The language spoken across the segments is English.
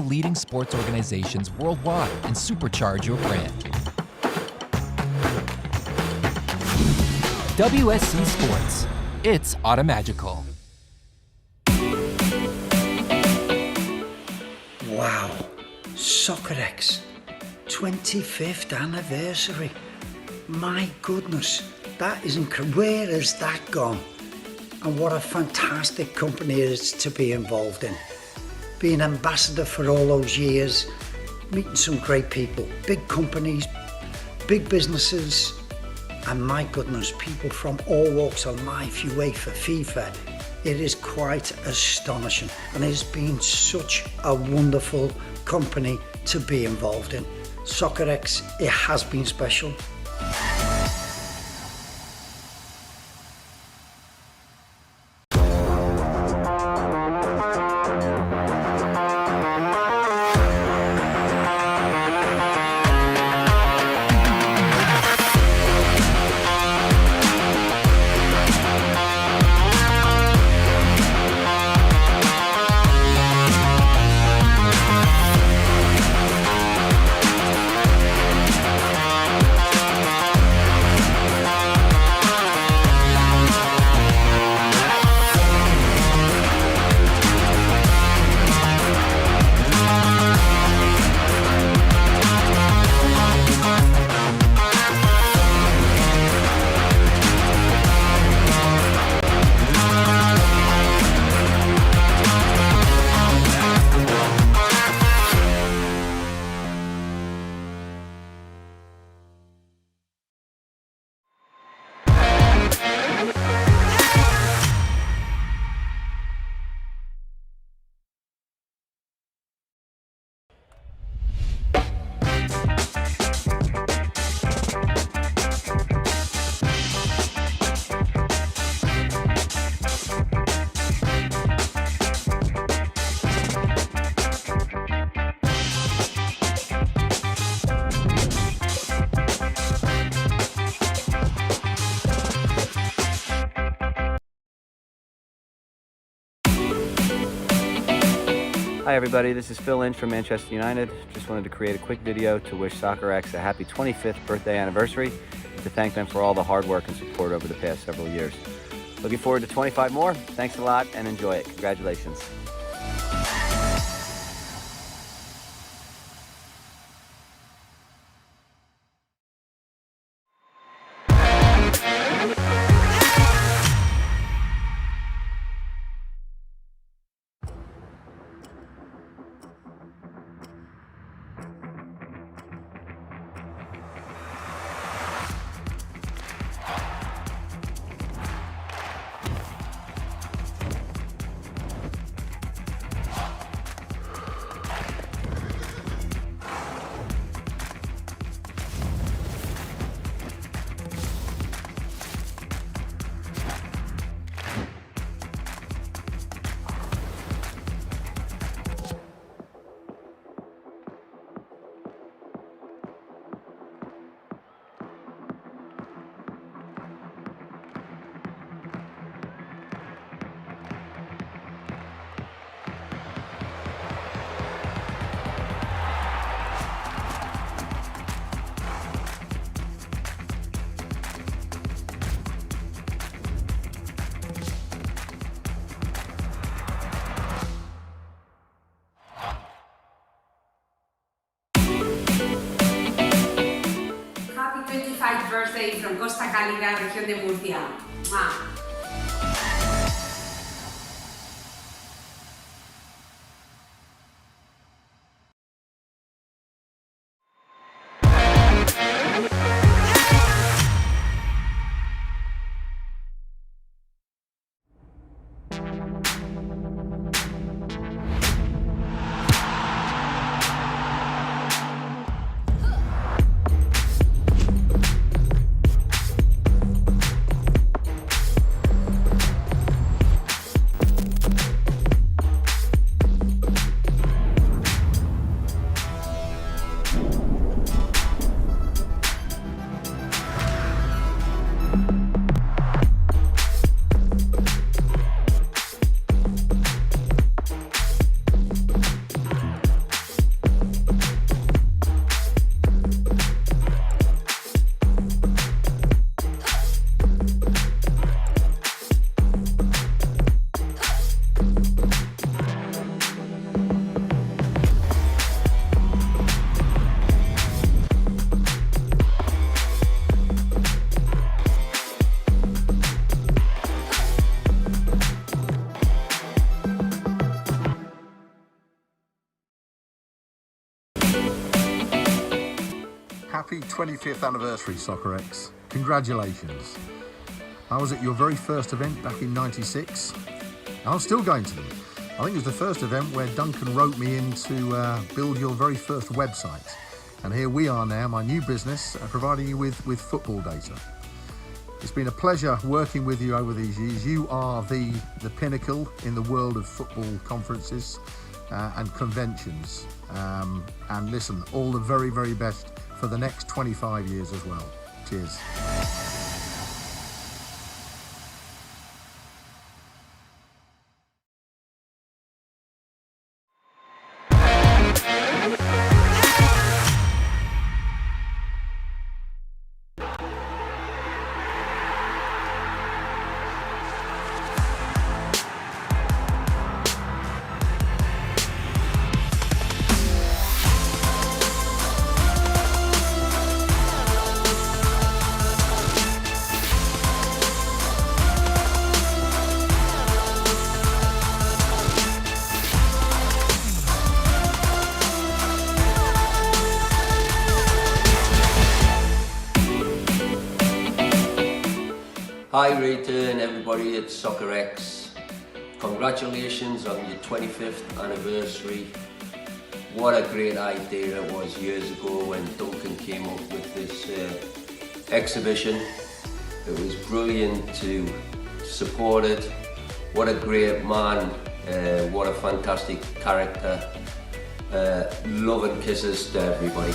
leading sports organizations worldwide and supercharge your brand. WSC Sports. It's automagical. Wow, Soccerex, 25th anniversary. My goodness, that is incredible. Where has that gone? And what a fantastic company it is to be involved in. Being ambassador for all those years, meeting some great people, big companies, big businesses, and my goodness, people from all walks of life, UEFA, FIFA. It is quite astonishing, and it has been such a wonderful company to be involved in. Soccerex, it has been special. Hi everybody, this is Phil Lynch from Manchester United. Just wanted to create a quick video to wish Soccerex a happy 25th birthday anniversary and to thank them for all the hard work and support over the past several years. Looking forward to 25 more. Thanks a lot and enjoy it. Congratulations. Happy 25th birthday from Costa Cálida, región de Murcia. ¡Mua! Happy 25th anniversary, Soccerex. Congratulations. I was at your very first event back in '96, and I'm still going to them. I think it was the first event where Duncan wrote me in to build your very first website. And here we are now, my new business, providing you with football data. It's been a pleasure working with you over these years. You are the pinnacle in the world of football conferences and conventions. And listen, all the very, very best for the next 25 years as well. Cheers. Hi Rita and everybody at Soccerex. Congratulations on your 25th anniversary. What a great idea it was years ago when Duncan came up with this exhibition. It was brilliant to support it. What a great man, what a fantastic character. Love and kisses to everybody.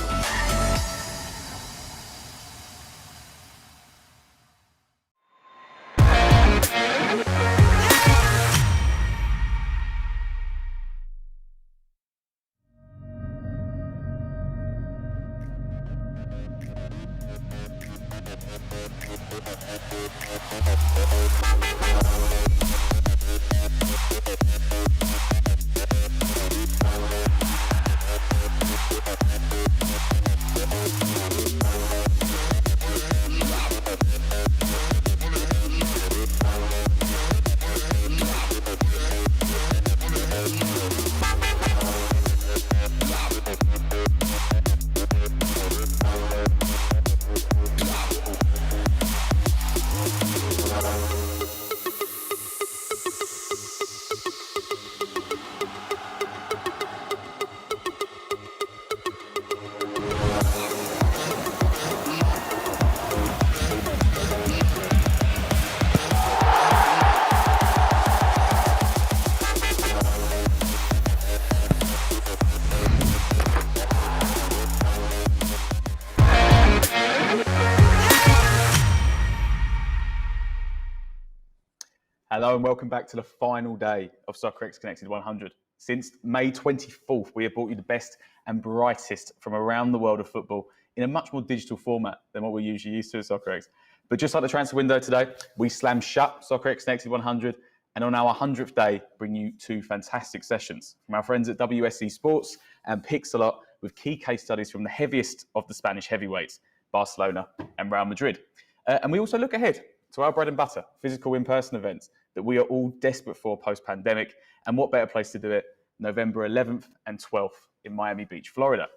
Hello and welcome back to the final day of Soccerex Connected 100. Since May 24th, we have brought you the best and brightest from around the world of football in a much more digital format than what we're usually used to at Soccerex. But just like the transfer window today, we slam shut Soccerex Connected 100 and on our 100th day, bring you two fantastic sessions from our friends at WSC Sports and Pixelot with key case studies from the heaviest of the Spanish heavyweights, Barcelona and Real Madrid. And we also look ahead to our bread and butter, physical in-person events that we are all desperate for post-pandemic. And what better place to do it? November 11th and 12th in Miami Beach, Florida.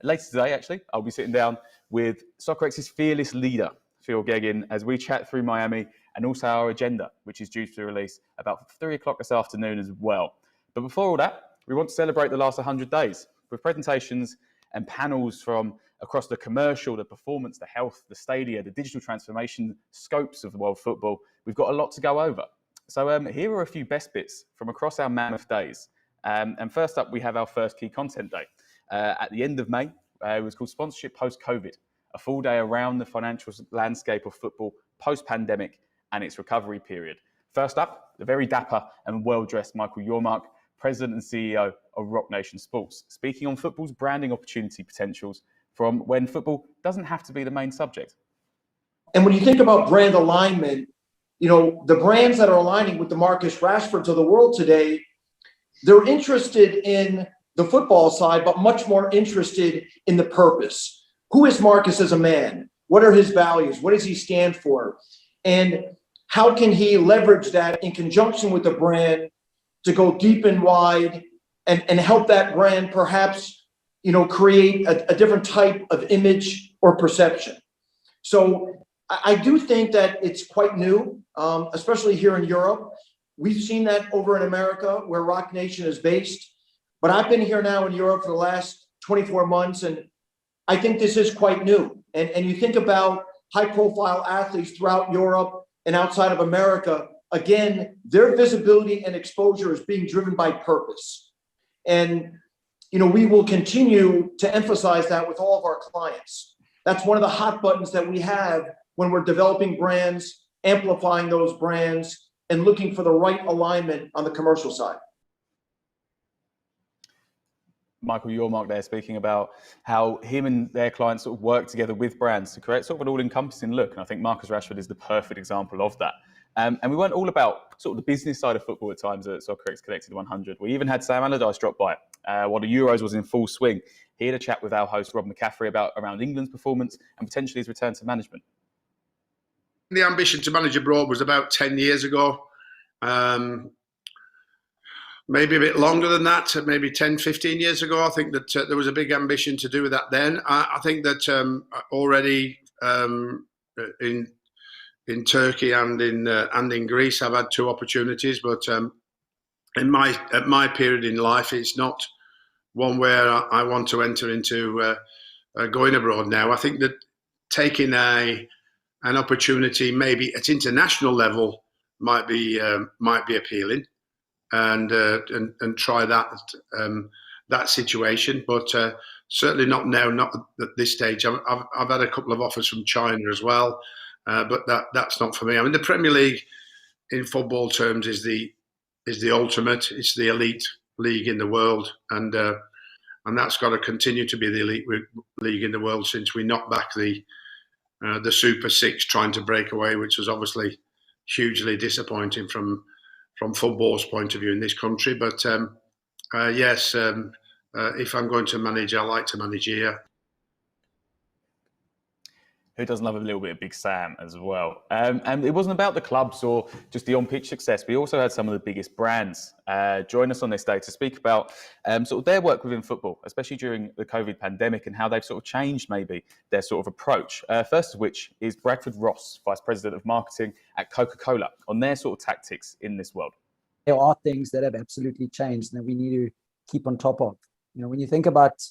Later today, actually, I'll be sitting down with Soccerex's fearless leader, Phil Geggin, as we chat through Miami and also our agenda, which is due to release about 3 o'clock this afternoon as well. But before all that, we want to celebrate the last 100 days with presentations and panels from across the commercial, the performance, the health, the stadia, the digital transformation scopes of world football. We've got a lot to go over. So here are a few best bits from across our mammoth days. And first up, we have our first key content day. At the end of May, it was called Sponsorship Post-COVID, a full day around the financial landscape of football post-pandemic and its recovery period. First up, the very dapper and well-dressed Michael Yormark, President and CEO of Rock Nation Sports, speaking on football's branding opportunity potentials from when football doesn't have to be the main subject. And when you think about brand alignment, you know, the brands that are aligning with the Marcus Rashfords of the world today, they're interested in the football side, but much more interested in the purpose. Who is Marcus as a man? What are his values? What does he stand for? And how can he leverage that in conjunction with the brand to go deep and wide and help that brand perhaps create a different type of image or perception. So I do think that it's quite new, especially here in Europe. We've seen that over in America where Rock Nation is based, but I've been here now in Europe for the last 24 months, and I think this is quite new. And you think about high-profile athletes throughout Europe and outside of America, again, their visibility and exposure is being driven by purpose. And, we will continue to emphasize that with all of our clients. That's one of the hot buttons that we have when we're developing brands, amplifying those brands, and looking for the right alignment on the commercial side. Michael, your mark there, speaking about how him and their clients sort of work together with brands to create sort of an all-encompassing look. And I think Marcus Rashford is the perfect example of that. And we weren't all about sort of the business side of football at times at Soccerex Connected 100. We even had Sam Allardyce drop by while the Euros was in full swing. He had a chat with our host, Rob McCaffrey, around England's performance and potentially his return to management. The ambition to manage abroad was about 10 years ago. Maybe a bit longer than that, maybe 10, 15 years ago. I think that there was a big ambition to do that then. I think that already in Turkey and in Greece, I've had 2 opportunities. But at my period in life, it's not one where I want to enter into going abroad now. I think that taking an opportunity maybe at international level might be appealing. And try that situation, but certainly not now, not at this stage. I've had a couple of offers from China as well, but that's not for me. I mean, the Premier League in football terms is the ultimate. It's the elite league in the world, and that's got to continue to be the elite league in the world since we knocked back the Super Six trying to break away, which was obviously hugely disappointing from football's point of view in this country. But yes, if I'm going to manage, I like to manage here. Who doesn't love a little bit of Big Sam as well? And it wasn't about the clubs or just the on-pitch success. We also had some of the biggest brands join us on this day to speak about sort of their work within football, especially during the COVID pandemic and how they've sort of changed maybe their sort of approach. First of which is Bradford Ross, Vice President of Marketing at Coca-Cola, on their sort of tactics in this world. There are things that have absolutely changed that we need to keep on top of. When you think about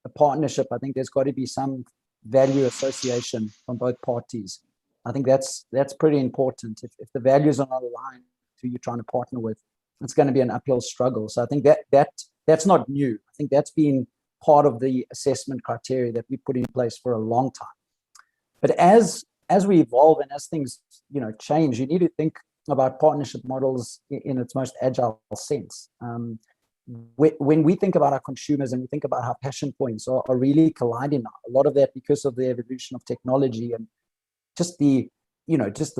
a partnership, I think there's got to be some value association from both parties. I think that's pretty important. If the values are not aligned to who you're trying to partner with, it's going to be an uphill struggle. So I think that's not new. I think that's been part of the assessment criteria that we put in place for a long time. But as we evolve and as things change, you need to think about partnership models in its most agile sense. When we think about our consumers and we think about how passion points are really colliding now, a lot of that because of the evolution of technology and just the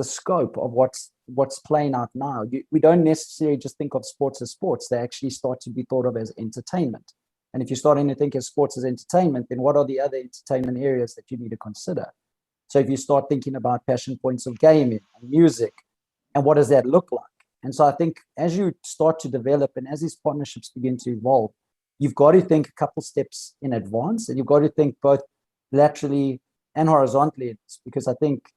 scope of what's playing out now. We don't necessarily just think of sports as sports. They actually start to be thought of as entertainment. And if you're starting to think of sports as entertainment, then what are the other entertainment areas that you need to consider? So if you start thinking about passion points of gaming and music, and what does that look like? And so I think as you start to develop and as these partnerships begin to evolve, you've got to think a couple steps in advance, and you've got to think both laterally and horizontally, because I think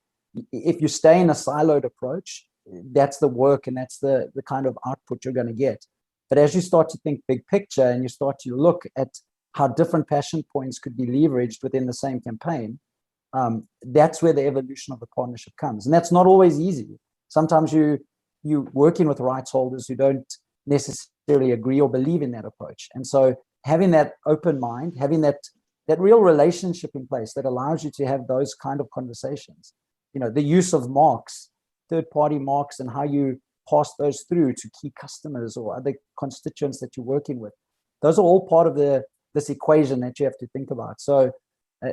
if you stay in a siloed approach, that's the work and that's the kind of output you're going to get. But as you start to think big picture and you start to look at how different passion points could be leveraged within the same campaign, that's where the evolution of the partnership comes. And that's not always easy. Sometimes you're working with rights holders who don't necessarily agree or believe in that approach. And so having that open mind, having that real relationship in place that allows you to have those kind of conversations, the use of marks, third-party marks, and how you pass those through to key customers or other constituents that you're working with. Those are all part of this equation that you have to think about. So,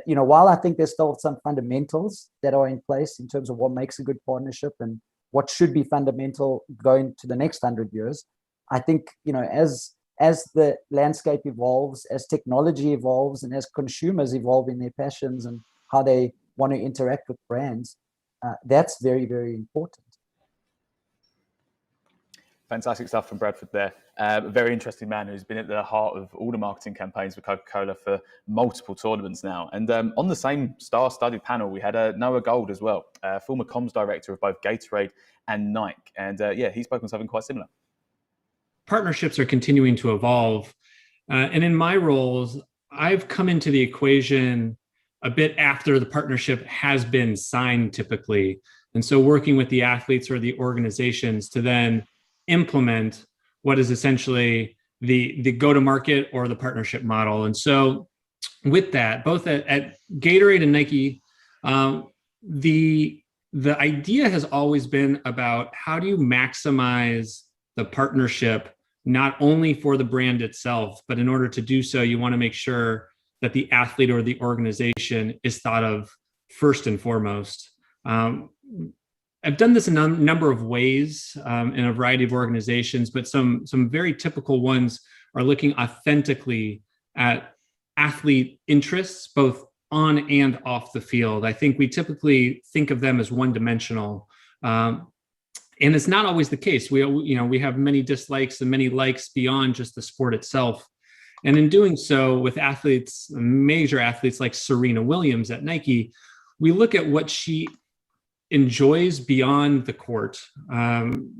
while I think there's still some fundamentals that are in place in terms of what makes a good partnership and what should be fundamental going to the next 100 years, I think, as the landscape evolves, as technology evolves, and as consumers evolve in their passions and how they want to interact with brands, that's very, very important. Fantastic stuff from Bradford there. A very interesting man who's been at the heart of all the marketing campaigns for Coca-Cola for multiple tournaments now. And on the same star-studded panel, we had Noah Gold as well, former comms director of both Gatorade and Nike. And he spoke on something quite similar. Partnerships are continuing to evolve. And in my roles, I've come into the equation a bit after the partnership has been signed typically. And so working with the athletes or the organizations to then implement what is essentially the go-to-market or the partnership model. And so with that, both at Gatorade and Nike, the idea has always been about how do you maximize the partnership, not only for the brand itself, but in order to do so, you want to make sure that the athlete or the organization is thought of first and foremost. I've done this in a number of ways in a variety of organizations, but some very typical ones are looking authentically at athlete interests, both on and off the field. I think we typically think of them as one-dimensional, and it's not always the case. We have many dislikes and many likes beyond just the sport itself. And in doing so with athletes, major athletes like Serena Williams at Nike, we look at what she enjoys beyond the court.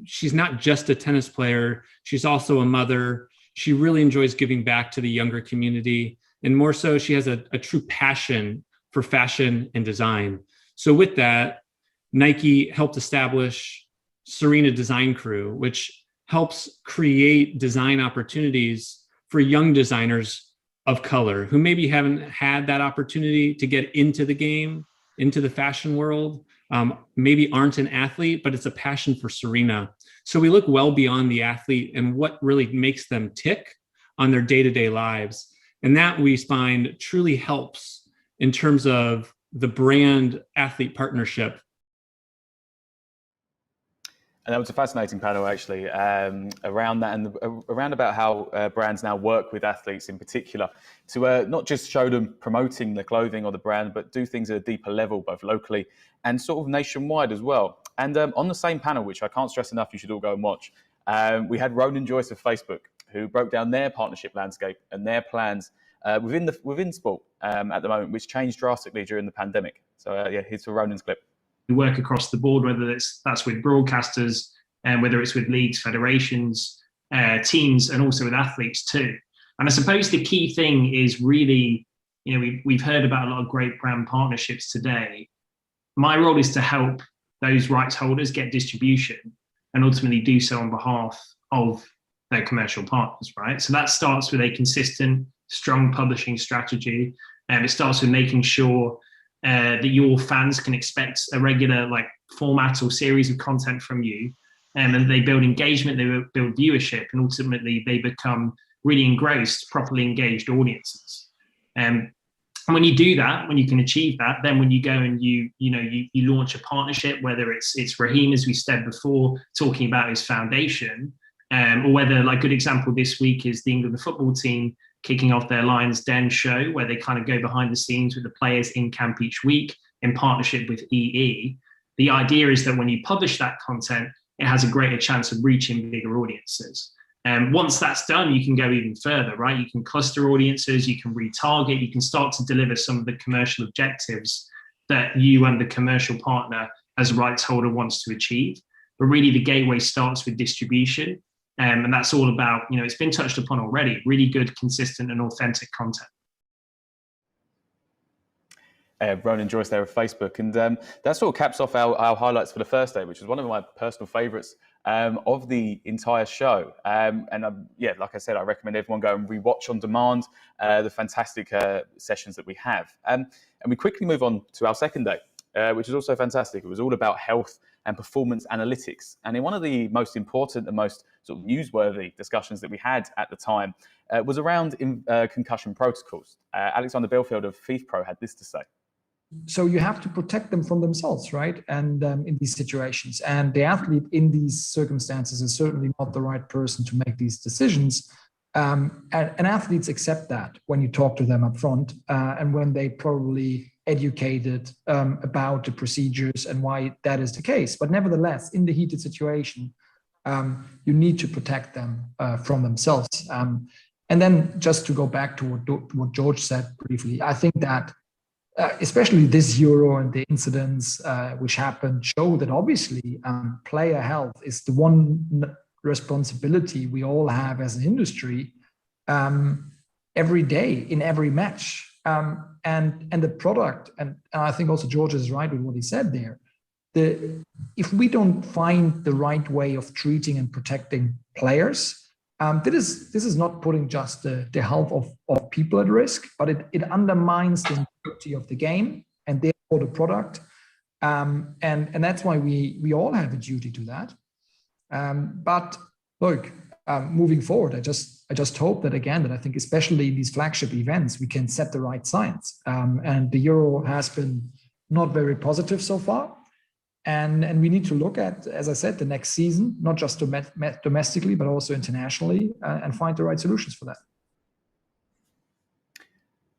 She's not just a tennis player. She's also a mother. She really enjoys giving back to the younger community. And more so, she has a true passion for fashion and design. So with that, Nike helped establish Serena Design Crew, which helps create design opportunities for young designers of color who maybe haven't had that opportunity to get into the game, into the fashion world, maybe aren't an athlete, but it's a passion for Serena. So we look well beyond the athlete and what really makes them tick on their day-to-day lives. And that we find truly helps in terms of the brand athlete partnership. And that was a fascinating panel, actually, around that and around about how brands now work with athletes in particular to not just show them promoting the clothing or the brand, but do things at a deeper level, both locally and sort of nationwide as well. And on the same panel, which I can't stress enough, you should all go and watch, we had Ronan Joyce of Facebook, who broke down their partnership landscape and their plans within sport at the moment, which changed drastically during the pandemic. So here's for Ronan's clip. We work across the board, whether that's with broadcasters and whether it's with leagues, federations, teams, and also with athletes too. And I suppose the key thing is really, we've heard about a lot of great brand partnerships today. My role is to help those rights holders get distribution and ultimately do so on behalf of their commercial partners, right? So that starts with a consistent, strong publishing strategy. And it starts with making sure that your fans can expect a regular format or series of content from you, and they build engagement, they build viewership, and ultimately they become really engrossed, properly engaged audiences. And when you do that, when you can achieve that, then when you go and you launch a partnership, whether it's Raheem, as we said before, talking about his foundation, or whether, good example this week is the England football team kicking off their Lions Den show, where they kind of go behind the scenes with the players in camp each week in partnership with EE. The idea is that when you publish that content, it has a greater chance of reaching bigger audiences. And once that's done, you can go even further, right? You can cluster audiences, you can retarget, you can start to deliver some of the commercial objectives that you and the commercial partner as a rights holder wants to achieve. But really the gateway starts with distribution. And that's all about, it's been touched upon already, really good, consistent and authentic content. Ronan Joyce there of Facebook. And that sort of caps off our highlights for the first day, which was one of my personal favourites of the entire show. Like I said, I recommend everyone go and rewatch on demand the fantastic sessions that we have. And we quickly move on to our second day, which is also fantastic. It was all about health and performance analytics. And in one of the most important and most sort of newsworthy discussions that we had at the time was around concussion protocols. Alexander Belfield of FIFPro had this to say. So you have to protect them from themselves, right? And in these situations, and the athlete in these circumstances is certainly not the right person to make these decisions. And athletes accept that when you talk to them up front and when they probably educated about the procedures and why that is the case. But nevertheless, in the heated situation, you need to protect them from themselves. And then just to go back to what George said briefly, I think that especially this Euro and the incidents which happened show that obviously player health is the one responsibility we all have as an industry every day in every match. And the product, and I think also George is right with what he said there, if we don't find the right way of treating and protecting players, this is not putting just the health of people at risk, but it undermines the integrity of the game and therefore the product. And that's why we all have a duty to that. But look, moving forward, I just hope that again, that I think especially in these flagship events, we can set the right signs. And the Euro has been not very positive so far. And we need to look at, as I said, the next season, not just domestically, but also internationally, and find the right solutions for that.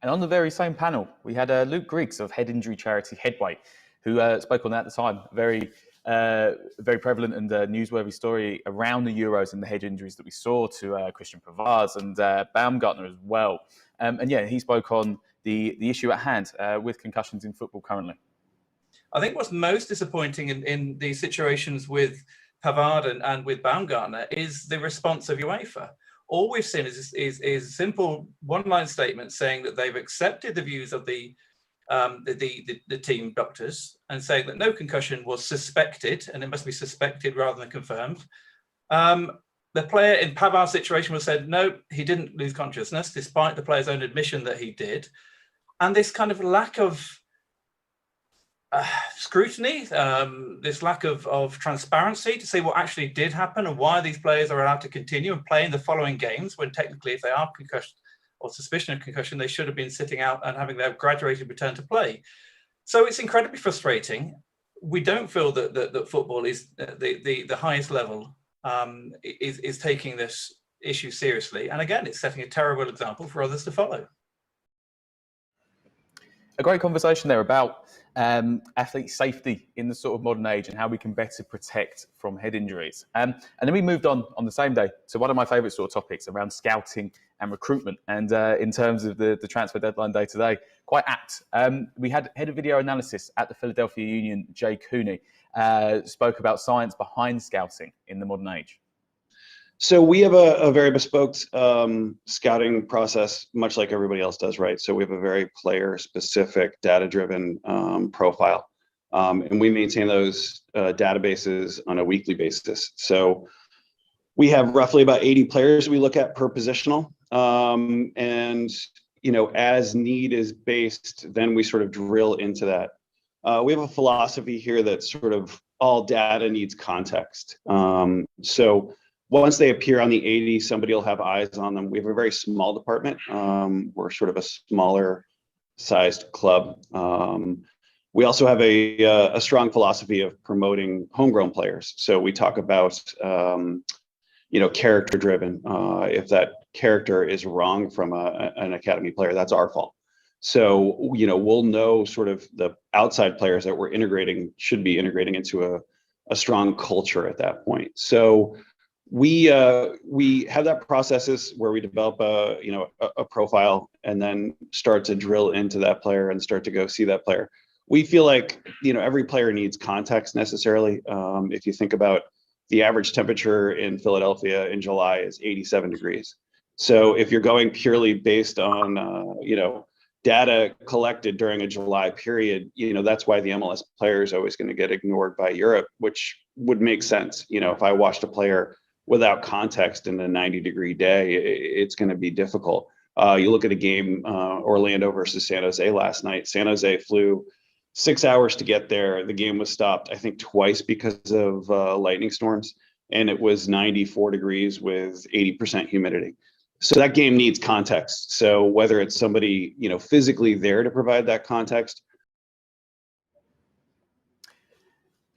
And on the very same panel, we had Luke Griggs of head injury charity Headway, who spoke on that at the time. Very prevalent and newsworthy story around the Euros and the head injuries that we saw to Christian Pavard and Baumgartner as well. And yeah, he spoke on the issue at hand with concussions in football currently. I think what's most disappointing in these situations with Pavard and with Baumgartner is the response of UEFA. All we've seen is simple one-line statements saying that they've accepted the views of the team doctors and saying that no concussion was suspected, and it must be suspected rather than confirmed. The player in Pavard's situation was said, no, he didn't lose consciousness, despite the player's own admission that he did. And this kind of lack of scrutiny, this lack of transparency to see what actually did happen and why these players are allowed to continue and play in the following games, when technically if they are concussed or suspicion of concussion, they should have been sitting out and having their graduated return to play. So it's incredibly frustrating. We don't feel that football is the highest level, is taking this issue seriously. And again, it's setting a terrible example for others to follow. A great conversation there about athlete safety in the sort of modern age and how we can better protect from head injuries. And then we moved on the same day to one of my favourite sort of topics around scouting and recruitment. And in terms of the transfer deadline day today, quite apt. We had head of video analysis at the Philadelphia Union, Jay Cooney, spoke about science behind scouting in the modern age. So we have a very bespoke scouting process, much like everybody else does, right? So we have a very player-specific, data-driven profile, and we maintain those databases on a weekly basis. So we have roughly about 80 players we look at per positional, and as need is based, then we sort of drill into that. We have a philosophy here that sort of all data needs context. So once they appear on the 80, somebody will have eyes on them. We have a very small department. We're sort of a smaller sized club. We also have a strong philosophy of promoting homegrown players. So we talk about, character driven. If that character is wrong from an academy player, that's our fault. So, we'll know sort of the outside players that we're should be integrating into a strong culture at that point. So we have that processes where we develop a profile and then start to drill into that player and start to go see that player. We feel like, every player needs context necessarily. If you think about the average temperature in Philadelphia in July is 87 degrees. So if you're going purely based on, data collected during a July period, that's why the MLS player is always going to get ignored by Europe, which would make sense. If I watched a player without context in a 90-degree day, it's going to be difficult. You look at a game, Orlando versus San Jose last night. San Jose flew 6 hours to get there. The game was stopped, I think, twice because of lightning storms, and it was 94 degrees with 80% humidity. So that game needs context. So whether it's somebody, physically there to provide that context.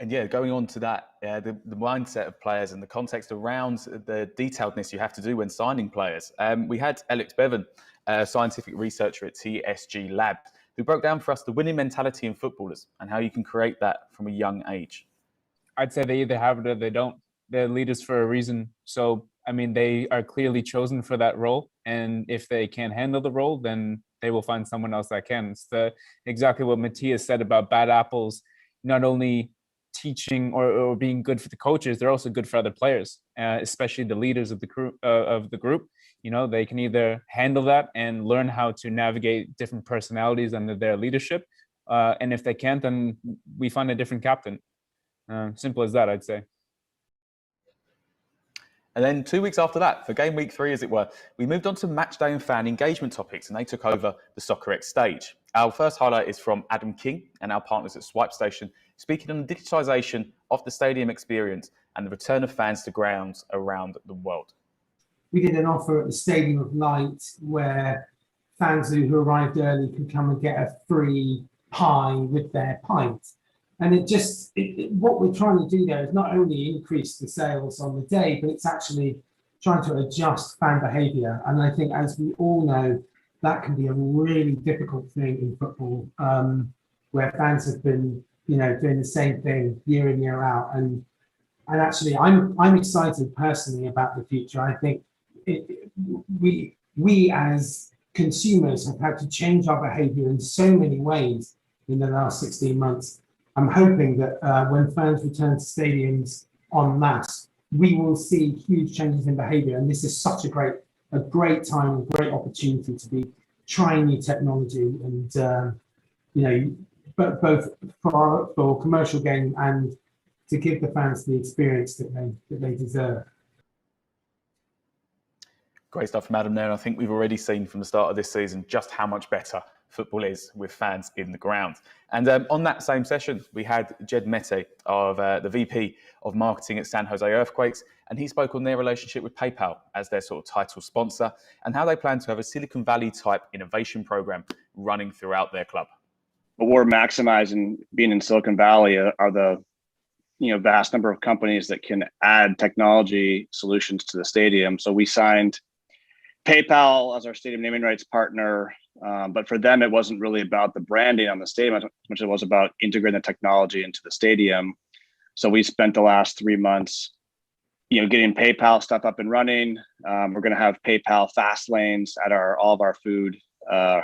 And yeah, going on to that, the mindset of players and the context around the detailedness you have to do when signing players. We had Alex Bevan, a scientific researcher at TSG Lab, who broke down for us the winning mentality in footballers and how you can create that from a young age. I'd say they either have it or they don't. they're leaders for a reason. So, I mean, they are clearly chosen for that role. And if they can't handle the role, then they will find someone else that can. It's exactly what Matthias said about bad apples, not only teaching or being good for the coaches, they're also good for other players, especially the leaders of the group. You know, they can either handle that and learn how to navigate different personalities under their leadership. And if they can't, then we find a different captain. Simple as that, I'd say. And then 2 weeks after that, for game week 3, as it were, we moved on to match day and fan engagement topics, and they took over the Soccerex stage. Our first highlight is from Adam King and our partners at Swipe Station, speaking on the digitisation of the stadium experience and the return of fans to grounds around the world. We did an offer at the Stadium of Light where fans who arrived early could come and get a free pie with their pint. And what we're trying to do there is not only increase the sales on the day, but it's actually trying to adjust fan behaviour. And I think, as we all know, that can be a really difficult thing in football, where fans have been, doing the same thing year in, year out. And actually, I'm excited personally about the future. I think we as consumers have had to change our behaviour in so many ways in the last 16 months. I'm hoping that when fans return to stadiums en masse, we will see huge changes in behaviour. And this is such a great time, a great opportunity to be trying new technology and, both for commercial gain and to give the fans the experience that they deserve. Great stuff from Adam there. And I think we've already seen from the start of this season just how much better football is with fans in the ground. And on that same session, we had Jed Mete, of the VP of Marketing at San Jose Earthquakes, and he spoke on their relationship with PayPal as their sort of title sponsor and how they plan to have a Silicon Valley type innovation program running throughout their club. What we're maximizing being in Silicon Valley are the vast number of companies that can add technology solutions to the stadium. So we signed PayPal as our stadium naming rights partner, but for them, it wasn't really about the branding on the stadium as much as it was about integrating the technology into the stadium. So we spent the last 3 months, getting PayPal stuff up and running. We're going to have PayPal fast lanes at all of our food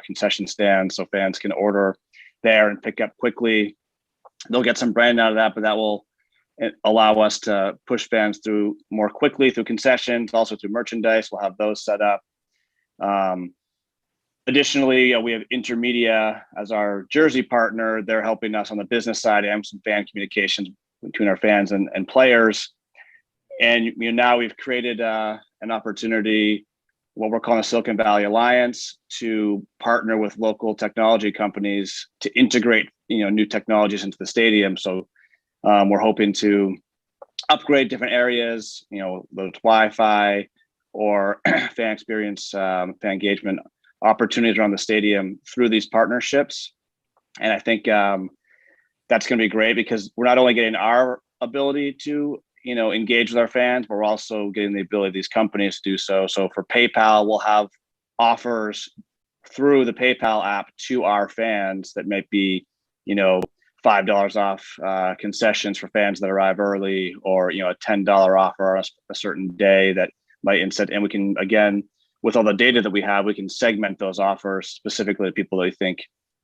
concession stands, so fans can order there and pick up quickly. They'll get some brand out of that, but that will allow us to push fans through more quickly through concessions, also through merchandise. We'll have those set up. Additionally, we have Intermedia as our jersey partner. They're helping us on the business side and some fan communications between our fans and players. And now we've created an opportunity, what we're calling a Silicon Valley Alliance, to partner with local technology companies to integrate new technologies into the stadium. So we're hoping to upgrade different areas, whether it's Wi-Fi or fan experience, fan engagement opportunities around the stadium through these partnerships. And I think that's going to be great because we're not only getting our ability to engage with our fans, but we're also getting the ability of these companies to do so. So for PayPal, we'll have offers through the PayPal app to our fans that might be, $5 off concessions for fans that arrive early, or a $10 offer on a certain day that might incent. And we can, again, with all the data that we have, we can segment those offers specifically to people that we think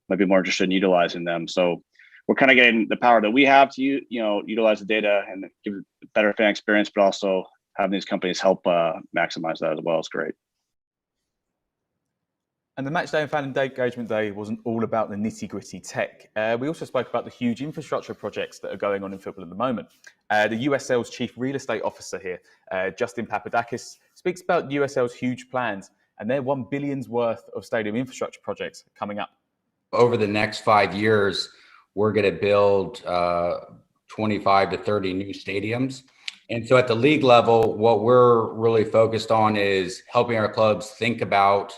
might be more interested in utilizing them. So we're kind of getting the power that we have to utilize the data and give a better fan experience, but also having these companies help maximize that as well is great. And the Match Day and Fan Engagement Day wasn't all about the nitty-gritty tech. We also spoke about the huge infrastructure projects that are going on in football at the moment. The USL's Chief Real Estate Officer here, Justin Papadakis, speaks about USL's huge plans and their $1 billion worth of stadium infrastructure projects coming up. Over the next 5 years, we're going to build 25 to 30 new stadiums. And so at the league level, what we're really focused on is helping our clubs think about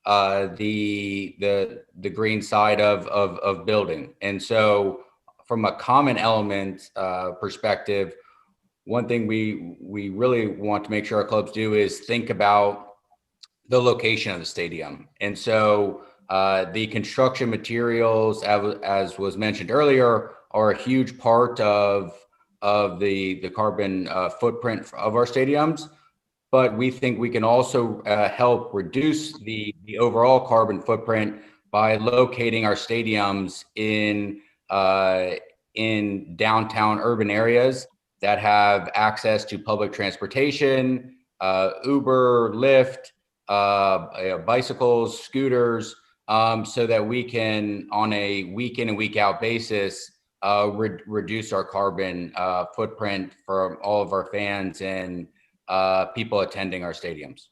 the green side of building. And so from a common element perspective, one thing we really want to make sure our clubs do is think about the location of the stadium. And so the construction materials, as was mentioned earlier, are a huge part of of the carbon footprint of our stadiums, but we think we can also help reduce the overall carbon footprint by locating our stadiums in downtown urban areas that have access to public transportation, Uber, Lyft, bicycles, scooters, so that we can, on a week in and week out basis, reduce our carbon footprint for all of our fans and people attending our stadiums.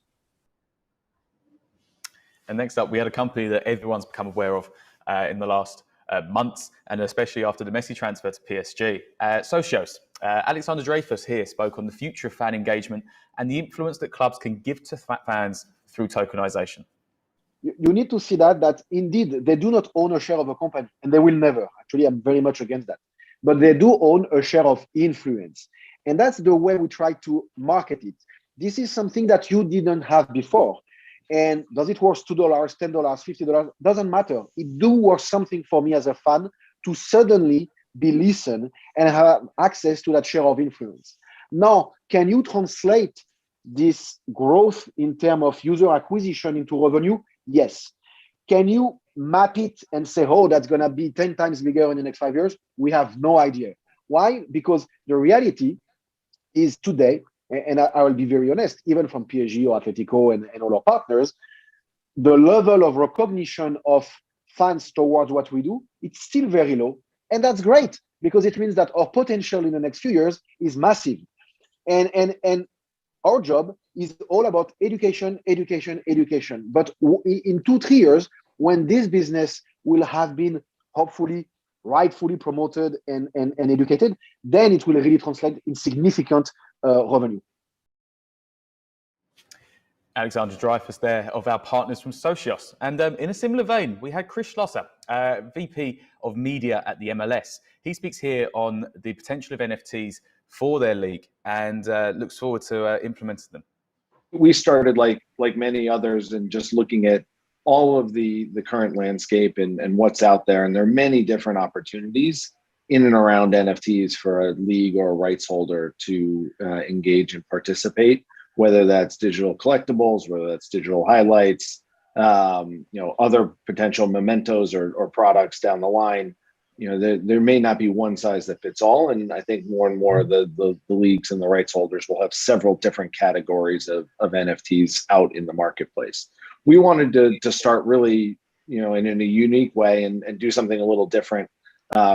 And next up, we had a company that everyone's become aware of in the last months, and especially after the Messi transfer to PSG. Socios. Alexander Dreyfus here spoke on the future of fan engagement and the influence that clubs can give to fans through tokenization. You need to see that indeed they do not own a share of a company, and they will never. Actually, I'm very much against that. But they do own a share of influence. And that's the way we try to market it. This is something that you didn't have before. And does it worth $2, $10, $50? Doesn't matter. It do worth something for me as a fan to suddenly be listened and have access to that share of influence. Now, can you translate this growth in terms of user acquisition into revenue? Yes. Can you map it and say, oh, that's going to be 10 times bigger in the next 5 years? We have no idea. Why? Because the reality is today, and I will be very honest, even from PSG or Atletico and all our partners, the level of recognition of fans towards what we do, it's still very low. And that's great, because it means that our potential in the next few years is massive. And our job is all about education, education, education. But in 2-3 years, when this business will have been hopefully rightfully promoted and educated, then it will really translate in significant revenue. Alexander Dreyfus there, of our partners from Socios. And in a similar vein, we had Chris Schlosser, VP of Media at the MLS. He speaks here on the potential of NFTs for their league and looks forward to implementing them. We started like many others and just looking at all of the current landscape and what's out there. And there are many different opportunities in and around NFTs for a league or a rights holder to engage and participate, whether that's digital collectibles, whether that's digital highlights, other potential mementos or products down the line. There may not be one size that fits all. And I think more and more the leagues and the rights holders will have several different categories of NFTs out in the marketplace. We wanted to start really, in a unique way and do something a little different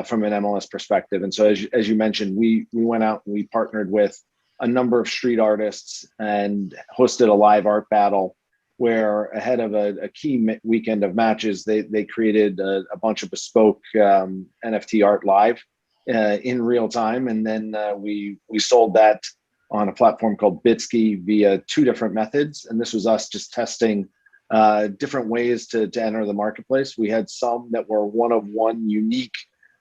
from an MLS perspective. And so as you mentioned, we went out and we partnered with a number of street artists and hosted a live art battle where ahead of a key weekend of matches, they created a bunch of bespoke NFT art live in real time. And then we sold that on a platform called Bitsky via 2 different methods. And this was us just testing different ways to enter the marketplace. We had some that were one-of-one unique,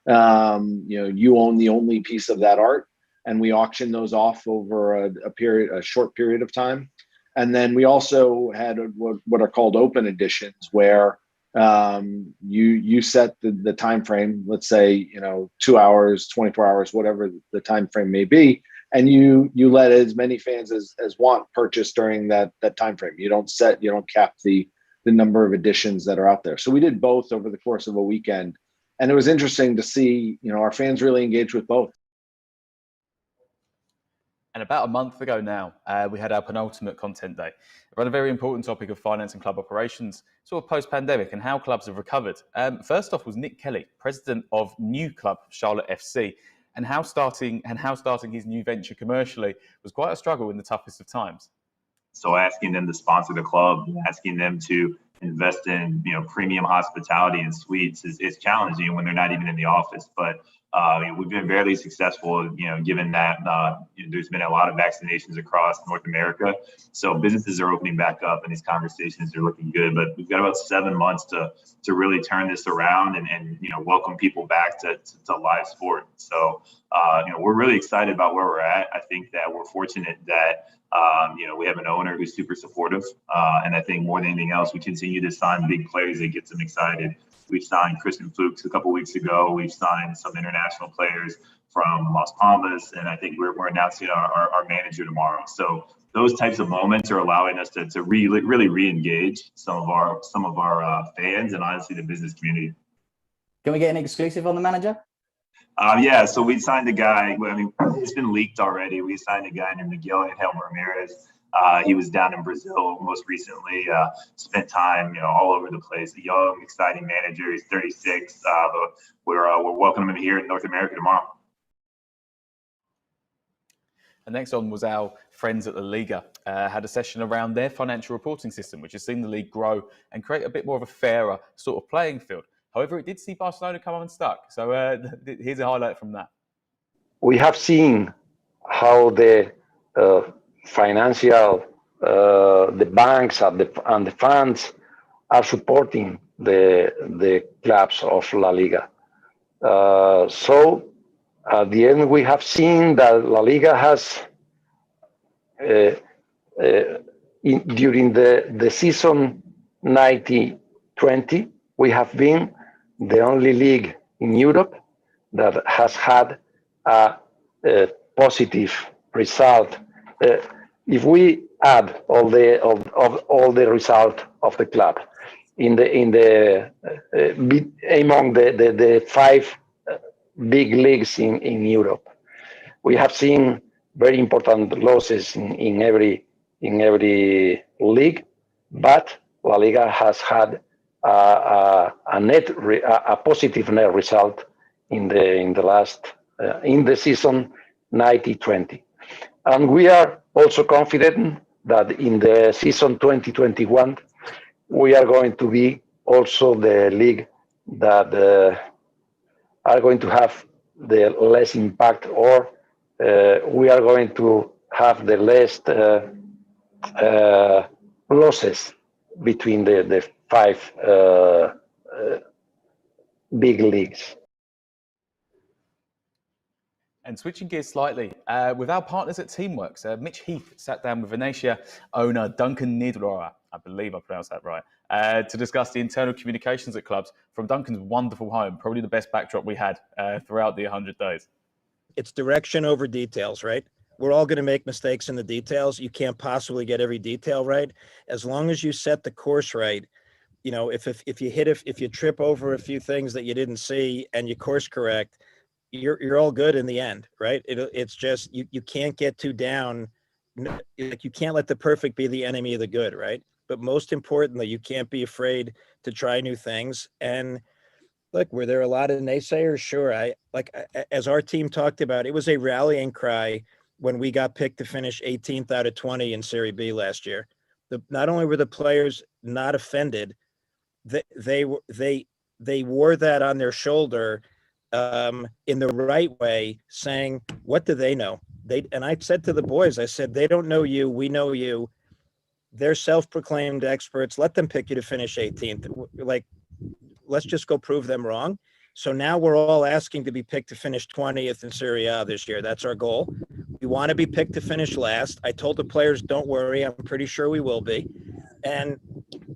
you own the only piece of that art. And we auctioned those off over a short period of time. And then we also had what are called open editions, where you set the time frame, let's say 2 hours, 24 hours, whatever the time frame may be, and you let as many fans as want purchase during that time frame. You don't cap the number of editions that are out there. So we did both over the course of a weekend, and it was interesting to see our fans really engage with both. And about a month ago now, we had our penultimate content day around a very important topic of finance and club operations, sort of post-pandemic, and how clubs have recovered. First off was Nick Kelly, president of new club Charlotte FC, and how starting his new venture commercially was quite a struggle in the toughest of times. So asking them to sponsor the club, asking them to invest in premium hospitality and suites is challenging when they're not even in the office. But we've been fairly successful, given that there's been a lot of vaccinations across North America. So businesses are opening back up and these conversations are looking good. But we've got about 7 months to really turn this around and welcome people back to live sport. So, we're really excited about where we're at. I think that we're fortunate that we have an owner who's super supportive. And I think more than anything else, we continue to sign big players that gets them excited. We signed Christian Fuchs a couple weeks ago. We've signed some international players from Las Palmas, and I think we're announcing our manager tomorrow. So those types of moments are allowing us to really re-engage some of our fans and honestly the business community. Can we get an exclusive on the manager? Yeah, so we signed a guy. I mean, it's been leaked already. We signed a guy named Miguel Angel Ramirez. He was down in Brazil most recently. Spent time, all over the place. A young, exciting manager. He's 36. But we're welcoming him here in North America tomorrow. And next on was our friends at La Liga. Had a session around their financial reporting system, which has seen the league grow and create a bit more of a fairer sort of playing field. However, it did see Barcelona come unstuck. So here's a highlight from that. We have seen how the financial, the banks and the funds are supporting the clubs of La Liga. So at the end, we have seen that La Liga has, during the season 90-20, we have been the only league in Europe that has had a positive result. If we add all the result of the club among the 5 big leagues in Europe, we have seen very important losses in every league, but La Liga has had a positive net result in the season 90-20, and we are also confident that in the season 2021 we are going to be also the league that are going to have the less impact, or we are going to have the less losses between the 5 big leagues. And switching gears slightly, with our partners at Teamworks, Mitch Heath sat down with Venetia owner Duncan Nidrora, I believe I pronounced that right, to discuss the internal communications at clubs from Duncan's wonderful home, probably the best backdrop we had throughout the 100 days. It's direction over details, right? We're all going to make mistakes in the details. You can't possibly get every detail right. As long as you set the course right, if you trip over a few things that you didn't see and you course correct, you're all good in the end, right? It's just you can't get too down. Like, you can't let the perfect be the enemy of the good, right? But most importantly, you can't be afraid to try new things. And look, were there a lot of naysayers? Sure. As our team talked about, it was a rallying cry when we got picked to finish 18th out of 20 in Serie B last year. Not only were the players not offended, they wore that on their shoulder in the right way, saying, what do they know? And I said to the boys, I said, they don't know you, we know you. They're self-proclaimed experts. Let them pick you to finish 18th. Like, let's just go prove them wrong. So now we're all asking to be picked to finish 20th in Serie A this year. That's our goal. We want to be picked to finish last. I told the players, don't worry, I'm pretty sure we will be. And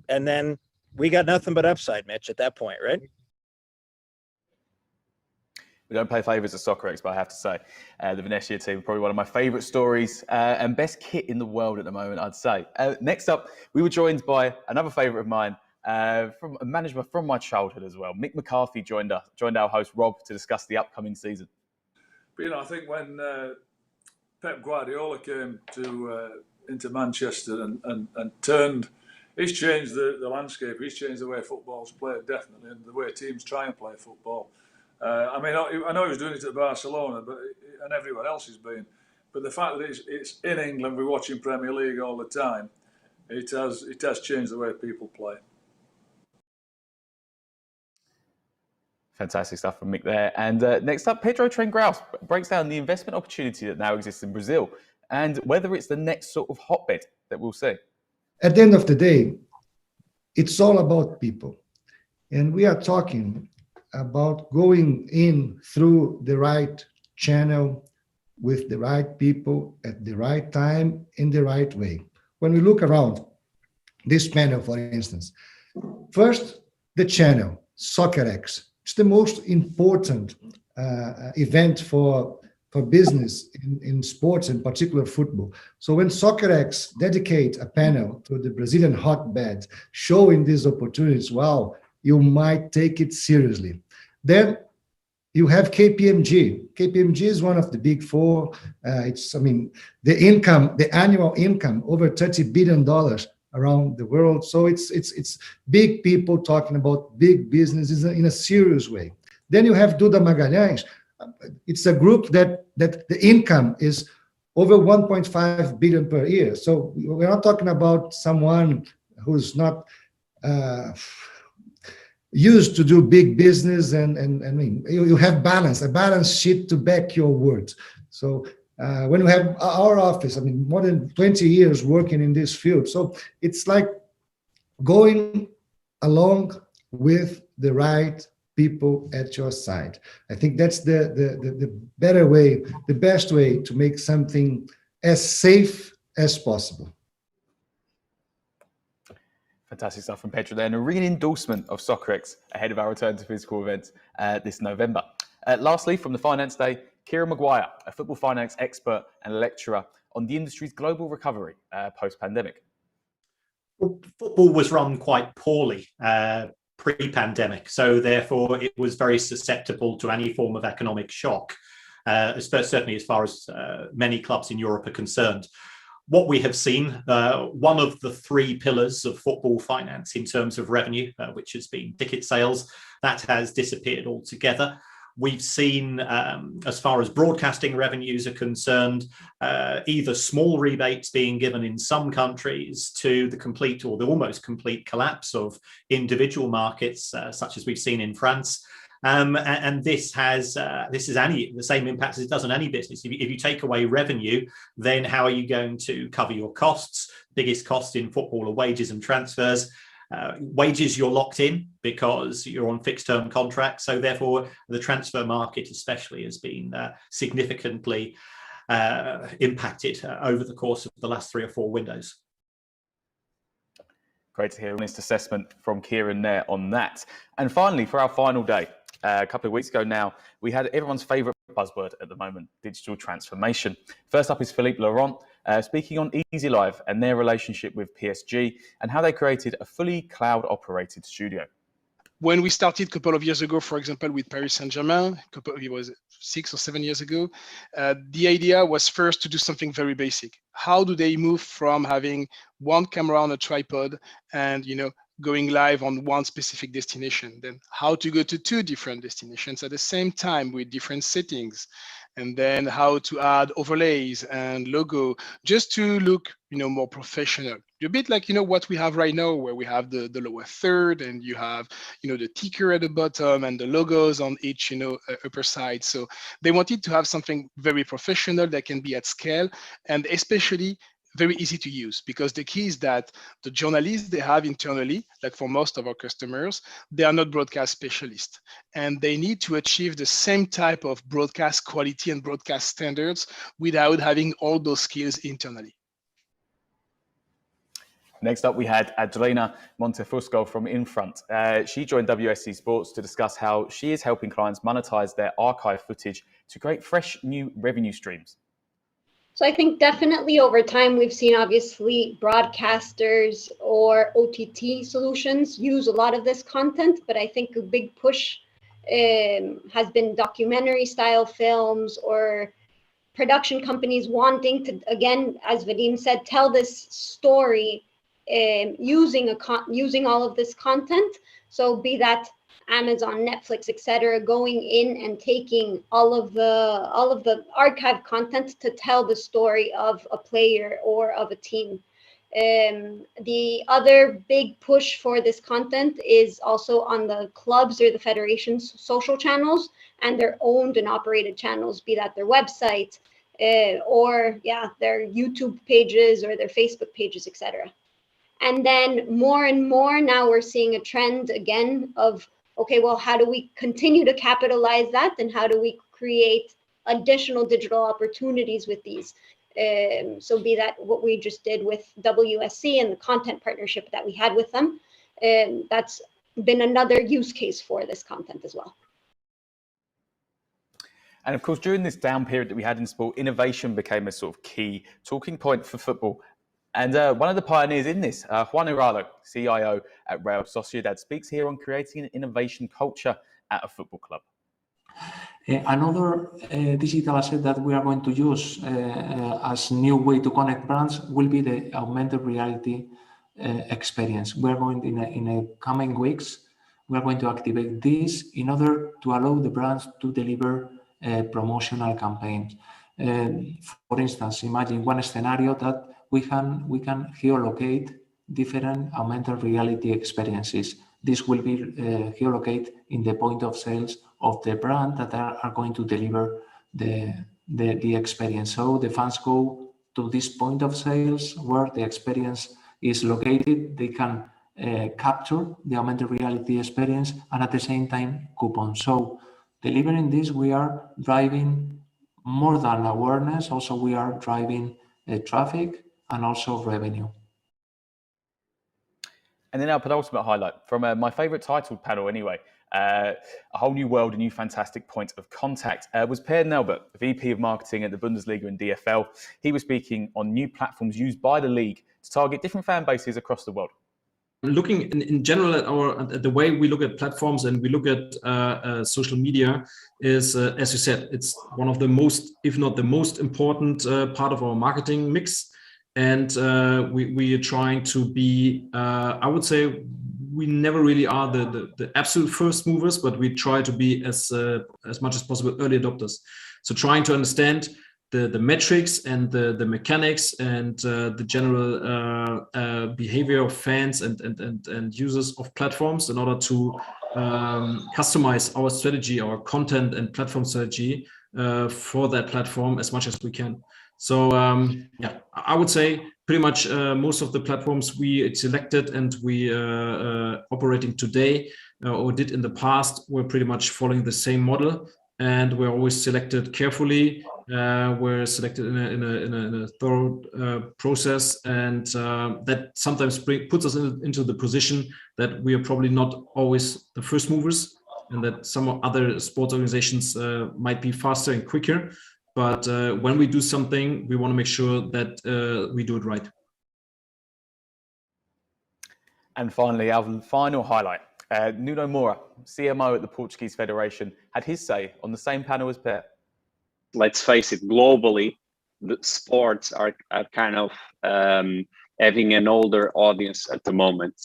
then we got nothing but upside, Mitch, at that point, right? We don't play favourites at Soccerex, but I have to say, the Venetia team, probably one of my favourite stories and best kit in the world at the moment, I'd say. Next up, we were joined by another favourite of mine, from a manager from my childhood as well. Mick McCarthy joined our host Rob to discuss the upcoming season. But I think when Pep Guardiola came into Manchester and turned, he's changed the landscape. He's changed the way football's played, definitely, and the way teams try and play football. I know he was doing it at Barcelona, and everywhere else he's been. But the fact that it's in England, we're watching Premier League all the time. It has changed the way people play. Fantastic stuff from Mick there. And next up, Pedro Trengraus breaks down the investment opportunity that now exists in Brazil and whether it's the next sort of hotbed that we'll see. At the end of the day, it's all about people. And we are talking about going in through the right channel with the right people at the right time in the right way. When we look around this panel, for instance, first, the channel. Soccerex. It's the most important event for business in sports, in particular football. So when Soccerex dedicate a panel to the Brazilian hotbed, showing these opportunities, wow, you might take it seriously. Then you have KPMG. KPMG is one of the big four. The annual income, over $30 billion around the world. So it's big people talking about big businesses in a serious way. Then you have Duda Magalhães. It's a group that the income is over 1.5 billion per year. So we're not talking about someone who's not used to do big business, and I mean, you have a balance sheet to back your words. So when we have our office, I mean, more than 20 years working in this field. So it's like going along with the right people at your side. I think that's the better way, the best way to make something as safe as possible. Fantastic stuff from Pedro there, and a real endorsement of Soccerex ahead of our return to physical events this November. Lastly, from the Finance Day, Kieran Maguire, a football finance expert and lecturer on the industry's global recovery post-pandemic. Well, football was run quite poorly pre-pandemic, so therefore it was very susceptible to any form of economic shock, certainly as far as many clubs in Europe are concerned. What we have seen, one of the three pillars of football finance in terms of revenue, which has been ticket sales, that has disappeared altogether. We've seen, as far as broadcasting revenues are concerned, either small rebates being given in some countries to the complete or the almost complete collapse of individual markets, such as we've seen in France. And this has the same impact as it does on any business. If you take away revenue, then how are you going to cover your costs? Biggest cost in football are wages and transfers. Wages, you're locked in because you're on fixed term contracts. So therefore, the transfer market especially has been significantly impacted over the course of the last 3 or 4 windows. Great to hear an honest assessment from Kieran there on that. And finally, for our final day, a couple of weeks ago now, we had everyone's favourite buzzword at the moment, digital transformation. First up is Philippe Laurent, speaking on Easy Live and their relationship with PSG and how they created a fully cloud-operated studio. When we started a couple of years ago, for example, with Paris Saint-Germain, it was 6 or 7 years ago, the idea was first to do something very basic. How do they move from having one camera on a tripod and, going live on one specific destination, then how to go to 2 different destinations at the same time with different settings, and then how to add overlays and logo just to look more professional. A bit like what we have right now, where we have the lower third and you have the ticker at the bottom and the logos on each upper side. So they wanted to have something very professional that can be at scale and especially very easy to use, because the key is that the journalists they have internally, like for most of our customers, they are not broadcast specialists, and they need to achieve the same type of broadcast quality and broadcast standards without having all those skills internally. Next up, we had Adelina Montefusco from Infront. She joined WSC Sports to discuss how she is helping clients monetize their archive footage to create fresh new revenue streams. So I think definitely over time, we've seen obviously broadcasters or OTT solutions use a lot of this content, but I think a big push has been documentary style films or production companies wanting to, again, as Vadim said, tell this story using all of this content. So be that Amazon, Netflix, etc., going in and taking all of the archive content to tell the story of a player or of a team. The other big push for this content is also on the clubs or the federation's social channels and their owned and operated channels, be that their website or their YouTube pages or their Facebook pages, etc. And then more and more now we're seeing a trend again of, okay, well, how do we continue to capitalize that, and how do we create additional digital opportunities with these? So be that what we just did with WSC and the content partnership that we had with them. That's been another use case for this content as well. And of course, during this down period that we had in sport, innovation became a sort of key talking point for football. And one of the pioneers in this, Juan Uralo, CIO at Real Sociedad, speaks here on creating an innovation culture at a football club. Another digital asset that we are going to use as new way to connect brands will be the augmented reality experience. We are going in a coming weeks, we are going to activate this in order to allow the brands to deliver promotional campaigns. For instance, imagine one scenario that we can geolocate different augmented reality experiences. This will be geolocated in the point of sales of the brand that are going to deliver the experience. So the fans go to this point of sales where the experience is located. They can capture the augmented reality experience and at the same time coupon. So delivering this, we are driving more than awareness. Also, we are driving traffic and also revenue. And then our penultimate highlight from my favourite titled panel anyway, a whole new world, a new fantastic point of contact, was Per Nelbert, VP of Marketing at the Bundesliga and DFL. He was speaking on new platforms used by the league to target different fan bases across the world. Looking in general at the way we look at platforms and we look at social media is, as you said, it's one of the most, if not the most important part of our marketing mix. And we are trying to be, I would say, we never really are the absolute first movers, but we try to be as much as possible early adopters. So trying to understand the metrics and the mechanics and the general behavior of fans and users of platforms in order to customize our strategy, our content and platform strategy for that platform as much as we can. So yeah, I would say pretty much most of the platforms we selected and we operating today or did in the past were pretty much following the same model, and we're always selected carefully. We're selected in a thorough process, and that sometimes puts us into the position that we are probably not always the first movers, and that some other sports organizations might be faster and quicker. But when we do something, we want to make sure that we do it right. And finally, our final highlight. Nuno Moura, CMO at the Portuguese Federation, had his say on the same panel as Per. Let's face it, globally, the sports are kind of having an older audience at the moment.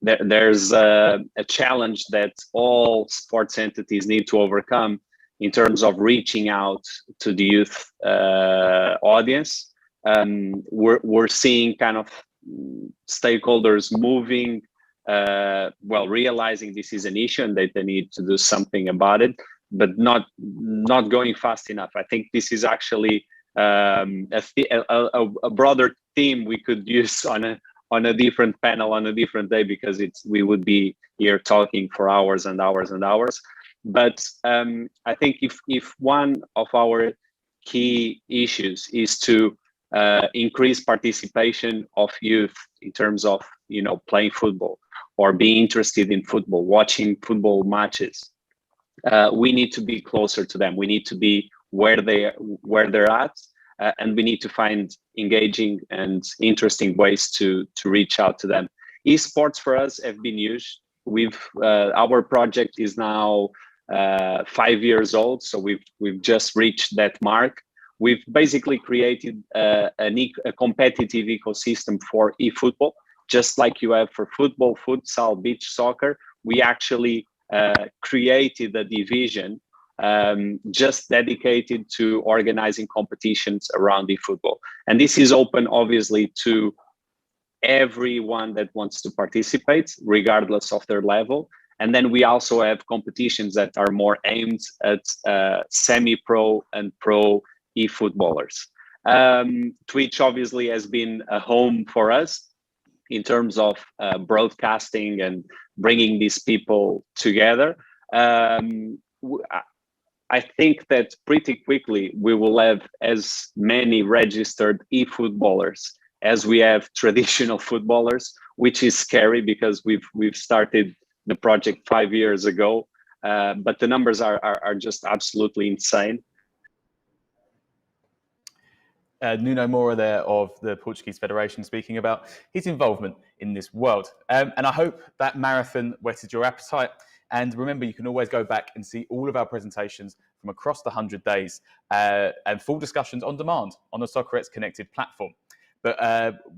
There's a challenge that all sports entities need to overcome in terms of reaching out to the youth audience. We're seeing kind of stakeholders moving, realizing this is an issue and that they need to do something about it, but not going fast enough. I think this is actually a broader theme we could use on a different panel on a different day, because we would be here talking for hours and hours and hours. But I think if one of our key issues is to increase participation of youth in terms of playing football or being interested in football, watching football matches, we need to be closer to them. We need to be where they're at, and we need to find engaging and interesting ways to reach out to them. Esports for us have been used. Our project is now 5 years old, so we've just reached that mark. We've basically created a competitive ecosystem for eFootball, just like you have for football, futsal, beach soccer. We actually created a division just dedicated to organizing competitions around eFootball. And this is open, obviously, to everyone that wants to participate, regardless of their level. And then we also have competitions that are more aimed at semi-pro and pro eFootballers. Twitch obviously has been a home for us in terms of broadcasting and bringing these people together. I think that pretty quickly we will have as many registered eFootballers as we have traditional footballers, which is scary because we've started the project 5 years ago, but the numbers are just absolutely insane. Nuno Moura there of the Portuguese Federation speaking about his involvement in this world. And I hope that marathon whetted your appetite. And remember, you can always go back and see all of our presentations from across the 100 days and full discussions on demand on the Soccerex Connected platform. But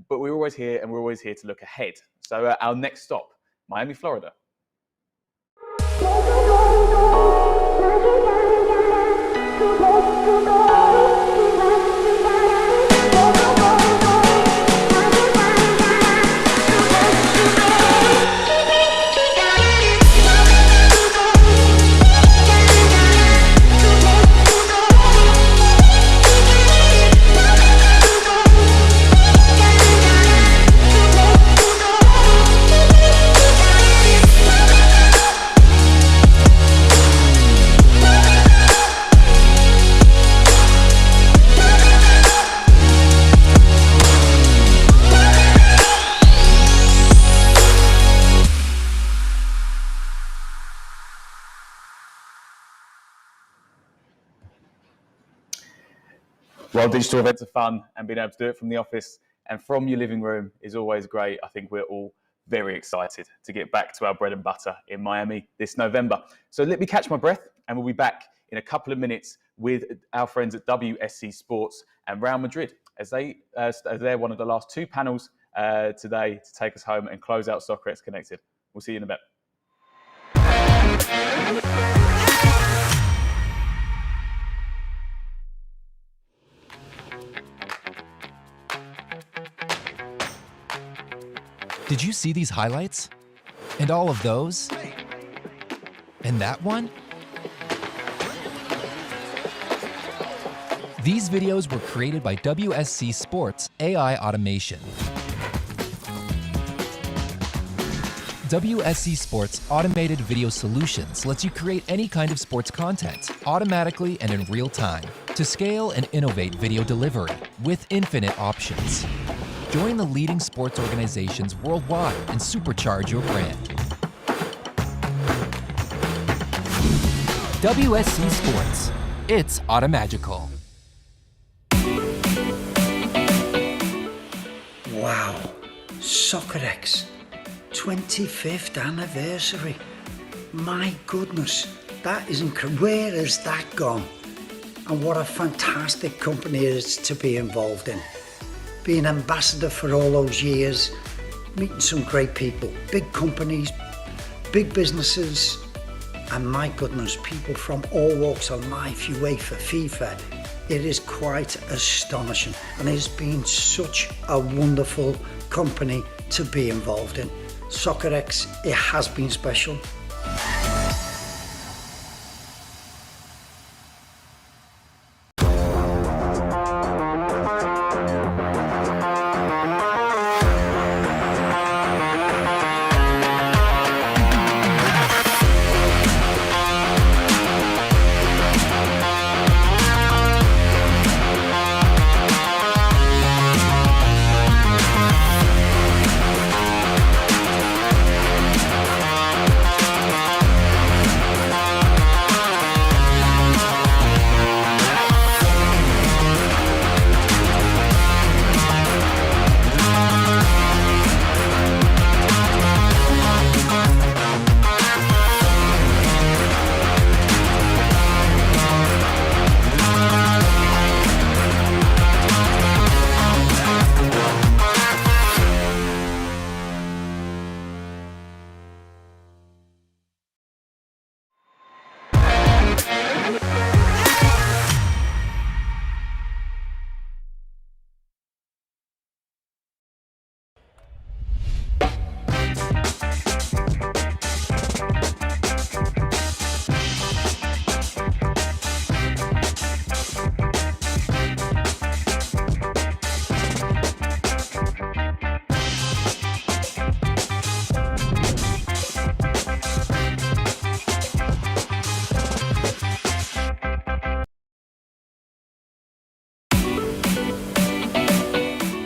we're always here, and we're always here to look ahead. So our next stop, Miami, Florida. Well, digital events are fun, and being able to do it from the office and from your living room is always great. I think we're all very excited to get back to our bread and butter in Miami this November. So let me catch my breath, and we'll be back in a couple of minutes with our friends at WSC Sports and Real Madrid as they're one of the last two panels today to take us home and close out Soccerex Connected. We'll see you in a bit. Did you see these highlights? And all of those? And that one? These videos were created by WSC Sports AI Automation. WSC Sports Automated Video Solutions lets you create any kind of sports content automatically and in real time to scale and innovate video delivery with infinite options. Join the leading sports organizations worldwide and supercharge your brand. WSC Sports. It's automagical. Wow, Soccerex, 25th anniversary. My goodness, that is incredible. Where has that gone? And what a fantastic company it is to be involved in. Being ambassador for all those years, meeting some great people, big companies, big businesses, and my goodness, people from all walks of life, UEFA, FIFA. It is quite astonishing, and it has been such a wonderful company to be involved in. Soccerex, it has been special.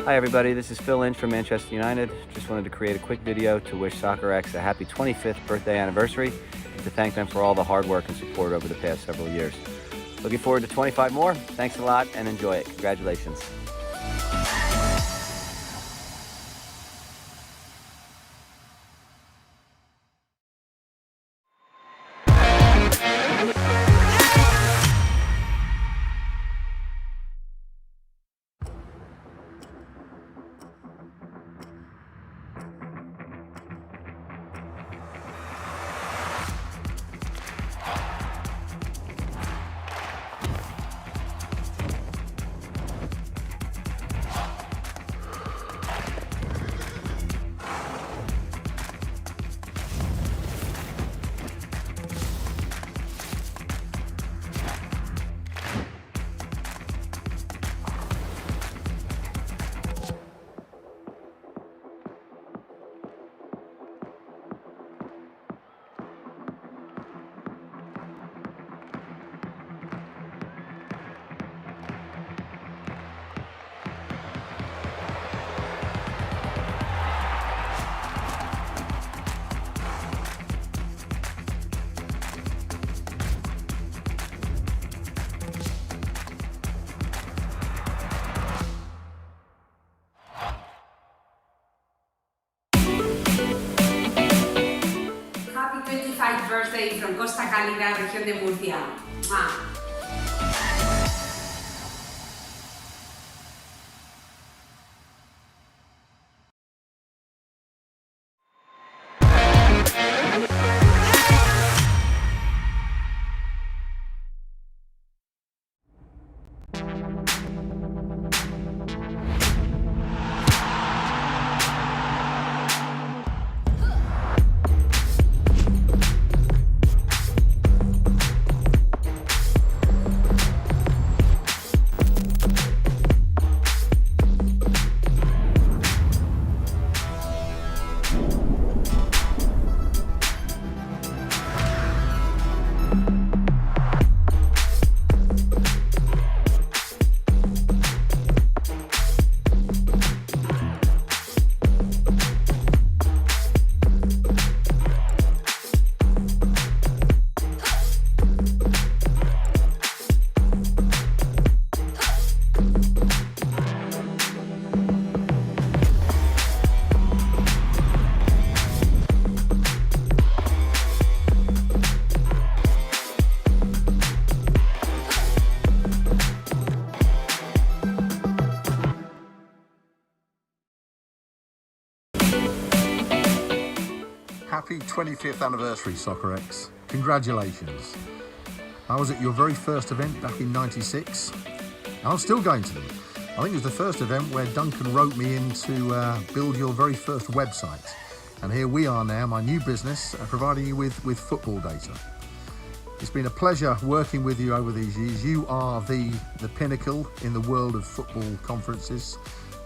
Hi everybody, this is Phil Lynch from Manchester United. Just wanted to create a quick video to wish Soccerex a happy 25th birthday anniversary and to thank them for all the hard work and support over the past several years. Looking forward to 25 more. Thanks a lot and enjoy it. Congratulations. Happy 25th birthday from Costa Cálida, región de Murcia. ¡Mua! Happy 25th anniversary, Soccerex. Congratulations. I was at your very first event back in '96, and I'm still going to them. I think it was the first event where Duncan wrote me in to build your very first website. And here we are now, my new business, providing you with football data. It's been a pleasure working with you over these years. You are the pinnacle in the world of football conferences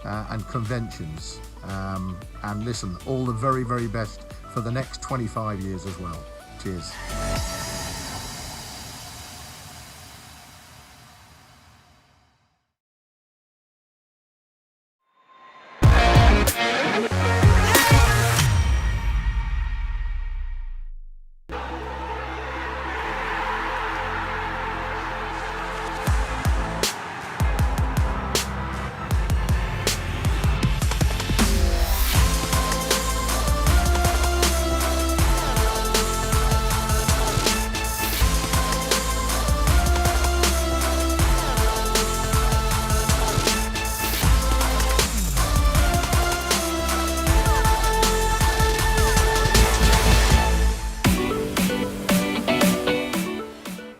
and conventions. And listen, all the very, very best for the next 25 years as well. Cheers.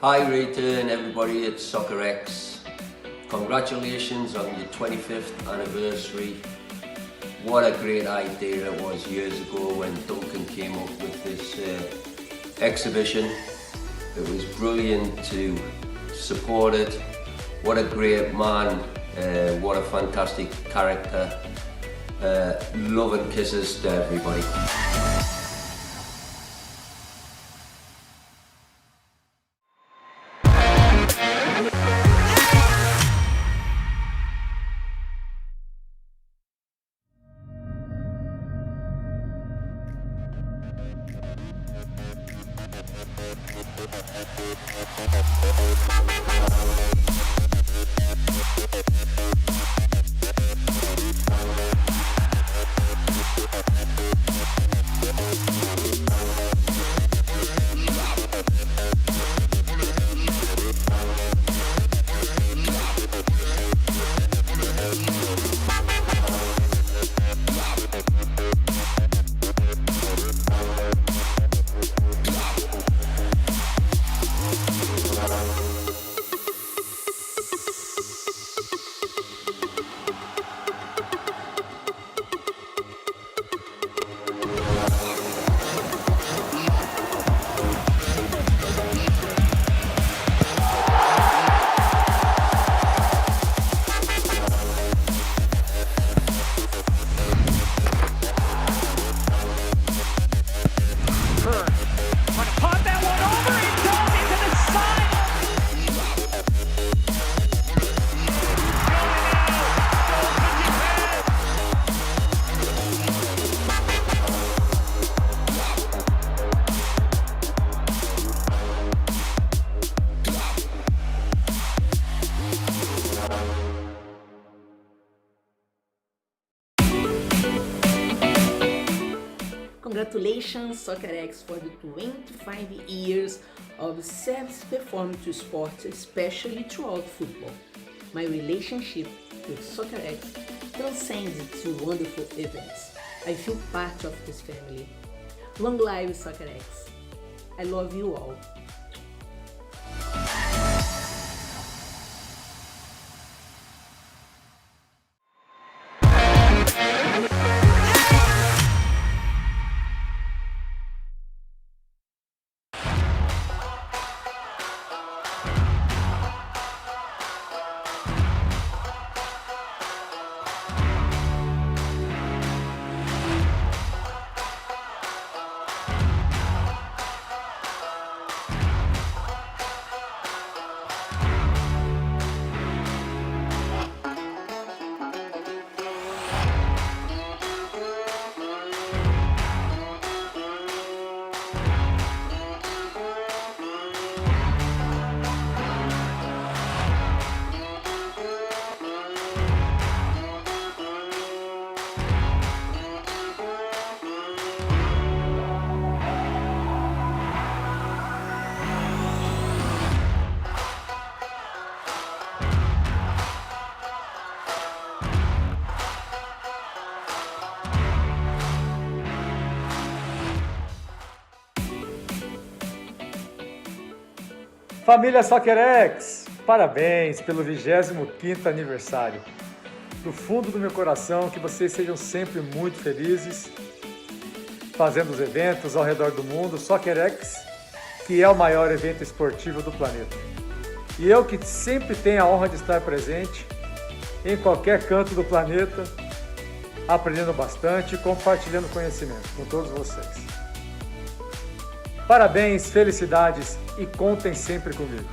Hi Rita and everybody at Soccerex. Congratulations on your 25th anniversary. What a great idea it was years ago when Duncan came up with this exhibition. It was brilliant to support it. What a great man, what a fantastic character. Love and kisses to everybody. Congratulations, Soccerex, for the 25 years of service performed to sports, especially throughout football. My relationship with Soccerex transcends its wonderful events. I feel part of this family. Long live Soccerex. I love you all. Família Soccerex, parabéns pelo 25º aniversário. Do fundo do meu coração, que vocês sejam sempre muito felizes, fazendo os eventos ao redor do mundo. Soccerex, que é o maior evento esportivo do planeta. E eu que sempre tenho a honra de estar presente em qualquer canto do planeta, aprendendo bastante e compartilhando conhecimento com todos vocês. Parabéns, felicidades e contem sempre comigo.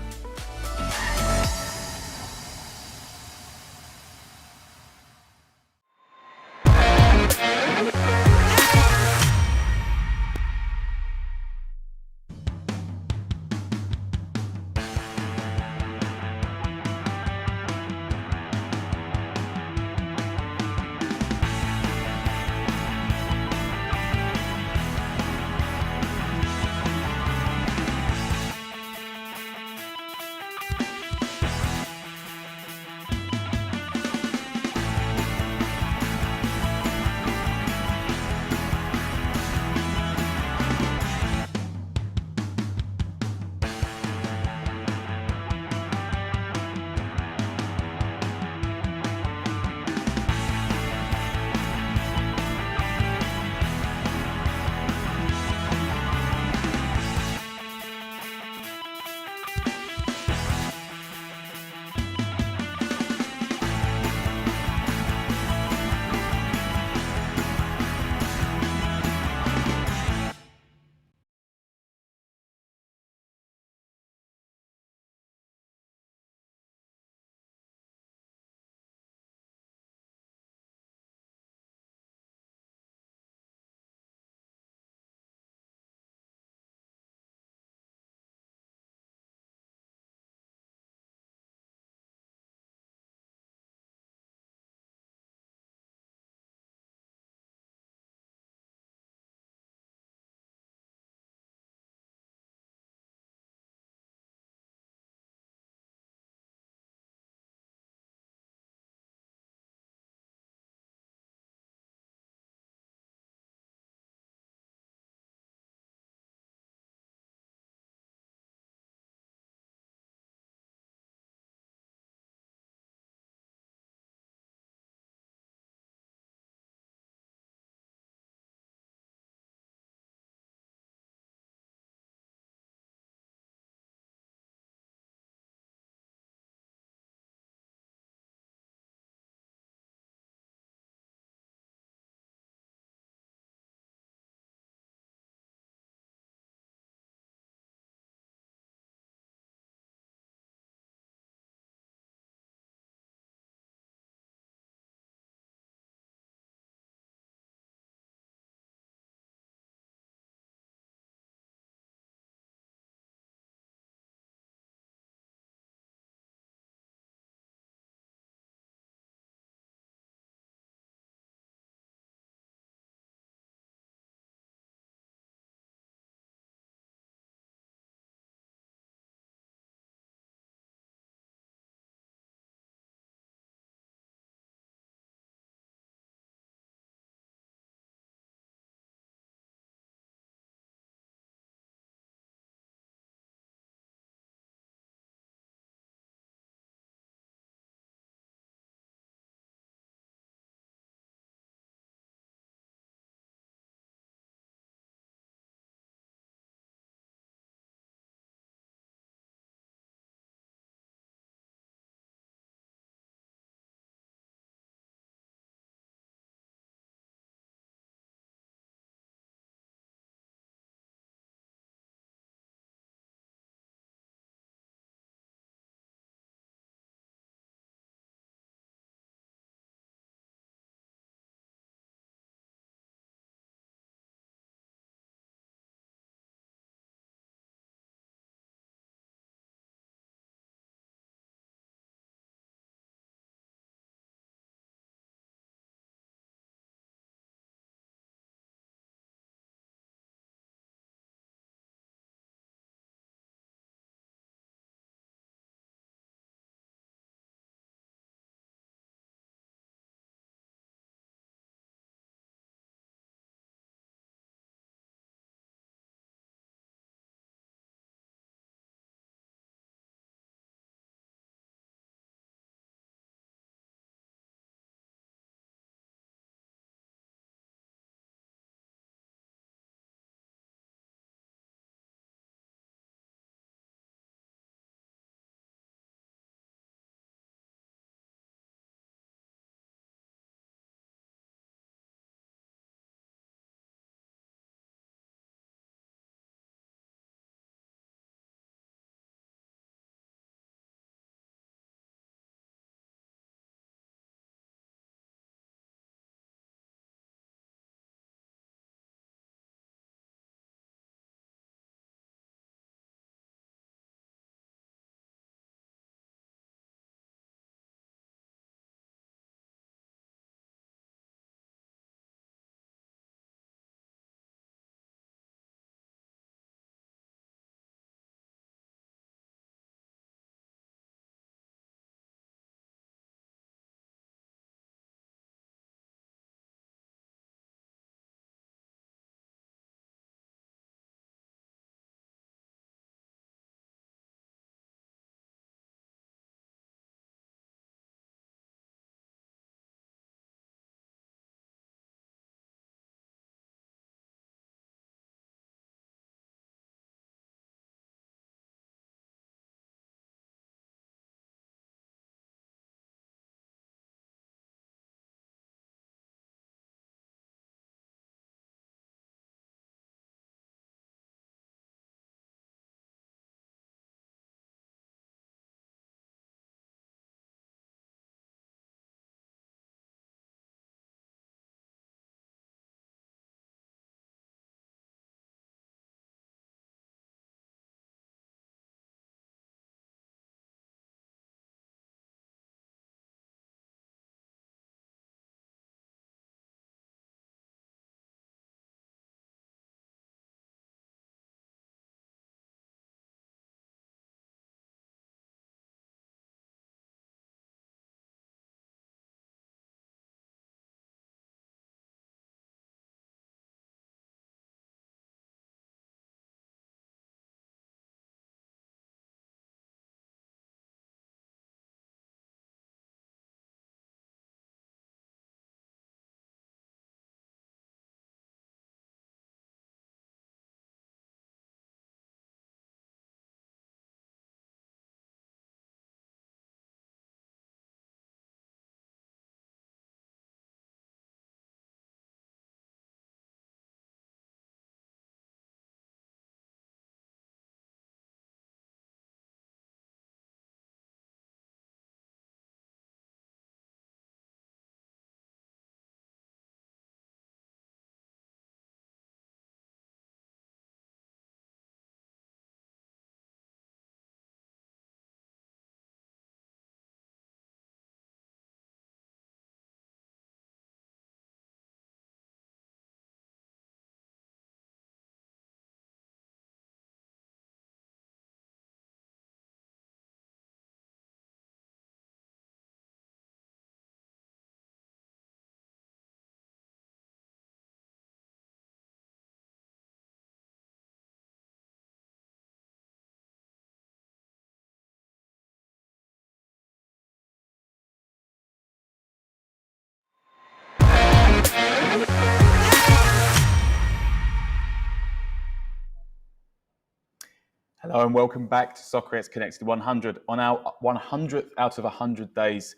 Hello and welcome back to Soccerex Connected 100. On our 100th out of 100 days,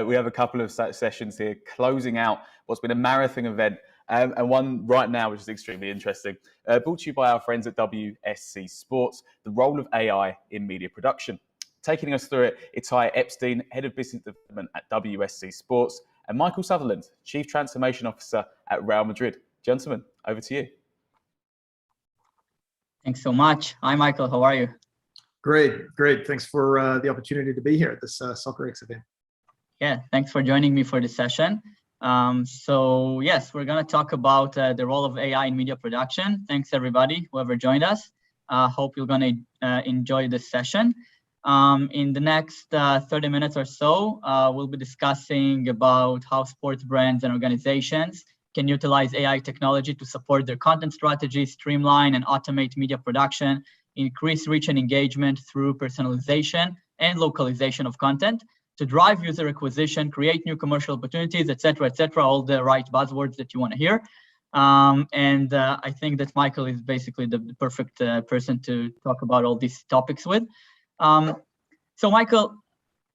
we have a couple of sessions here closing out what's been a marathon event, and one right now which is extremely interesting. Brought to you by our friends at WSC Sports, the role of AI in media production. Taking us through it, Itai Epstein, Head of Business Development at WSC Sports, and Michael Sutherland, Chief Transformation Officer at Real Madrid. Gentlemen, over to you. Thanks so much. Hi, Michael. How are you? Great, great. Thanks for the opportunity to be here at this Soccerex event. Yeah, thanks for joining me for this session. So yes, we're going to talk about the role of AI in media production. Thanks, everybody, whoever joined us. Hope you're going to enjoy this session. In the next 30 minutes or so, we'll be discussing about how sports brands and organizations can utilize AI technology to support their content strategy, streamline and automate media production, increase reach and engagement through personalization and localization of content to drive user acquisition, create new commercial opportunities, et cetera, all the right buzzwords that you want to hear. I think that Michael is basically the perfect person to talk about all these topics with. So Michael,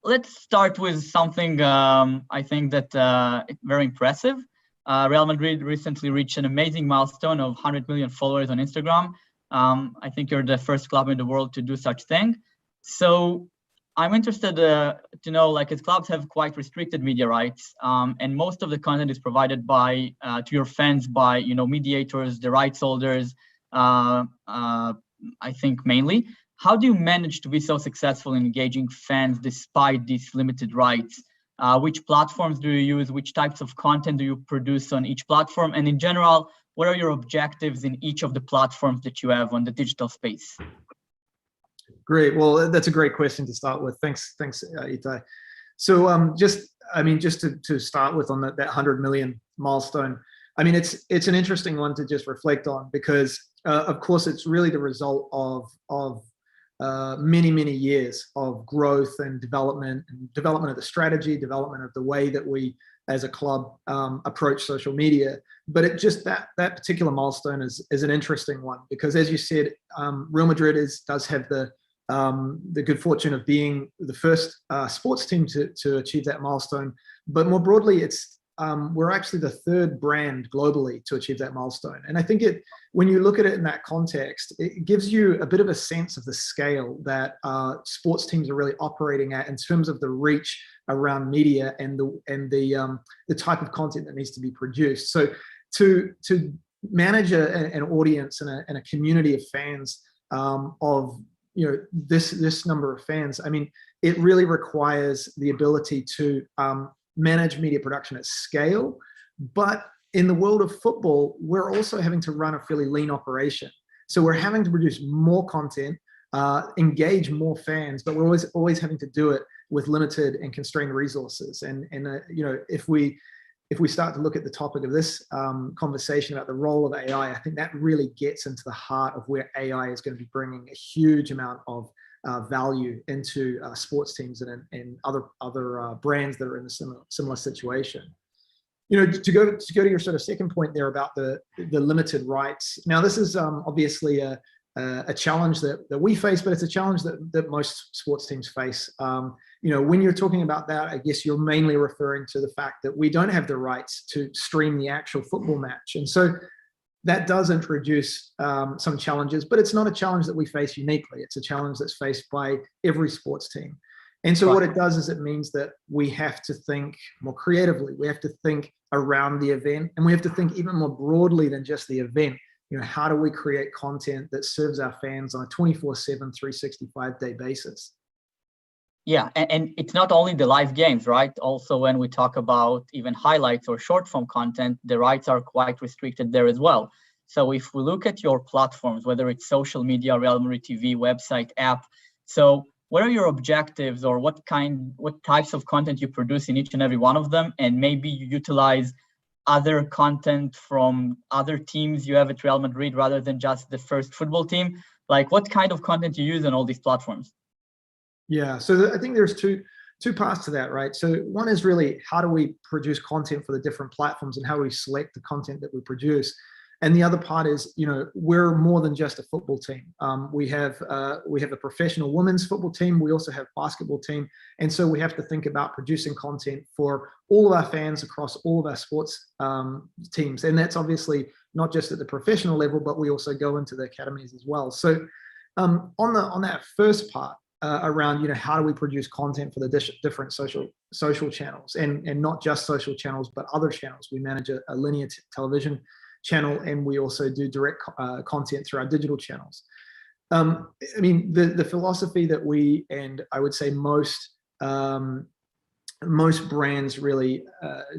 let's start with something I think that very impressive. Real Madrid recently reached an amazing milestone of 100 million followers on Instagram. I think you're the first club in the world to do such thing. So I'm interested to know, like, as clubs have quite restricted media rights, and most of the content is provided by to your fans by mediators, the rights holders. I think mainly. How do you manage to be so successful in engaging fans despite these limited rights? Which platforms do you use? Which types of content do you produce on each platform? And in general, what are your objectives in each of the platforms that you have on the digital space? Great. Well, that's a great question to start with. Thanks, Itai. So just to start with on that 100 million milestone, I mean, it's an interesting one to just reflect on because, of course, it's really the result of many years of growth and development of the strategy, development of the way that we as a club approach social media. But it just that particular milestone is an interesting one because, as you said, Real Madrid does have the good fortune of being the first sports team to achieve that milestone. But more broadly, we're actually the third brand globally to achieve that milestone. And I think when you look at it in that context, it gives you a bit of a sense of the scale that sports teams are really operating at in terms of the reach around media and the type of content that needs to be produced. So to manage an audience and a community of fans of this number of fans, I mean, it really requires the ability to manage media production at scale. But in the world of football, we're also having to run a fairly lean operation. So we're having to produce more content, engage more fans, but we're always having to do it with limited and constrained resources. And if we start to look at the topic of this conversation about the role of AI, I think that really gets into the heart of where AI is going to be bringing a huge amount of value into sports teams and other brands that are in a similar situation. To go to your sort of second point there about the limited rights. Now, this is obviously a challenge that we face, but it's a challenge that most sports teams face. When you're talking about that, I guess you're mainly referring to the fact that we don't have the rights to stream the actual football match, and so that does introduce some challenges, but it's not a challenge that we face uniquely. It's a challenge that's faced by every sports team. And so what it does is it means that we have to think more creatively. We have to think around the event, and we have to think even more broadly than just the event. How do we create content that serves our fans on a 24/7, 365-day basis? Yeah, and it's not only the live games, right? Also, when we talk about even highlights or short form content, the rights are quite restricted there as well. So if we look at your platforms, whether it's social media, Real Madrid TV, website, app, so what are your objectives, or what types of content you produce in each and every one of them? And maybe you utilize other content from other teams you have at Real Madrid rather than just the first football team. Like, what kind of content you use on all these platforms? Yeah, so I think there's two parts to that, right? So one is really how do we produce content for the different platforms and how we select the content that we produce. And the other part is, we're more than just a football team. We have a professional women's football team. We also have a basketball team. And so we have to think about producing content for all of our fans across all of our sports teams. And that's obviously not just at the professional level, but we also go into the academies as well. So on that first part around, how do we produce content for the different social channels, and not just social channels, but other channels. We manage a linear television channel, and we also do direct content through our digital channels. I mean, the philosophy that we, and I would say most brands really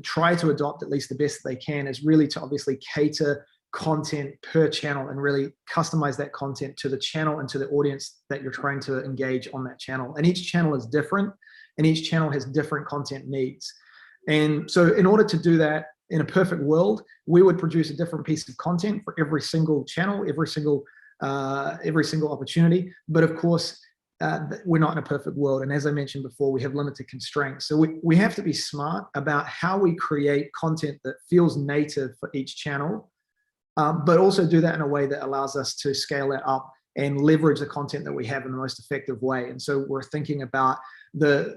try to adopt, at least the best they can, is really to obviously cater content per channel and really customize that content to the channel and to the audience that you're trying to engage on that channel. And each channel is different, and each channel has different content needs. And so in order to do that, in a perfect world, we would produce a different piece of content for every single channel, every single opportunity. But of course, we're not in a perfect world. And as I mentioned before, we have limited constraints. So we have to be smart about how we create content that feels native for each channel, but also do that in a way that allows us to scale that up and leverage the content that we have in the most effective way. And so we're thinking about the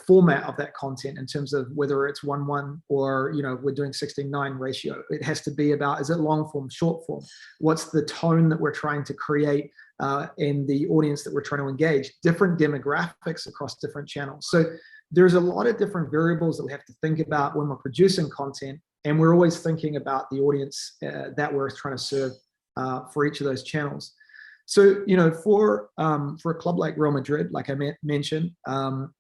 format of that content in terms of whether it's 1:1 or we're doing 16:9 ratio. It has to be about, is it long form, short form? What's the tone that we're trying to create and the audience that we're trying to engage? Different demographics across different channels. So there's a lot of different variables that we have to think about when we're producing content, and we're always thinking about the audience that we're trying to serve for each of those channels. So, for a club like Real Madrid, like I mentioned,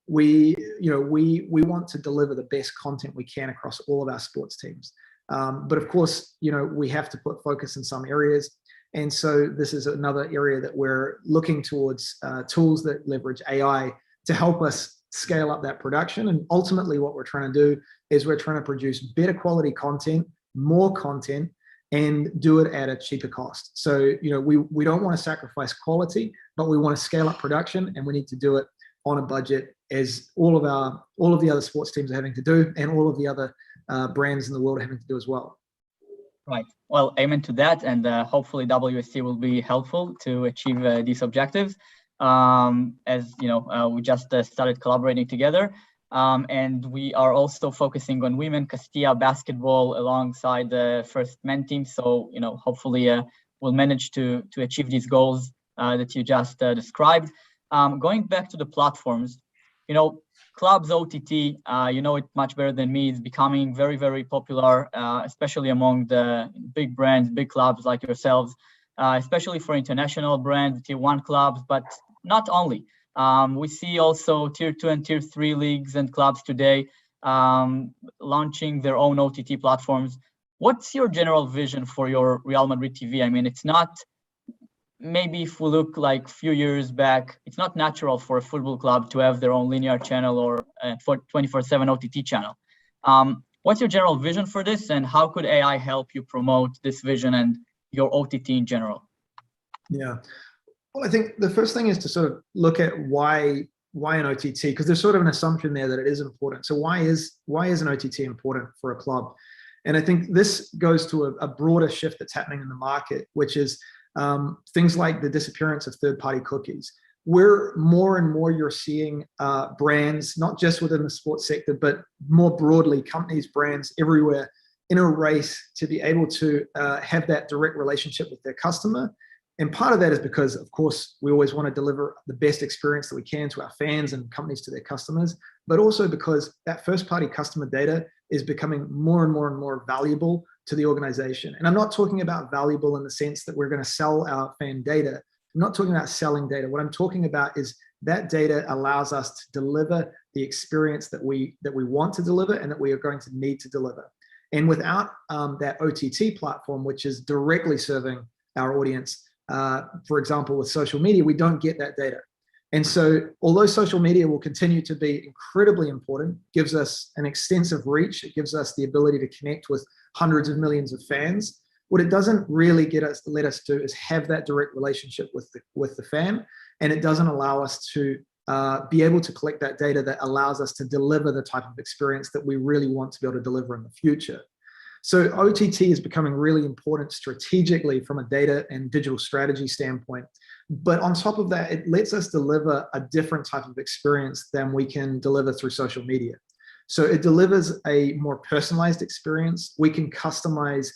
we want to deliver the best content we can across all of our sports teams. But of course, we have to put focus in some areas. And so this is another area that we're looking towards tools that leverage AI to help us scale up that production. And ultimately what we're trying to do is we're trying to produce better quality content, more content, and do it at a cheaper cost. So, we don't want to sacrifice quality, but we want to scale up production, and we need to do it on a budget, as all of the other sports teams are having to do, and all of the other brands in the world are having to do as well. Right. Well, amen to that, and hopefully WSC will be helpful to achieve these objectives. As we just started collaborating together. And we are also focusing on women Castilla basketball alongside the first men team. So, hopefully we'll manage to achieve these goals that you just described. Going back to the platforms, clubs OTT, it much better than me, is becoming very, very popular, especially among the big brands, big clubs like yourselves, especially for international brands, tier 1 clubs, but not only. We see also tier 2 and tier 3 leagues and clubs today launching their own OTT platforms. What's your general vision for your Real Madrid TV? I mean, it's not, maybe if we look like a few years back, it's not natural for a football club to have their own linear channel or 24/7 OTT channel. What's your general vision for this, and how could AI help you promote this vision and your OTT in general? Yeah. Well, I think the first thing is to sort of look at why an OTT, because there's sort of an assumption there that it is important. So why is an OTT important for a club? And I think this goes to a broader shift that's happening in the market, which is things like the disappearance of third-party cookies. Where more and more you're seeing brands, not just within the sports sector, but more broadly, companies, brands everywhere, in a race to be able to have that direct relationship with their customer. And part of that is because, of course, we always want to deliver the best experience that we can to our fans and companies to their customers, but also because that first-party customer data is becoming more and more and more valuable to the organization. And I'm not talking about valuable in the sense that we're going to sell our fan data. I'm not talking about selling data. What I'm talking about is that data allows us to deliver the experience that we want to deliver and that we are going to need to deliver. And without that OTT platform, which is directly serving our audience, for example, with social media, we don't get that data. And so although social media will continue to be incredibly important, gives us an extensive reach, it gives us the ability to connect with hundreds of millions of fans, what it doesn't really let us do is have that direct relationship with the fan, and it doesn't allow us to be able to collect that data that allows us to deliver the type of experience that we really want to be able to deliver in the future. So OTT is becoming really important strategically from a data and digital strategy standpoint. But on top of that, it lets us deliver a different type of experience than we can deliver through social media. So it delivers a more personalized experience. We can customize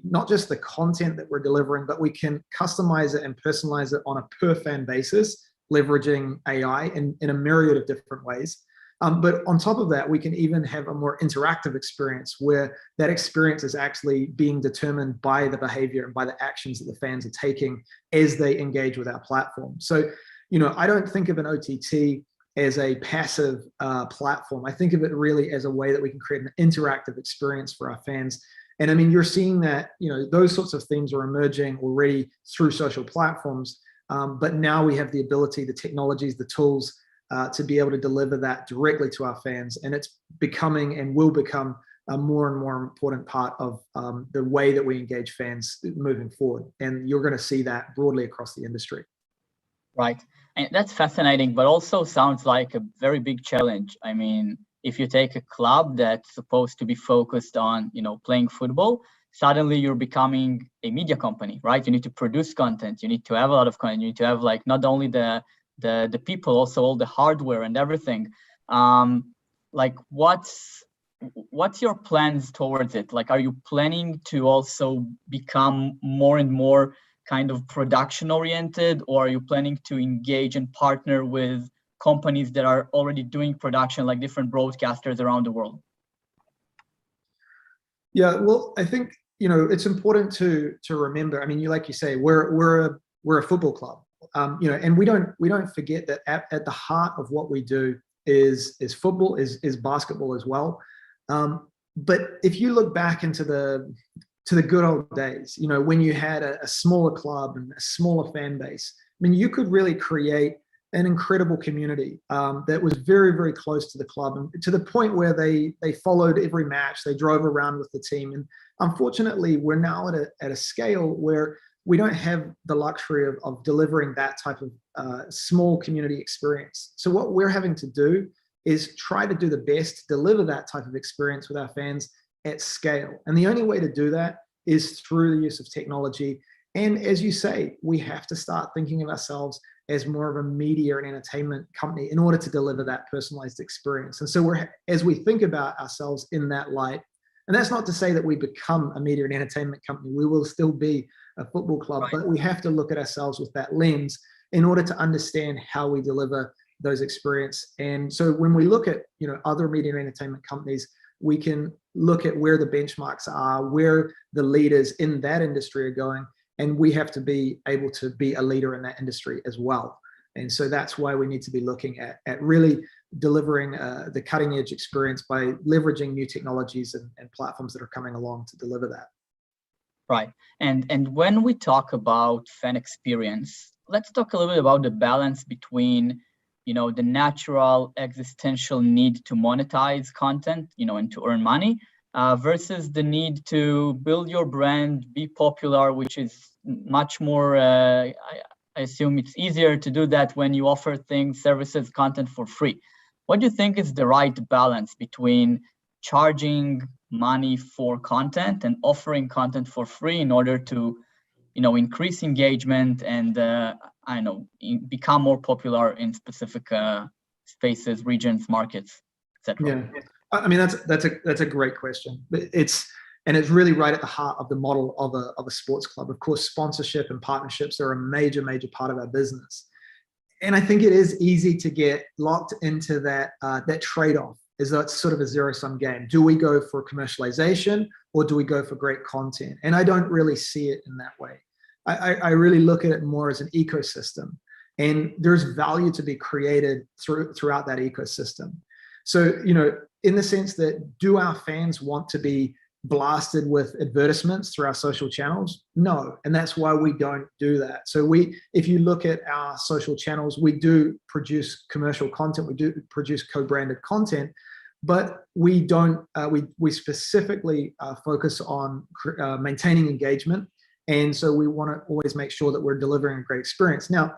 not just the content that we're delivering, but we can customize it and personalize it on a per fan basis, leveraging AI in a myriad of different ways. But on top of that, we can even have a more interactive experience where that experience is actually being determined by the behavior and by the actions that the fans are taking as they engage with our platform. So, I don't think of an OTT as a passive platform. I think of it really as a way that we can create an interactive experience for our fans. And I mean, you're seeing that, those sorts of themes are emerging already through social platforms. But now we have the ability, the technologies, the tools to be able to deliver that directly to our fans. And it's becoming and will become a more and more important part of the way that we engage fans moving forward. And you're going to see that broadly across the industry. Right. And that's fascinating, but also sounds like a very big challenge. I mean, if you take a club that's supposed to be focused on, playing football, suddenly you're becoming a media company, right? You need to produce content. You need to have a lot of content. You need to have not only the people, also all the hardware and everything. What's your plans towards it? Are you planning to also become more and more kind of production oriented, or are you planning to engage and partner with companies that are already doing production, like different broadcasters around the world? Yeah, well, I think it's important to remember. I mean, like you say, we're a football club, and we don't forget that at the heart of what we do is football, is basketball as well. But if you look back into the good old days, when you had a smaller club and a smaller fan base, I mean, you could really create an incredible community that was very, very close to the club, and to the point where they followed every match, they drove around with the team. And unfortunately, we're now at a scale where we don't have the luxury of delivering that type of small community experience. So what we're having to do is try to do the best to deliver that type of experience with our fans at scale. And the only way to do that is through the use of technology. And as you say, we have to start thinking of ourselves as more of a media and entertainment company in order to deliver that personalized experience. And so as we think about ourselves in that light, and that's not to say that we become a media and entertainment company, we will still be a football club, right, but we have to look at ourselves with that lens in order to understand how we deliver those experiences. And so when we look at other media and entertainment companies, we can look at where the benchmarks are, where the leaders in that industry are going, and we have to be able to be a leader in that industry as well. And so that's why we need to be looking at really delivering the cutting edge experience by leveraging new technologies and platforms that are coming along to deliver that. Right. And when we talk about fan experience, let's talk a little bit about the balance between, the natural existential need to monetize content, and to earn money, versus the need to build your brand, be popular, which is much more, I assume it's easier to do that when you offer things, services, content for free. What do you think is the right balance between charging money for content and offering content for free in order to, increase engagement and, become more popular in specific spaces, regions, markets, etc.? Yeah, I mean, that's a great question. It's really right at the heart of the model of a sports club. Of course, sponsorship and partnerships are a major part of our business. And I think it is easy to get locked into that trade-off, is that it's sort of a zero-sum game. Do we go for commercialization or do we go for great content? And I don't really see it in that way. I really look at it more as an ecosystem, and there's value to be created throughout that ecosystem. So, in the sense that, do our fans want to be blasted with advertisements through our social channels? No, and that's why we don't do that. So if you look at our social channels, we do produce commercial content, we do produce co-branded content, but we don't. We specifically focus on maintaining engagement, and so we want to always make sure that we're delivering a great experience. Now,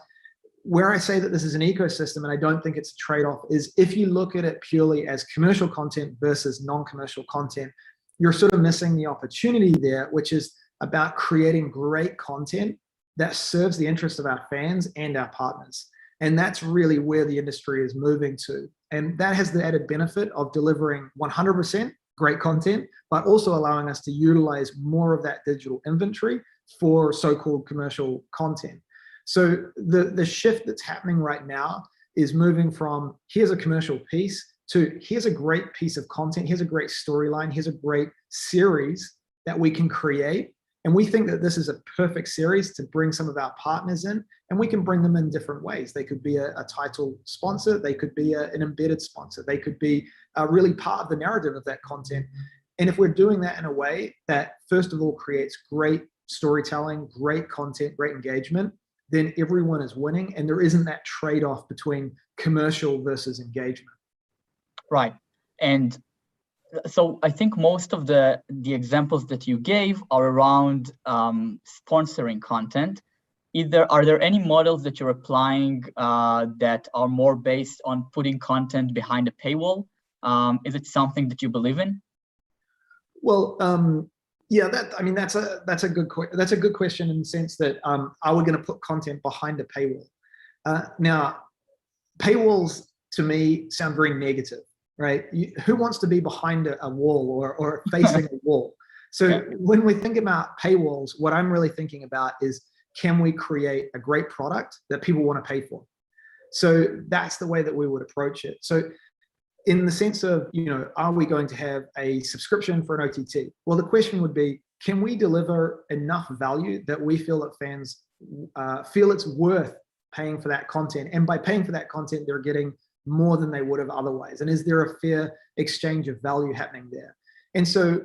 where I say that this is an ecosystem, and I don't think it's a trade-off, is if you look at it purely as commercial content versus non-commercial content, you're sort of missing the opportunity there, which is about creating great content that serves the interest of our fans and our partners. And that's really where the industry is moving to. And that has the added benefit of delivering 100% great content, but also allowing us to utilize more of that digital inventory for so-called commercial content. So the shift that's happening right now is moving from here's a commercial piece to here's a great piece of content, here's a great storyline, here's a great series that we can create. And we think that this is a perfect series to bring some of our partners in, and we can bring them in different ways. They could be a title sponsor, they could be an embedded sponsor, they could be really part of the narrative of that content. And if we're doing that in a way that, first of all, creates great storytelling, great content, great engagement, then everyone is winning, and there isn't that trade-off between commercial versus engagement. Right. And so I think most of the examples that you gave are around sponsoring content. Are there any models that you're applying that are more based on putting content behind a paywall? Is it something that you believe in? Well, yeah, that's a good question in the sense that are we going to put content behind a paywall? Now, paywalls to me sound very negative. Right? Who wants to be behind a wall or facing a wall? So when we think about paywalls, what I'm really thinking about is, can we create a great product that people want to pay for? So that's the way that we would approach it. So in the sense of, are we going to have a subscription for an OTT? Well, the question would be, can we deliver enough value that we feel that fans feel it's worth paying for that content? And by paying for that content, they're getting more than they would have otherwise. And is there a fair exchange of value happening there? And so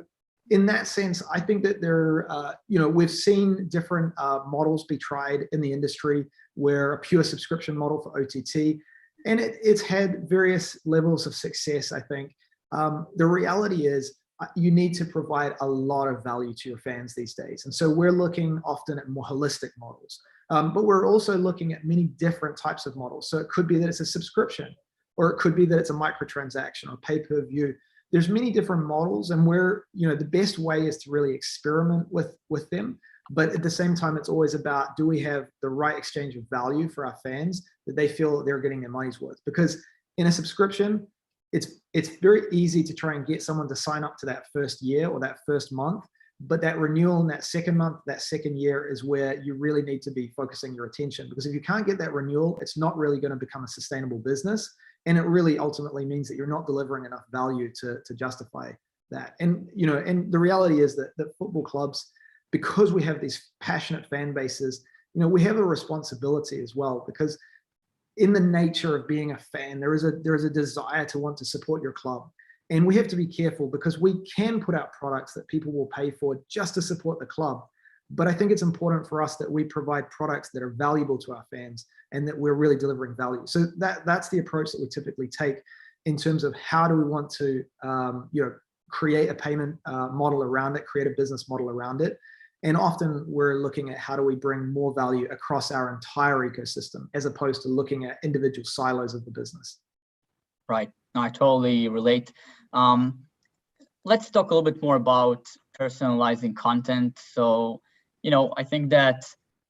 in that sense, I think that we've seen different models be tried in the industry, where a pure subscription model for OTT, and it's had various levels of success, I think. The reality is you need to provide a lot of value to your fans these days. And so we're looking often at more holistic models, but we're also looking at many different types of models. So it could be that it's a subscription, or it could be that it's a microtransaction or pay-per-view. There's many different models, and the best way is to really experiment with them. But at the same time, it's always about, do we have the right exchange of value for our fans that they feel that they're getting their money's worth? Because in a subscription, it's very easy to try and get someone to sign up to that first year or that first month, but that renewal in that second month, that second year is where you really need to be focusing your attention. Because if you can't get that renewal, it's not really going to become a sustainable business. And it really ultimately means that you're not delivering enough value to justify that. And, and the reality is that football clubs, because we have these passionate fan bases, we have a responsibility as well, because in the nature of being a fan, there is a desire to want to support your club. And we have to be careful, because we can put out products that people will pay for just to support the club. But I think it's important for us that we provide products that are valuable to our fans and that we're really delivering value. So that's the approach that we typically take in terms of how do we want to create a payment model around it, create a business model around it. And often we're looking at how do we bring more value across our entire ecosystem, as opposed to looking at individual silos of the business. Right. No, I totally relate. Let's talk a little bit more about personalizing content. So, I think that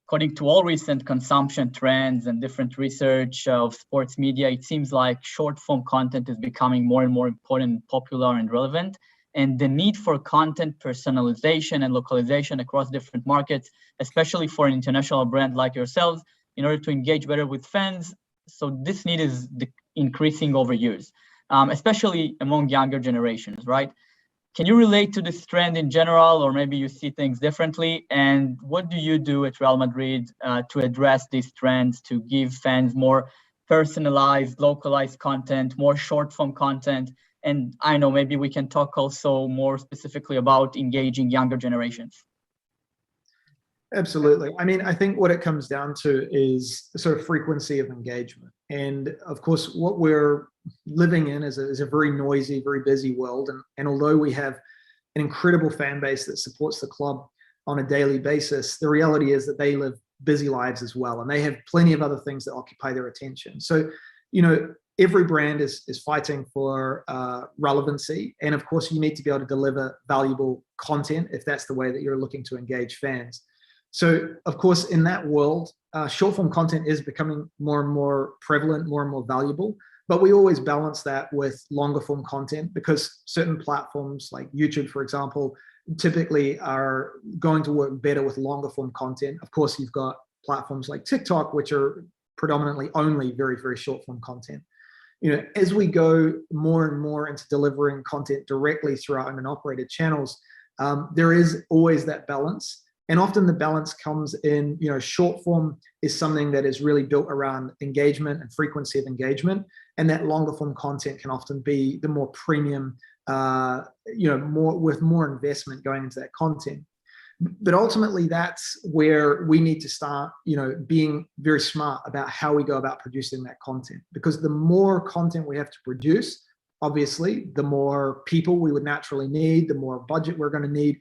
according to all recent consumption trends and different research of sports media, it seems like short form content is becoming more and more important, popular, and relevant. And the need for content personalization and localization across different markets, especially for an international brand like yourselves, in order to engage better with fans. So this need is increasing over years, especially among younger generations, right? Can you relate to this trend in general, or maybe you see things differently? And what do you do at Real Madrid to address these trends, to give fans more personalized, localized content, more short form content? And I know maybe we can talk also more specifically about engaging younger generations. Absolutely. I mean, I think what it comes down to is the sort of frequency of engagement. And of course, what we're living in is a very noisy, very busy world. And although we have an incredible fan base that supports the club on a daily basis, the reality is that they live busy lives as well. And they have plenty of other things that occupy their attention. So, every brand is fighting for relevancy. And of course, you need to be able to deliver valuable content if that's the way that you're looking to engage fans. So of course, in that world, short form content is becoming more and more prevalent, more and more valuable. But we always balance that with longer form content, because certain platforms like YouTube, for example, typically are going to work better with longer form content. Of course, you've got platforms like TikTok, which are predominantly only very, very short form content. You know, as we go more and more into delivering content directly through our owned and operated channels, there is always that balance. And often the balance comes in, you know, short form is something that is really built around engagement and frequency of engagement. And that longer form content can often be the more premium, you know, more with more investment going into that content. But ultimately, that's where we need to start, you know, being very smart about how we go about producing that content. Because the more content we have to produce, obviously, the more people we would naturally need, the more budget we're going to need.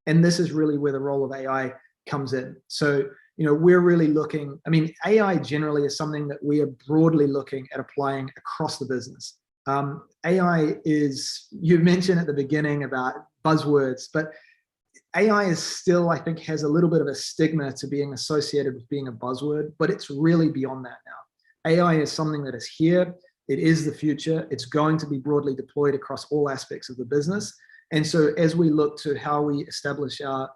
And this is really where the role of AI comes in. So, you know, we're really looking, I mean, AI generally is something that we are broadly looking at applying across the business. AI is, you mentioned at the beginning about buzzwords, but AI is still, I think, has a little bit of a stigma to being associated with being a buzzword, but it's really beyond that now. AI is something that is here. It is the future. It's going to be broadly deployed across all aspects of the business. And so as we look to how we establish our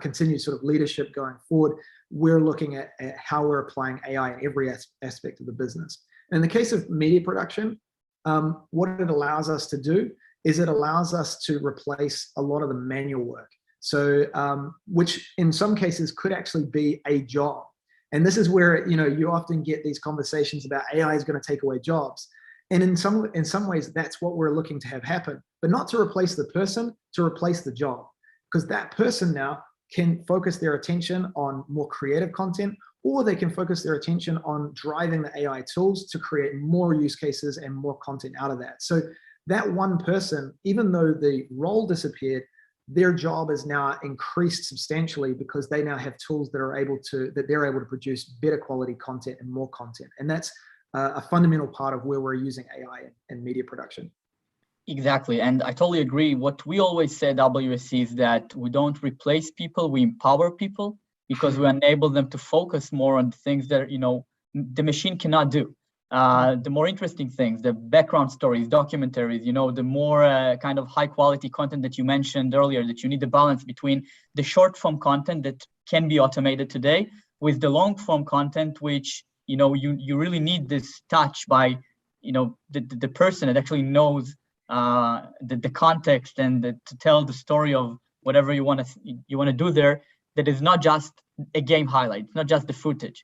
continued sort of leadership going forward, we're looking at how we're applying AI in every aspect of the business. And in the case of media production, what it allows us to do is it allows us to replace a lot of the manual work. So, which in some cases could actually be a job. And this is where, you know, you often get these conversations about AI is going to take away jobs. And in some ways, that's what we're looking to have happen, but not to replace the person, to replace the job, because that person now can focus their attention on more creative content, or they can focus their attention on driving the AI tools to create more use cases and more content out of that. So that one person, even though the role disappeared, their job is now increased substantially because they now have tools that they're able to produce better quality content and more content. And that's a fundamental part of where we're using AI in media production. Exactly, and I totally agree. What we always say at WSC is that we don't replace people, we empower people, because we enable them to focus more on things that, you know, the machine cannot do. The more interesting things, the background stories, documentaries, you know, the more kind of high quality content that you mentioned earlier, that you need the balance between the short form content that can be automated today with the long form content, which, you know, you really need this touch by, you know, the person that actually knows the context and to tell the story of whatever you want to do there. That is not just a game highlight, it's not just the footage.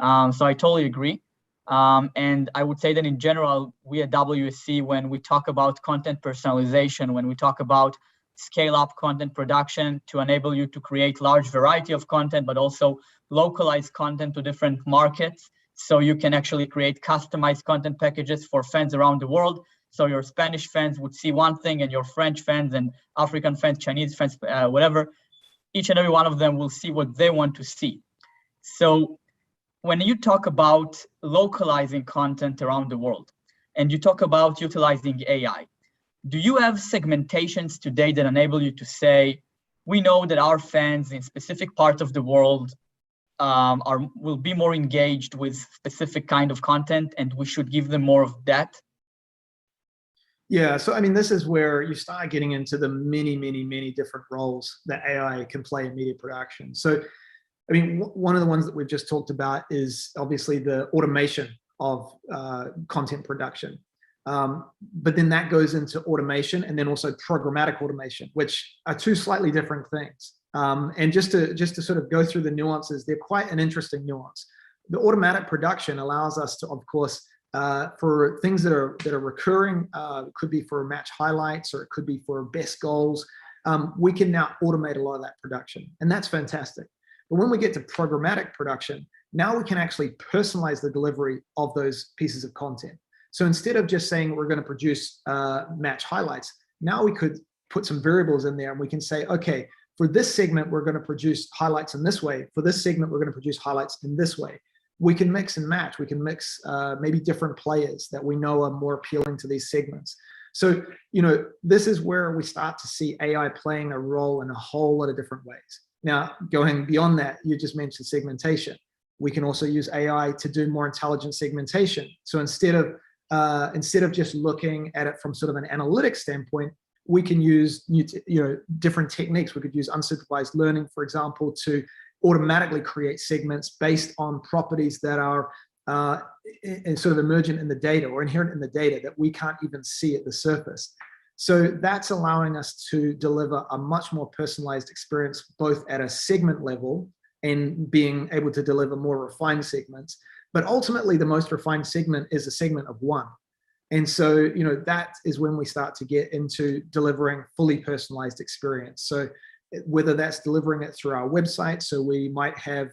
So I totally agree. And I would say that in general, we at WSC, when we talk about content personalization, when we talk about scale up content production to enable you to create large variety of content, but also localize content to different markets. So you can actually create customized content packages for fans around the world. So your Spanish fans would see one thing, and your French fans and African fans, Chinese fans, whatever, each and every one of them will see what they want to see. So when you talk about localizing content around the world, and you talk about utilizing AI, do you have segmentations today that enable you to say, we know that our fans in specific parts of the world will be more engaged with specific kind of content, and we should give them more of that? Yeah, so I mean, this is where you start getting into the many different roles that AI can play in media production. So, I mean, one of the ones that we've just talked about is obviously the automation of content production. But then that goes into automation and then also programmatic automation, which are two slightly different things. And just to sort of go through the nuances, they're quite an interesting nuance. The automatic production allows us to, of course, for things that are recurring, it could be for match highlights or it could be for best goals. We can now automate a lot of that production, and that's fantastic. But when we get to programmatic production, now we can actually personalize the delivery of those pieces of content. So instead of just saying we're going to produce match highlights, now we could put some variables in there and we can say, okay, for this segment, we're going to produce highlights in this way. For this segment, we're going to produce highlights in this way. we can mix and match. We can mix maybe different players that we know are more appealing to these segments. So, this is where we start to see AI playing a role in a whole lot of different ways. Now, going beyond that, you just mentioned segmentation. We can also use AI to do more intelligent segmentation. So instead of just looking at it from sort of an analytics standpoint, we can use different techniques. We could use unsupervised learning, for example, to automatically create segments based on properties that are sort of emergent in the data or inherent in the data that we can't even see at the surface. So that's allowing us to deliver a much more personalized experience, both at a segment level and being able to deliver more refined segments. But ultimately, the most refined segment is a segment of one. And so, that is when we start to get into delivering fully personalized experience. So whether that's delivering it through our website, so we might have,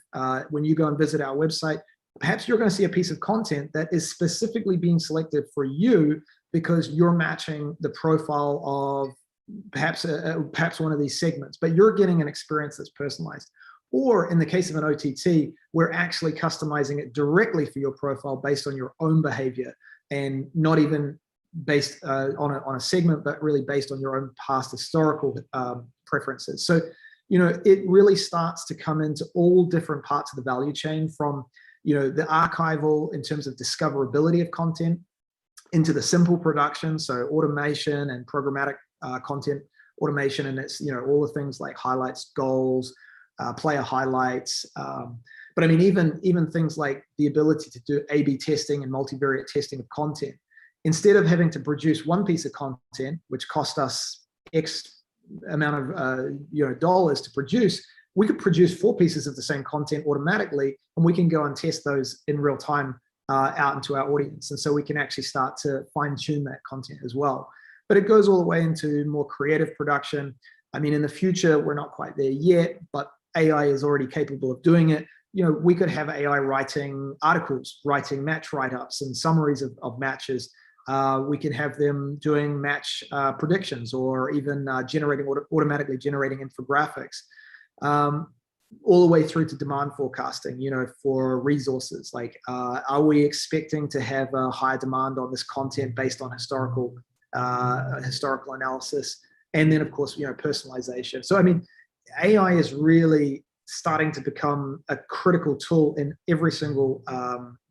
when you go and visit our website, perhaps you're going to see a piece of content that is specifically being selected for you because you're matching the profile of perhaps one of these segments, but you're getting an experience that's personalized. Or in the case of an OTT, we're actually customizing it directly for your profile based on your own behavior and not even based on a segment, but really based on your own past historical preferences. So, it really starts to come into all different parts of the value chain, from, the archival in terms of discoverability of content into the simple production, so automation and programmatic content automation, and it's, all the things like highlights, goals, player highlights. But I mean, even things like the ability to do A/B testing and multivariate testing of content. Instead of having to produce one piece of content, which cost us X amount of dollars to produce, we could produce 4 pieces of the same content automatically, and we can go and test those in real time out into our audience. And so we can actually start to fine tune that content as well. But it goes all the way into more creative production. I mean, in the future, we're not quite there yet, but AI is already capable of doing it. We could have AI writing articles, writing match write-ups and summaries of matches. We can have them doing match predictions, or even automatically generating infographics, all the way through to demand forecasting, for resources. Like, are we expecting to have a higher demand on this content based on historical analysis? And then, of course, personalization. So, I mean, AI is really starting to become a critical tool in every single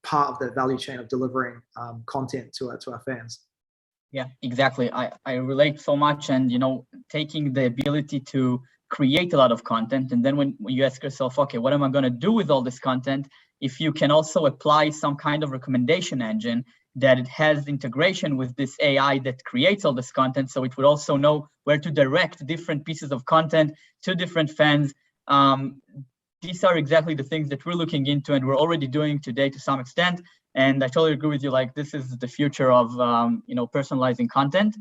part of the value chain of delivering content to our fans. Yeah, exactly. I relate so much, and taking the ability to create a lot of content, and then when you ask yourself, okay, what am I going to do with all this content? If you can also apply some kind of recommendation engine that it has integration with this AI that creates all this content, so it would also know where to direct different pieces of content to different fans. These are exactly the things that we're looking into, and we're already doing today to some extent. And I totally agree with you. Like, this is the future of personalizing content.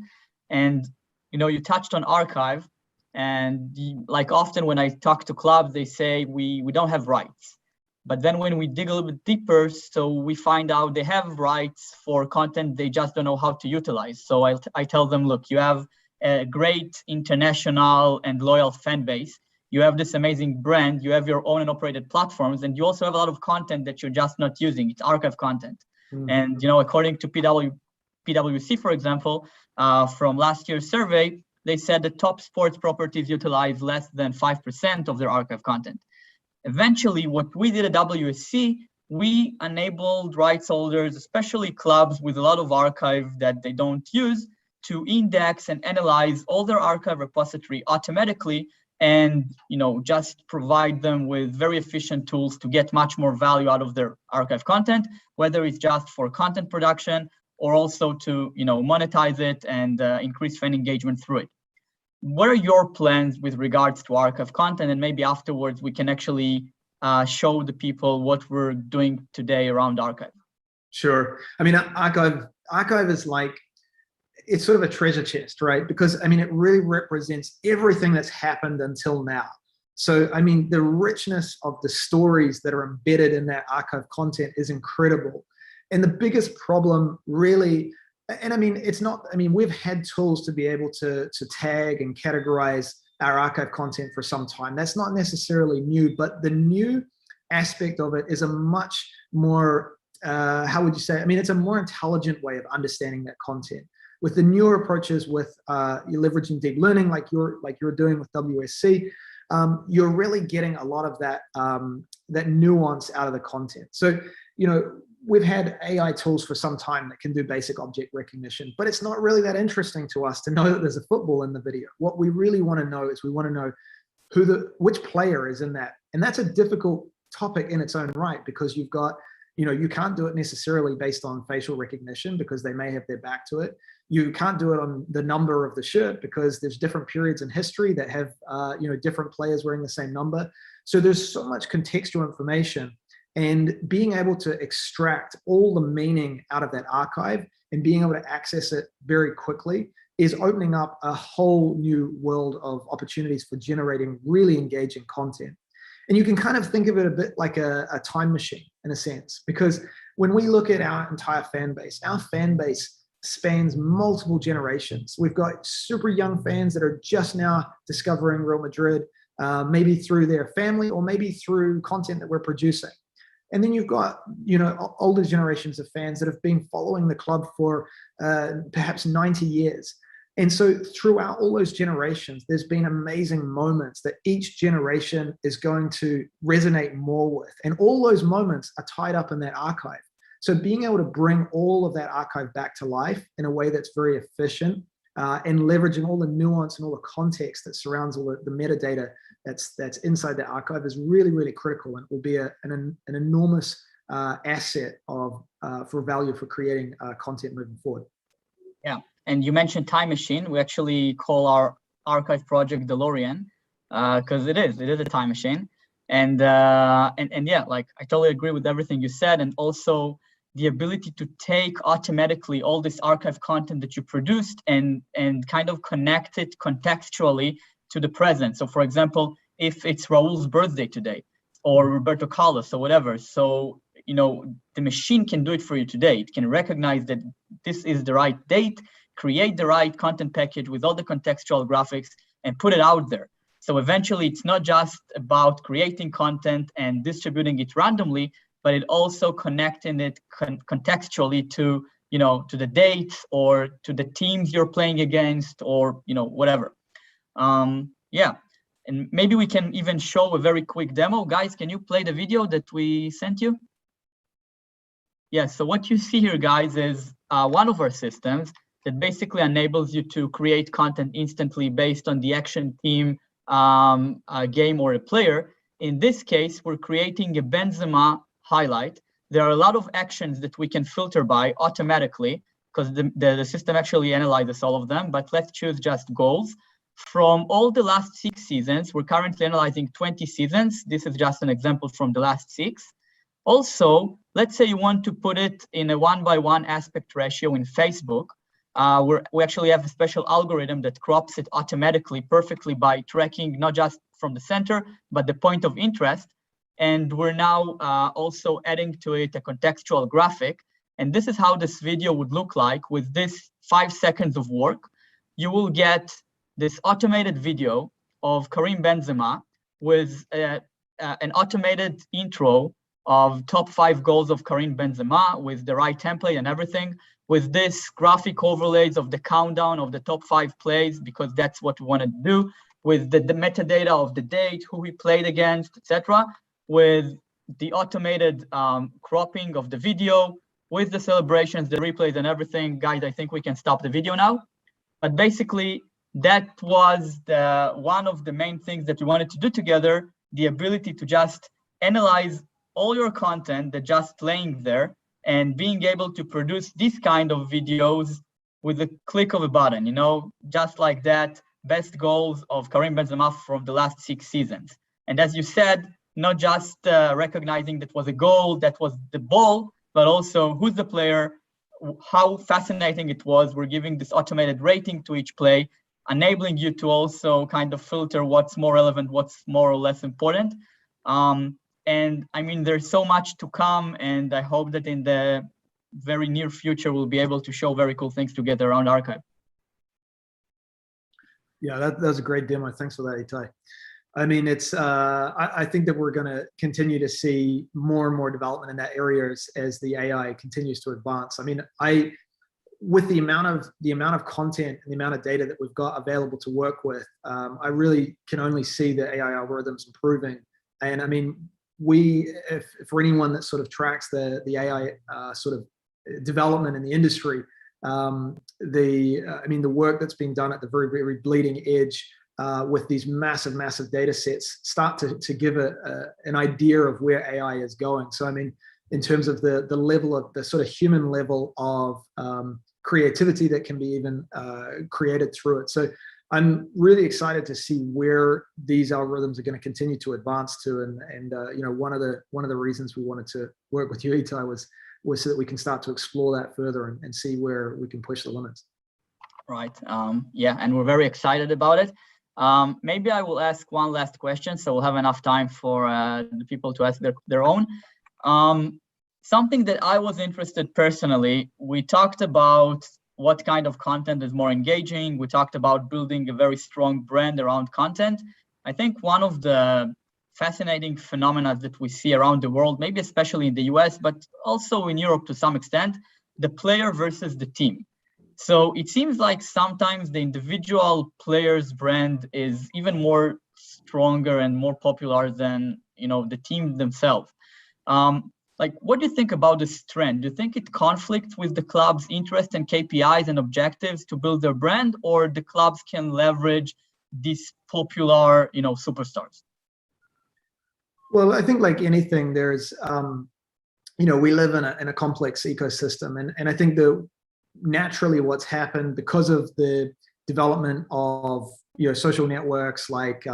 And you touched on archive, and like often when I talk to clubs, they say we don't have rights. But then when we dig a little bit deeper, so we find out they have rights for content, they just don't know how to utilize. So I tell them, look, you have a great international and loyal fan base. You have this amazing brand, you have your own and operated platforms, and you also have a lot of content that you're just not using. It's archive content. Mm-hmm. And, according to PwC, for example, from last year's survey, they said the top sports properties utilize less than 5% of their archive content. Eventually, what we did at WSC, we enabled rights holders, especially clubs with a lot of archive that they don't use, to index and analyze all their archive repository automatically, and just provide them with very efficient tools to get much more value out of their archive content, whether it's just for content production or also to monetize it and increase fan engagement through it. What are your plans with regards to archive content? And maybe afterwards we can actually show the people what we're doing today around archive. Sure. I mean, archive is like, it's sort of a treasure chest, right? Because I mean, it really represents everything that's happened until now. So, I mean, the richness of the stories that are embedded in that archive content is incredible. And the biggest problem really, and I mean, we've had tools to be able to tag and categorize our archive content for some time. That's not necessarily new, but the new aspect of it is a much more, how would you say? I mean, it's a more intelligent way of understanding that content. With the newer approaches, with you're leveraging deep learning, like you're doing with WSC, you're really getting a lot of that that nuance out of the content. So, you know, we've had AI tools for some time that can do basic object recognition, but it's not really that interesting to us to know that there's a football in the video. What we really want to know is we want to know which player is in that, and that's a difficult topic in its own right, because you've got, you know, you can't do it necessarily based on facial recognition because they may have their back to it. You can't do it on the number of the shirt because there's different periods in history that have, you know, different players wearing the same number. So there's so much contextual information, and being able to extract all the meaning out of that archive and being able to access it very quickly is opening up a whole new world of opportunities for generating really engaging content. And you can kind of think of it a bit like a time machine in a sense, because when we look at our entire fan base spans multiple generations. We've got super young fans that are just now discovering Real Madrid, maybe through their family or maybe through content that we're producing. And then you've got, you know, older generations of fans that have been following the club for perhaps 90 years. And so throughout all those generations, there's been amazing moments that each generation is going to resonate more with. And all those moments are tied up in that archive. So being able to bring all of that archive back to life in a way that's very efficient and leveraging all the nuance and all the context that surrounds all the metadata that's inside the archive is really, really critical, and will be an enormous asset for value for creating content moving forward. Yeah, and you mentioned time machine. We actually call our archive project DeLorean because it is a time machine, and yeah, like I totally agree with everything you said, and also the ability to take automatically all this archive content that you produced and kind of connect it contextually to the present. So for example, if it's Raul's birthday today or Roberto Carlos or whatever, so, you know, the machine can do it for you today. It can recognize that this is the right date, create the right content package with all the contextual graphics and put it out there. So eventually it's not just about creating content and distributing it randomly, but it also connecting it contextually to, you know, to the dates or to the teams you're playing against, or, you know, whatever. Yeah, and maybe we can even show a very quick demo. Guys, can you play the video that we sent you? Yeah, so what you see here, guys, is one of our systems that basically enables you to create content instantly based on the action team, a game, or a player. In this case, we're creating a Benzema highlight. There are a lot of actions that we can filter by automatically because the system actually analyzes all of them, but let's choose just goals. From all the last 6 seasons, we're currently analyzing 20 seasons. This is just an example from the last 6. Also, let's say you want to put it in a 1:1 aspect ratio in Facebook. We actually have a special algorithm that crops it automatically perfectly by tracking not just from the center, but the point of interest. And we're now also adding to it a contextual graphic. And this is how this video would look like with this 5 seconds of work. You will get this automated video of Karim Benzema with an automated intro of top 5 goals of Karim Benzema with the right template and everything, with this graphic overlays of the countdown of the top 5 plays, because that's what we want to do, with the metadata of the date, who he played against, etc., with the automated cropping of the video, with the celebrations, the replays, and everything. Guys, I think we can stop the video now. But basically, that was one of the main things that we wanted to do together, the ability to just analyze all your content that just laying there and being able to produce this kind of videos with a click of a button, you know, just like that, best goals of Karim Benzema from the last 6 seasons. And as you said, not just recognizing that was a goal, that was the ball, but also who's the player, how fascinating it was. We're giving this automated rating to each play, enabling you to also kind of filter what's more relevant, what's more or less important. And I mean, there's so much to come, and I hope that in the very near future, we'll be able to show very cool things together around archive. Yeah, that was a great demo. Thanks for that, Itai. I mean, it's I think that we're going to continue to see more and more development in that area as the AI continues to advance. I mean, with the amount of content and the amount of data that we've got available to work with, I really can only see the AI algorithms improving. And I mean, for anyone that sort of tracks the AI sort of development in the industry, I mean, the work that's being done at the very, very bleeding edge with these massive data sets start to give an idea of where AI is going. So I mean, in terms of the level of the sort of human level of creativity that can be even created through it. So I'm really excited to see where these algorithms are going to continue to advance to, and you know, one of the reasons we wanted to work with you, Itai, was so that we can start to explore that further and see where we can push the limits. Right. Yeah, and we're very excited about it. Maybe I will ask one last question, so we'll have enough time for the people to ask their own. Something that I was interested personally, we talked about what kind of content is more engaging. We talked about building a very strong brand around content. I think one of the fascinating phenomena that we see around the world, maybe especially in the US, but also in Europe to some extent, the player versus the team. So it seems like sometimes the individual player's brand is even more stronger and more popular than, you know, the team themselves. Like, what do you think about this trend? Do you think it conflicts with the club's interest and KPIs and objectives to build their brand, or the clubs can leverage these popular, you know, superstars? Well, I think like anything, there's, you know, we live in a complex ecosystem, and I think that naturally what's happened because of the development of, you know, social networks like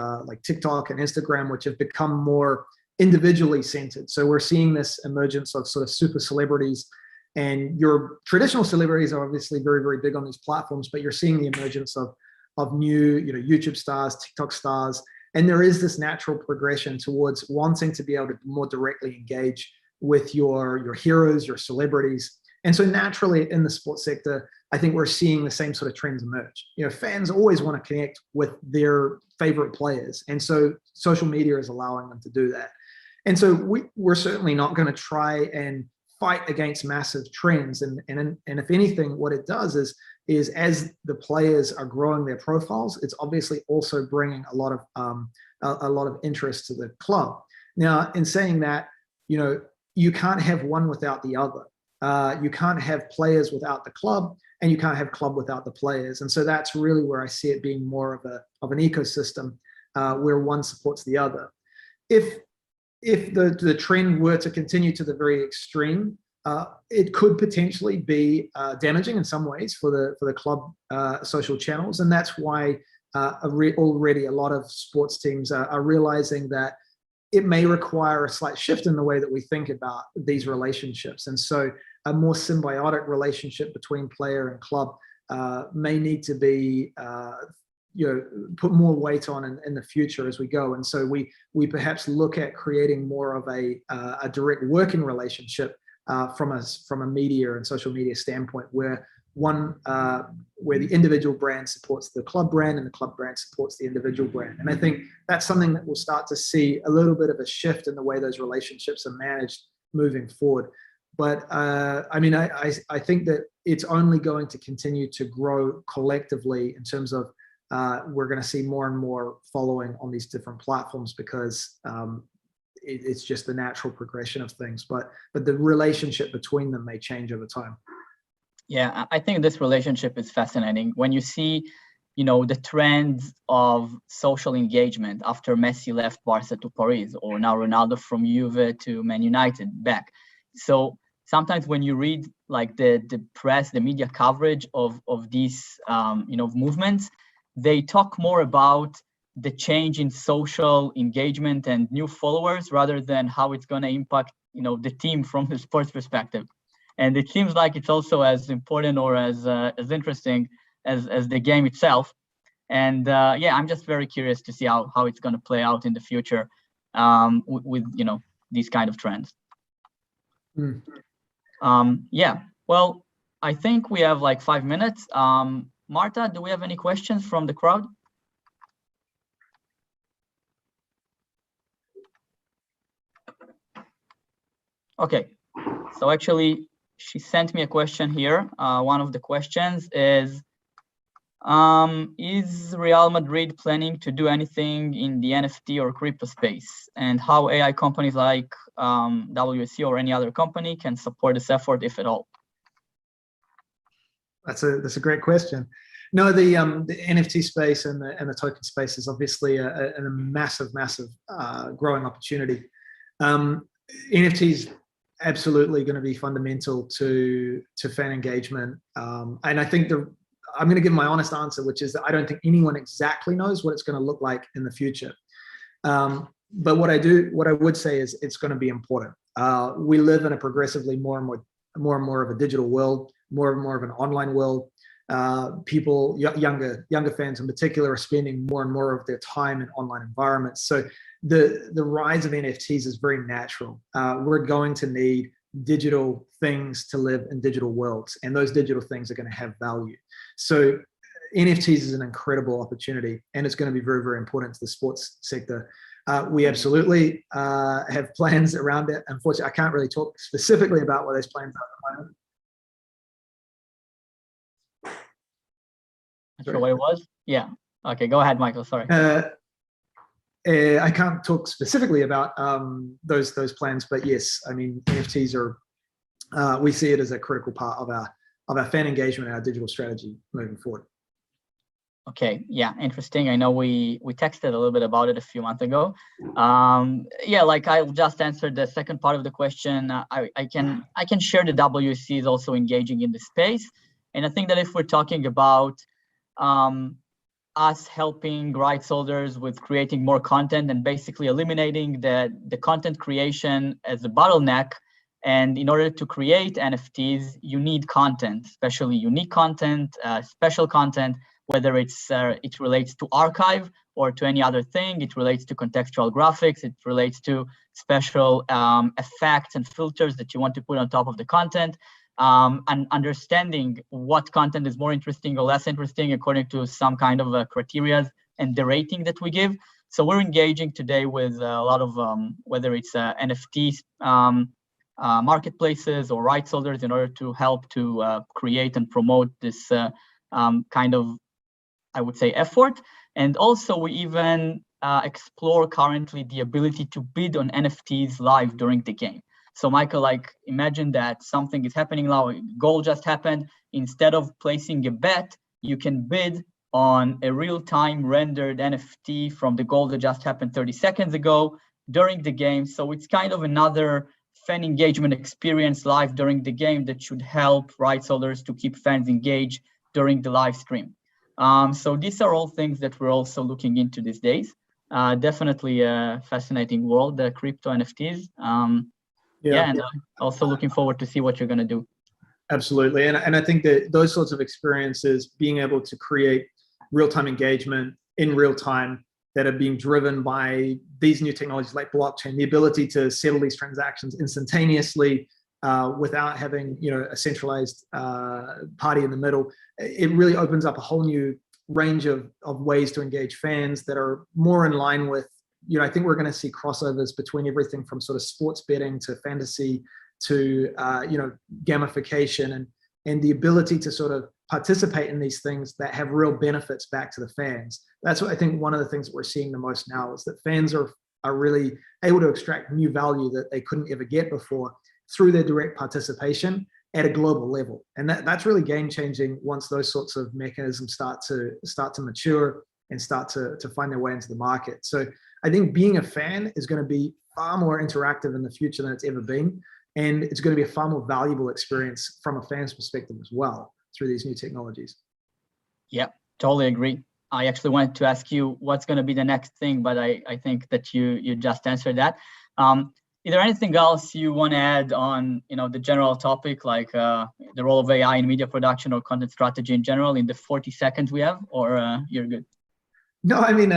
TikTok and Instagram, which have become more individually centered. So we're seeing this emergence of sort of super celebrities, and your traditional celebrities are obviously very, very big on these platforms, but you're seeing the emergence of new, you know, YouTube stars, TikTok stars, and there is this natural progression towards wanting to be able to more directly engage with your heroes, your celebrities. And so naturally in the sports sector, I think we're seeing the same sort of trends emerge. You know, fans always want to connect with their favorite players, and so social media is allowing them to do that. And so we're certainly not going to try and fight against massive trends. And if anything, what it does is as the players are growing their profiles, it's obviously also bringing a lot of interest to the club. Now, in saying that, you know, you can't have one without the other. You can't have players without the club, and you can't have club without the players. And so that's really where I see it being more of an ecosystem where one supports the other. If the trend were to continue to the very extreme, it could potentially be damaging in some ways for the club social channels, and that's why already a lot of sports teams are realizing that it may require a slight shift in the way that we think about these relationships. And so a more symbiotic relationship between player and club may need to be you know, put more weight on in the future as we go. And so we perhaps look at creating more of a direct working relationship from a media and social media standpoint, where the individual brand supports the club brand and the club brand supports the individual brand. And I think that's something that we'll start to see a little bit of a shift in the way those relationships are managed moving forward. But I mean, I think that it's only going to continue to grow collectively in terms of we're going to see more and more following on these different platforms, because it's just the natural progression of things. But the relationship between them may change over time. Yeah, I think this relationship is fascinating. When you see, you know, the trends of social engagement after Messi left Barca to Paris, or now Ronaldo from Juve to Man United back. So sometimes when you read like the press, the media coverage of these you know, movements, they talk more about the change in social engagement and new followers rather than how it's going to impact, you know, the team from the sports perspective. And it seems like it's also as important or as interesting as the game itself. And yeah, I'm just very curious to see how it's going to play out in the future with you know, these kind of trends. Yeah, well, I think we have like 5 minutes. Marta, do we have any questions from the crowd? Okay, so actually she sent me a question here. One of the questions is Real Madrid planning to do anything in the NFT or crypto space, and how AI companies like WSC or any other company can support this effort, if at all? That's a great question. No, the NFT space and the token space is obviously a massive growing opportunity. NFTs absolutely going to be fundamental to fan engagement, and I think I'm going to give my honest answer, which is that I don't think anyone exactly knows what it's going to look like in the future. But what I would say is it's going to be important. We live in a progressively more and more of a digital world, more and more of an online world. People, younger fans in particular, are spending more and more of their time in online environments. So the rise of NFTs is very natural. We're going to need digital things to live in digital worlds, and those digital things are going to have value. So NFTs is an incredible opportunity, and it's going to be very, very important to the sports sector. We absolutely have plans around it. Unfortunately, I can't really talk specifically about what those plans are at the moment. Not sure what it was. Yeah. Okay, go ahead, Michael. Sorry. I can't talk specifically about those plans, but yes, I mean, NFTs are, we see it as a critical part of our fan engagement and our digital strategy moving forward. Okay, yeah, interesting. I know we texted a little bit about it a few months ago. Yeah, like I'll just answer the second part of the question. I can share the WC is also engaging in the space, and I think that if we're talking about us helping rights holders with creating more content and basically eliminating the content creation as a bottleneck. And in order to create NFTs, you need content, especially unique content, special content, whether it relates to archive or to any other thing. It relates to contextual graphics. It relates to special effects and filters that you want to put on top of the content. And understanding what content is more interesting or less interesting according to some kind of criteria and the rating that we give. So we're engaging today with a lot of, whether it's NFTs, marketplaces or rights holders in order to help to create and promote this kind of, I would say, effort. And also we even explore currently the ability to bid on NFTs live during the game. So Michael, like imagine that something is happening now, a goal just happened. Instead of placing a bet, you can bid on a real-time rendered NFT from the goal that just happened 30 seconds ago during the game. So it's kind of another fan engagement experience live during the game that should help rights holders to keep fans engaged during the live stream. So these are all things that we're also looking into these days. Definitely a fascinating world, the crypto NFTs. Yeah, and also looking forward to see what you're going to do. Absolutely. And I think that those sorts of experiences, being able to create real-time engagement in real time that are being driven by these new technologies like blockchain, the ability to settle these transactions instantaneously without having a centralized party in the middle, it really opens up a whole new range of ways to engage fans that are more in line with, I think we're going to see crossovers between everything from sort of sports betting to fantasy to, gamification and the ability to sort of participate in these things that have real benefits back to the fans. That's what I think one of the things that we're seeing the most now is that fans are really able to extract new value that they couldn't ever get before through their direct participation at a global level. And that's really game changing once those sorts of mechanisms start to mature and start to find their way into the market. So I think being a fan is going to be far more interactive in the future than it's ever been. And it's going to be a far more valuable experience from a fan's perspective as well through these new technologies. Yeah, totally agree. I actually wanted to ask you what's going to be the next thing, but I think that you just answered that. Is there anything else you want to add on, the general topic, like the role of AI in media production or content strategy in general in the 40 seconds we have, or you're good? No, I mean,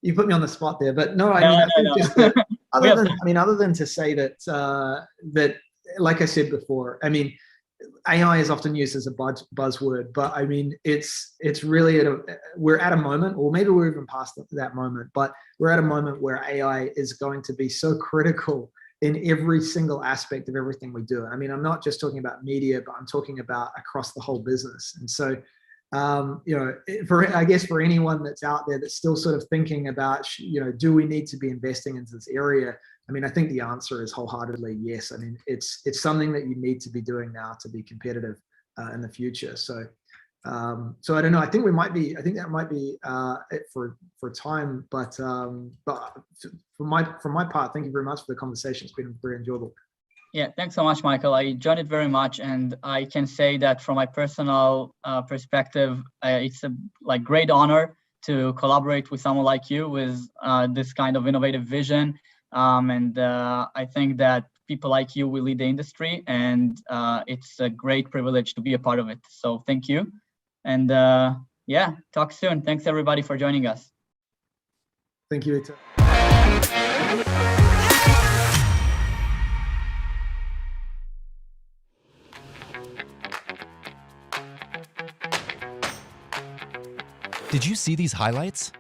you put me on the spot there, but no, I think just that, other than to say that, like I said before, I mean, AI is often used as a buzzword, but I mean, it's really we're at a moment, or maybe we're even past that moment, but we're at a moment where AI is going to be so critical in every single aspect of everything we do. I mean, I'm not just talking about media, but I'm talking about across the whole business. And so, you know, I guess for anyone that's out there that's still sort of thinking about, you know, do we need to be investing into this area? I mean, I think the answer is wholeheartedly yes. I mean, it's something that you need to be doing now to be competitive in the future. So, so I don't know. I think that might be it for time. But for my part, thank you very much for the conversation. It's been very enjoyable. Yeah, thanks so much, Michael. I enjoyed it very much, and I can say that from my personal perspective, it's a great honor to collaborate with someone like you with this kind of innovative vision. And I think that people like you will lead the industry, and it's a great privilege to be a part of it. So thank you. And yeah, talk soon. Thanks everybody for joining us. Thank you, Ita. Did you see these highlights?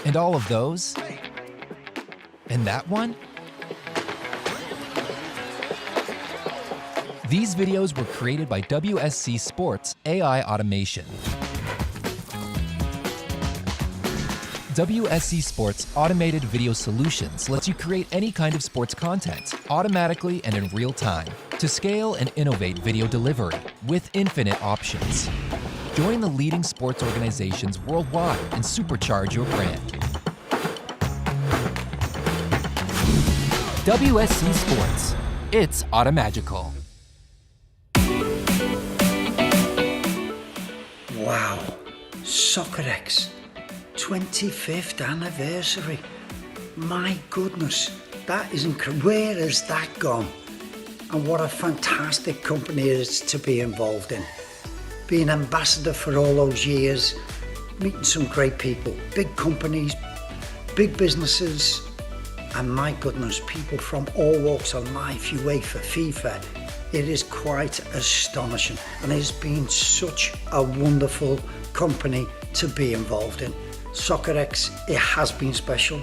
And all of those? And that one? These videos were created by WSC Sports AI Automation. WSC Sports Automated Video Solutions lets you create any kind of sports content automatically and in real time to scale and innovate video delivery with infinite options. Join the leading sports organizations worldwide and supercharge your brand. WSC Sports. It's automagical. Wow, Soccerex, 25th anniversary. My goodness, that is incredible. Where has that gone? And what a fantastic company it is to be involved in. Being ambassador for all those years, meeting some great people, big companies, big businesses, and my goodness, people from all walks of life, UEFA, FIFA. It is quite astonishing, and it has been such a wonderful company to be involved in. Soccerex, it has been special.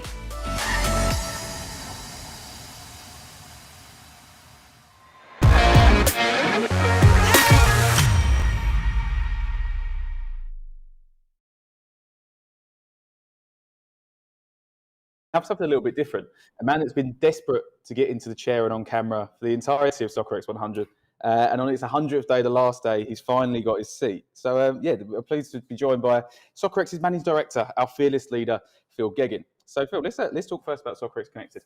Have something a little bit different. A man that's been desperate to get into the chair and on camera for the entirety of Soccerex 100. And on its 100th day, the last day, he's finally got his seat. So yeah, we're pleased to be joined by Soccerex's managing director, our fearless leader, Phil Geggin. So Phil, let's talk first about Soccerex Connected,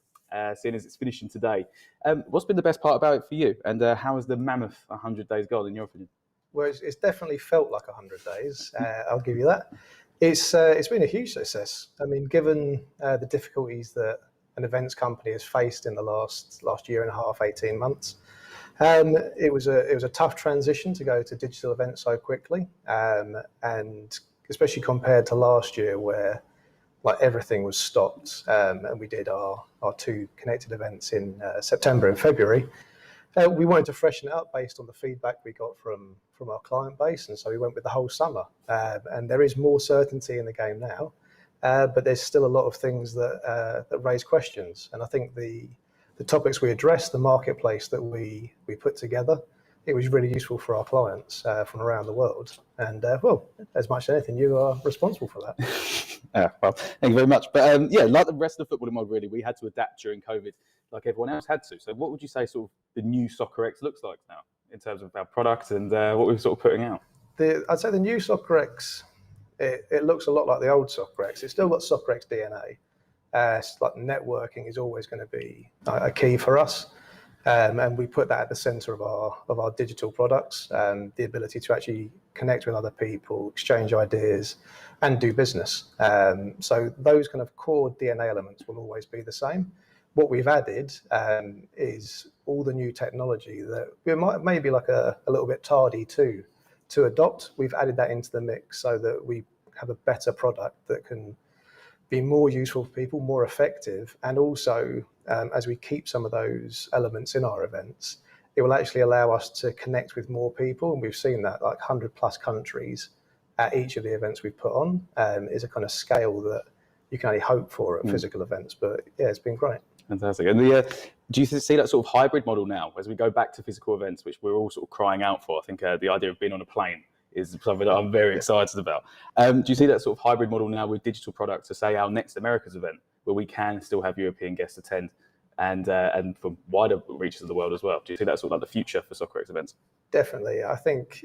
seeing as it's finishing today. What's been the best part about it for you? And how has the mammoth 100 days gone, in your opinion? Well, it's definitely felt like 100 days. I'll give you that. It's been a huge success. I mean, given the difficulties that an events company has faced in the last year and a half, 18 months, it was a tough transition to go to digital events so quickly, and especially compared to last year where everything was stopped, and we did our two connected events in September and February. We wanted to freshen it up based on the feedback we got from our client base, and so we went with the whole summer. And there is more certainty in the game now, but there's still a lot of things that raise questions. And I think the topics we addressed, the marketplace that we put together, it was really useful for our clients from around the world. And well, as much as anything, you are responsible for that. Well, thank you very much. But yeah, like the rest of the footballing world, really, we had to adapt during COVID, like everyone else had to. So what would you say sort of the new Soccerex looks like now in terms of our product and what we're sort of putting out? I'd say the new Soccerex, it looks a lot like the old Soccerex. It's still got Soccerex DNA. It's like networking is always going to be a key for us. And we put that at the center of our digital products, the ability to actually connect with other people, exchange ideas, and do business. So those kind of core DNA elements will always be the same. What we've added is all the new technology that we might be like a little bit tardy to adopt. We've added that into the mix so that we have a better product that can be more useful for people, more effective, and also as we keep some of those elements in our events, it will actually allow us to connect with more people. And we've seen that 100+ countries at each of the events we've put on is a kind of scale that you can only hope for at physical events. But yeah, it's been great. Fantastic. And the Do you see that sort of hybrid model now as we go back to physical events, which we're all sort of crying out for? I think the idea of being on a plane is something that I'm very excited about. Do you see that sort of hybrid model now with digital products to say our next Americas event, where we can still have European guests attend and from wider reaches of the world as well? Do you see that sort of like the future for Soccerex events? Definitely. I think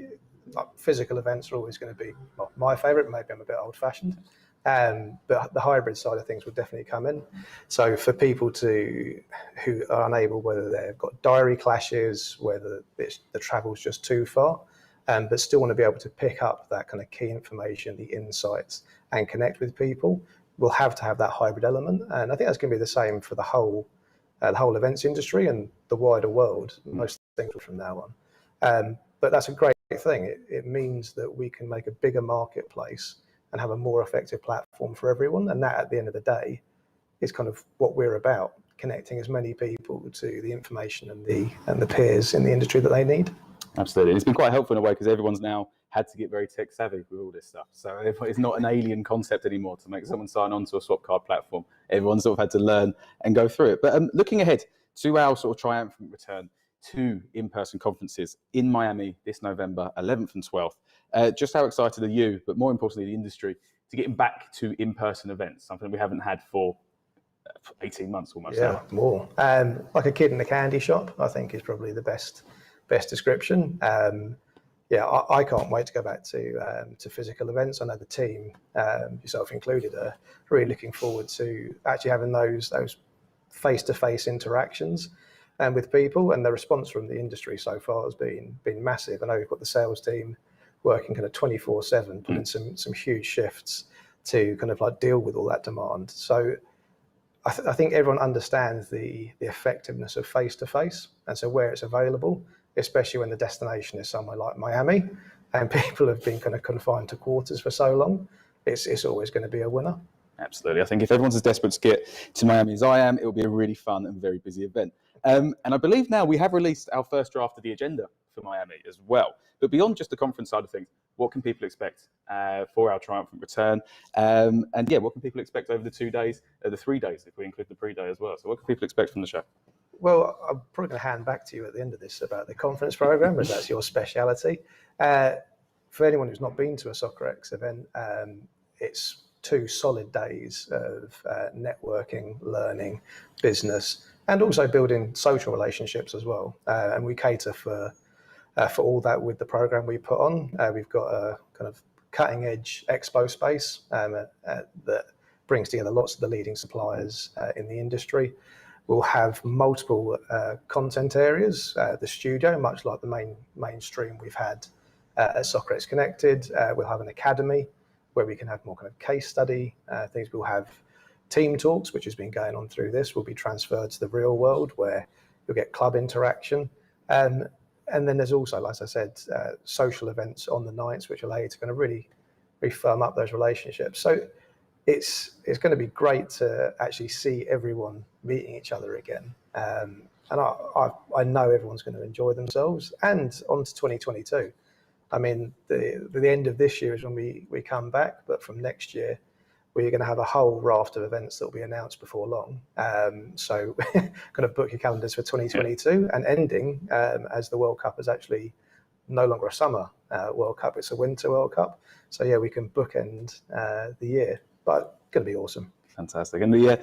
like, physical events are always going to be my favourite. Maybe I'm a bit old-fashioned. But the hybrid side of things will definitely come in. So for people who are unable, whether they've got diary clashes, whether the travel's just too far, but still want to be able to pick up that kind of key information, the insights, and connect with people, we'll have to have that hybrid element. And I think that's going to be the same for the whole events industry and the wider world. Most things from now on. But that's a great thing. It means that we can make a bigger marketplace and have a more effective platform for everyone. And that, at the end of the day, is kind of what we're about, connecting as many people to the information and the peers in the industry that they need. Absolutely. And it's been quite helpful in a way because everyone's now had to get very tech savvy with all this stuff. So it's not an alien concept anymore to make someone sign on to a swap card platform. Everyone's sort of had to learn and go through it. But looking ahead to our sort of triumphant return to in-person conferences in Miami this November, 11th and 12th. Just how excited are you, but more importantly, the industry, to getting back to in-person events, something we haven't had for 18 months almost now? More. Like a kid in a candy shop, I think is probably the best description. I can't wait to go back to physical events. I know the team, yourself included, are really looking forward to actually having those face-to-face interactions with people, and the response from the industry so far has been massive. I know we've got the sales team working kind of 24/7, putting some huge shifts to kind of like deal with all that demand. So I think everyone understands the effectiveness of face-to-face, and so where it's available, especially when the destination is somewhere like Miami, and people have been kind of confined to quarters for so long, it's always going to be a winner. Absolutely. I think if everyone's as desperate to get to Miami as I am, it will be a really fun and very busy event. And I believe now we have released our first draft of the agenda for Miami as well. But beyond just the conference side of things, what can people expect for our triumphant return? What can people expect over the 2 days, the 3 days, if we include the pre-day as well? So what can people expect from the show? Well, I'm probably going to hand back to you at the end of this about the conference program, as that's your speciality. For anyone who's not been to a Soccerex event, it's 2 solid days of networking, learning, business, and also building social relationships as well. And we cater for all that with the program we put on. We've got a kind of cutting edge expo space that brings together lots of the leading suppliers in the industry. We'll have multiple content areas. The studio, much like the mainstream we've had at Soccerex Connected. We'll have an academy where we can have more kind of case study things. We'll have team talks, which has been going on through this, will be transferred to the real world where you'll get club interaction. And then there's also, like I said, social events on the nights, which allow you to kind of really firm up those relationships. So it's going to be great to actually see everyone meeting each other again. And I know everyone's going to enjoy themselves. And on to 2022. I mean, the end of this year is when we come back, but from next year, we're going to have a whole raft of events that will be announced before long. So kind of book your calendars for 2022 and ending as the World Cup is actually no longer a summer World Cup, it's a winter World Cup. So yeah, we can bookend the year, but it's going to be awesome. Fantastic. And the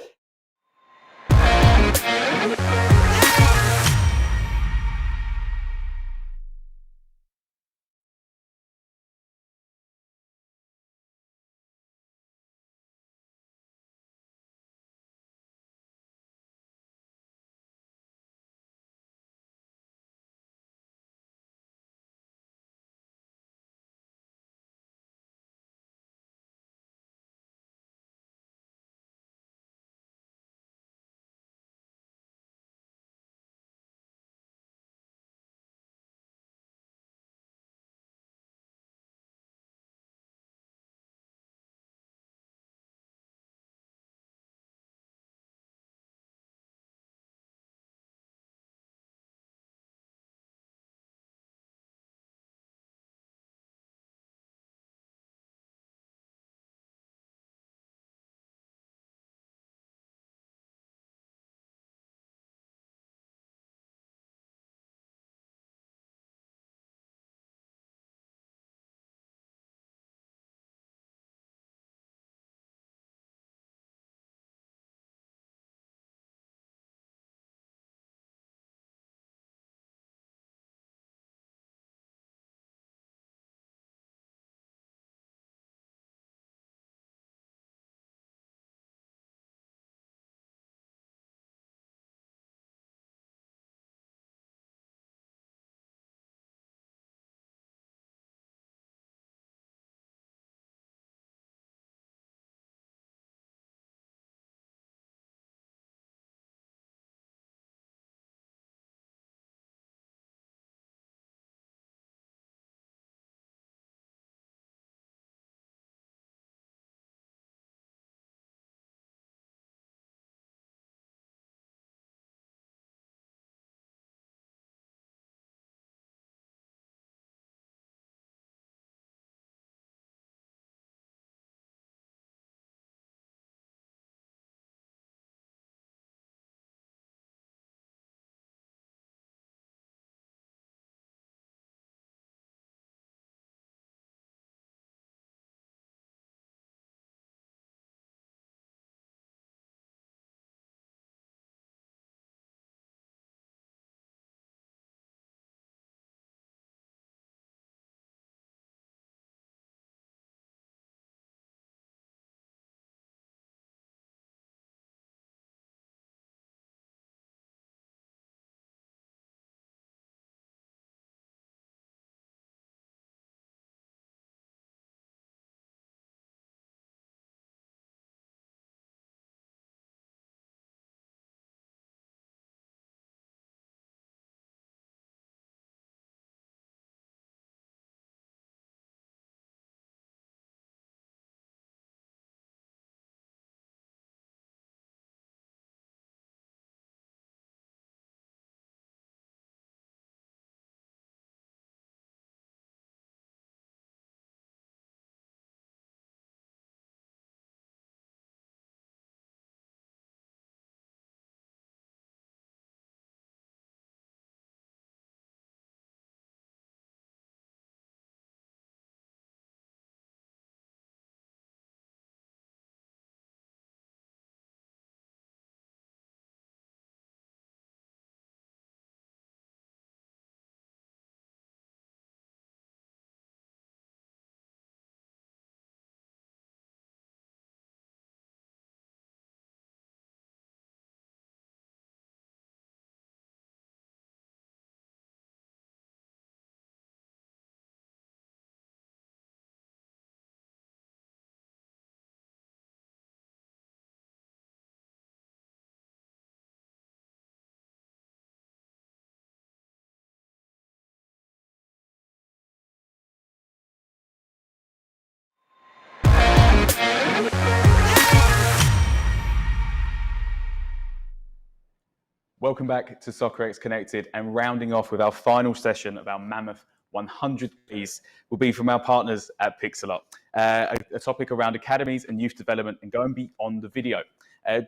Welcome back to Soccerex Connected, and rounding off with our final session of our mammoth 100 days will be from our partners at Pixelot, a topic around academies and youth development and going beyond the video.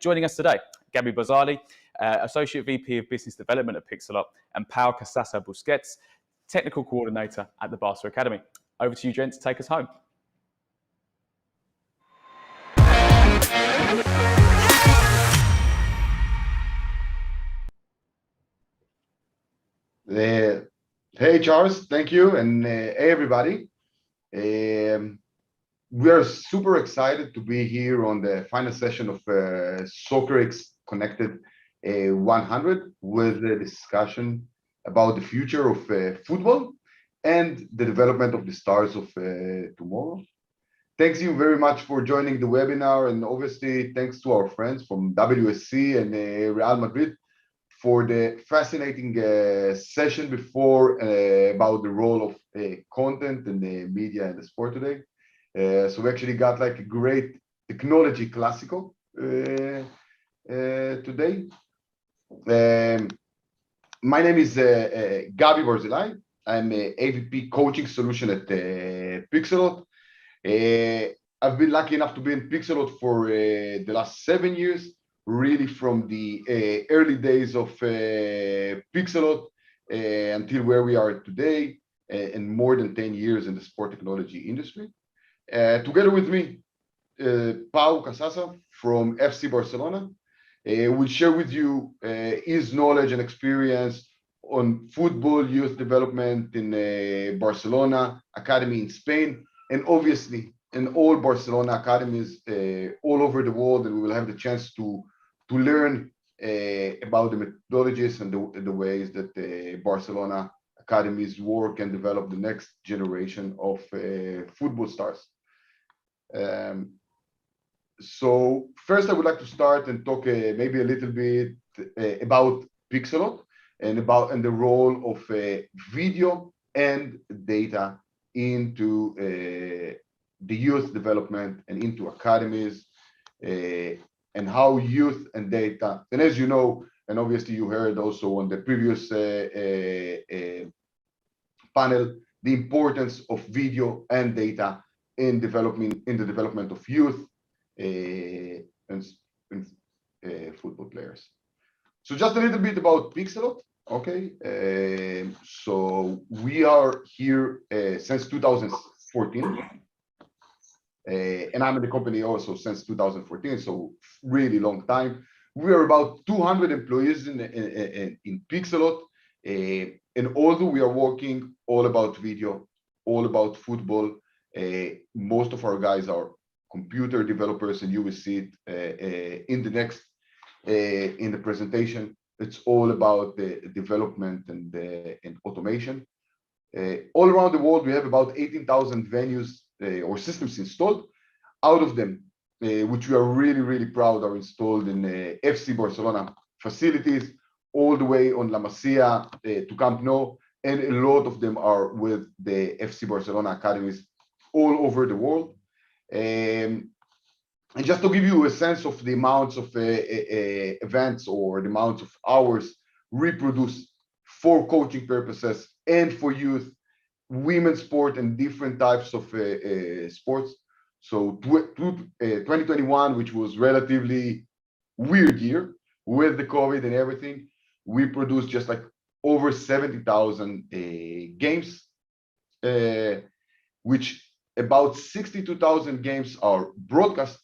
Joining us today, Gabby Barzali, Associate VP of Business Development at Pixelot, and Pau Casasa Busquets, Technical Coordinator at the Barca Academy. Over to you, gents, to take us home. Hey, Charles, thank you, and hey, everybody. We are super excited to be here on the final session of Soccerex Connected 100 with the discussion about the future of football and the development of the stars of tomorrow. Thanks you very much for joining the webinar, and obviously thanks to our friends from WSC and Real Madrid for the fascinating session before about the role of content and the media and the sport today. So we actually got like a great technology classical today. My name is Gabi Barzilai. I'm a AVP Coaching Solution at Pixelot. I've been lucky enough to be in Pixelot for the last 7 years, really from the early days of Pixelot until where we are today, and more than 10 years in the sport technology industry. Together with me, Pau Casasa from FC Barcelona will share with you his knowledge and experience on football youth development in Barcelona Academy in Spain, and obviously in all Barcelona academies all over the world, and we will have the chance to learn about the methodologies and the ways that Barcelona academies work and develop the next generation of football stars. So first I would like to start and talk maybe a little bit about Pixelot and the role of video and data into the youth development and into academies, and how youth and data, and as you know, and obviously you heard also on the previous panel, the importance of video and data in the development of youth and football players. So just a little bit about Pixelot. Okay, so we are here since 2014. And I'm in the company also since 2014, so really long time. We are about 200 employees in Pixelot, and although we are working all about video, all about football, most of our guys are computer developers, and you will see it in the next in the presentation. It's all about the development and automation. All around the world, we have about 18,000 venues or systems installed. Out of them, which we are really, really proud, are installed in FC Barcelona facilities, all the way on La Masia to Camp Nou, and a lot of them are with the FC Barcelona academies all over the world. And just to give you a sense of the amounts of events or the amounts of hours reproduced for coaching purposes and for youth, women's sport, and different types of sports. So 2021, which was relatively weird year with the COVID and everything, we produced just like over 70,000 games, which about 62,000 games are broadcast,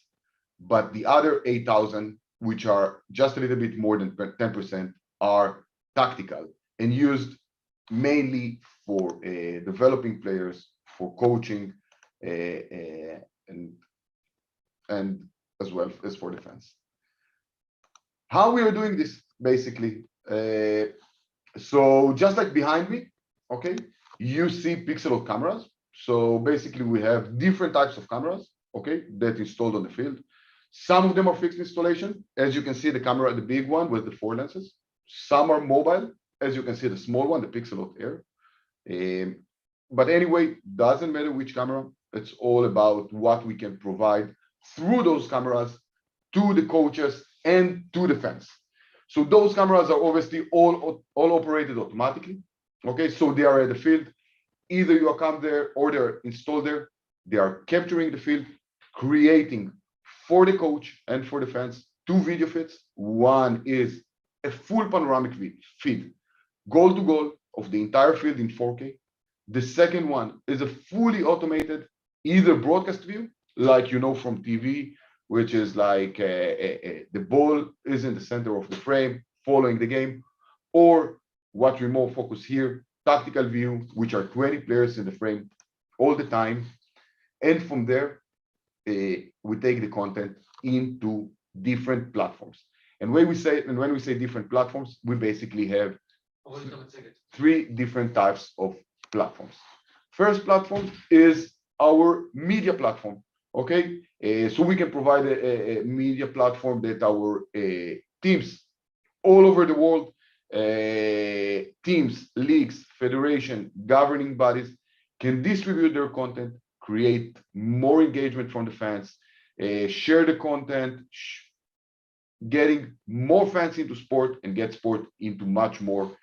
but the other 8,000, which are just a little bit more than 10%, are tactical and used mainly for developing players, for coaching, and as well as for defense. How we are doing this, basically. So just like behind me, okay, you see Pixelot cameras. So basically we have different types of cameras, okay, that installed on the field. Some of them are fixed installation. As you can see, the camera, the big one with the 4 lenses. Some are mobile, as you can see, the small one, the Pixelot Air. But anyway, doesn't matter which camera. It's all about what we can provide through those cameras to the coaches and to the fans. So those cameras are obviously all operated automatically. Okay, so they are at the field. Either you come there or they're installed there. They are capturing the field, creating for the coach and for the fans 2 video feeds. One is a full panoramic feed, goal to goal of the entire field in 4K. The second one is a fully automated either broadcast view, like you know from TV, which is like the ball is in the center of the frame following the game, or what we more focus here, tactical view, which are 20 players in the frame all the time. And from there, we take the content into different platforms. And when we say different platforms, we basically have 3 different types of platforms. First platform is our media platform. Okay, so we can provide a media platform that our teams all over the world, teams, leagues, federation, governing bodies can distribute their content, create more engagement from the fans, share the content, getting more fans into sport and get sport into much more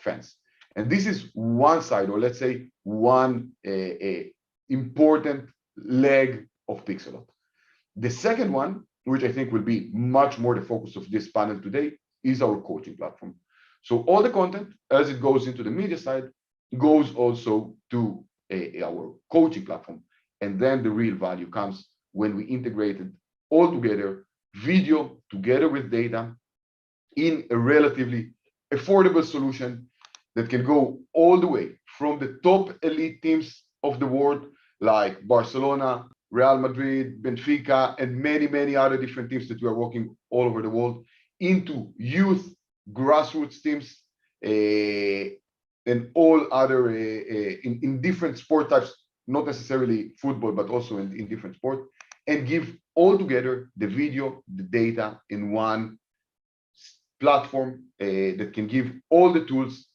fans. And this is one side, or let's say one important leg of Pixelot. The second one, which I think will be much more the focus of this panel today, is our coaching platform. So all the content, as it goes into the media side, goes also to our coaching platform. And then the real value comes when we integrated all together, video together with data, in a relatively affordable solution that can go all the way from the top elite teams of the world, like Barcelona, Real Madrid, Benfica, and many, many other different teams that we are working all over the world, into youth, grassroots teams, and all other in different sport types, not necessarily football, but also in different sport, and give all together the video, the data in one platform that can give all the tools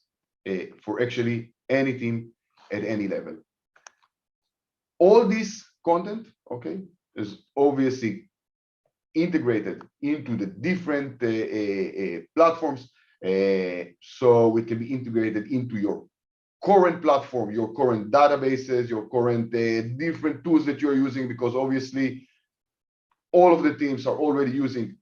for actually any team at any level. All this content, okay, is obviously integrated into the different platforms, so it can be integrated into your current platform, your current databases, your current different tools that you're using, because obviously all of the teams are already using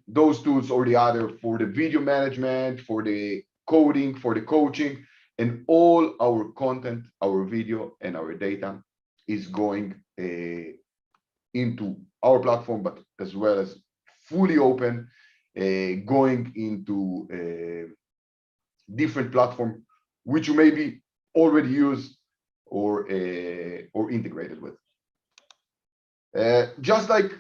those tools or the other for the video management, for the coding, for the coaching, and all our content, our video, and our data is going into our platform, but as well as fully open, going into different platform which you maybe already use or integrated with. Just like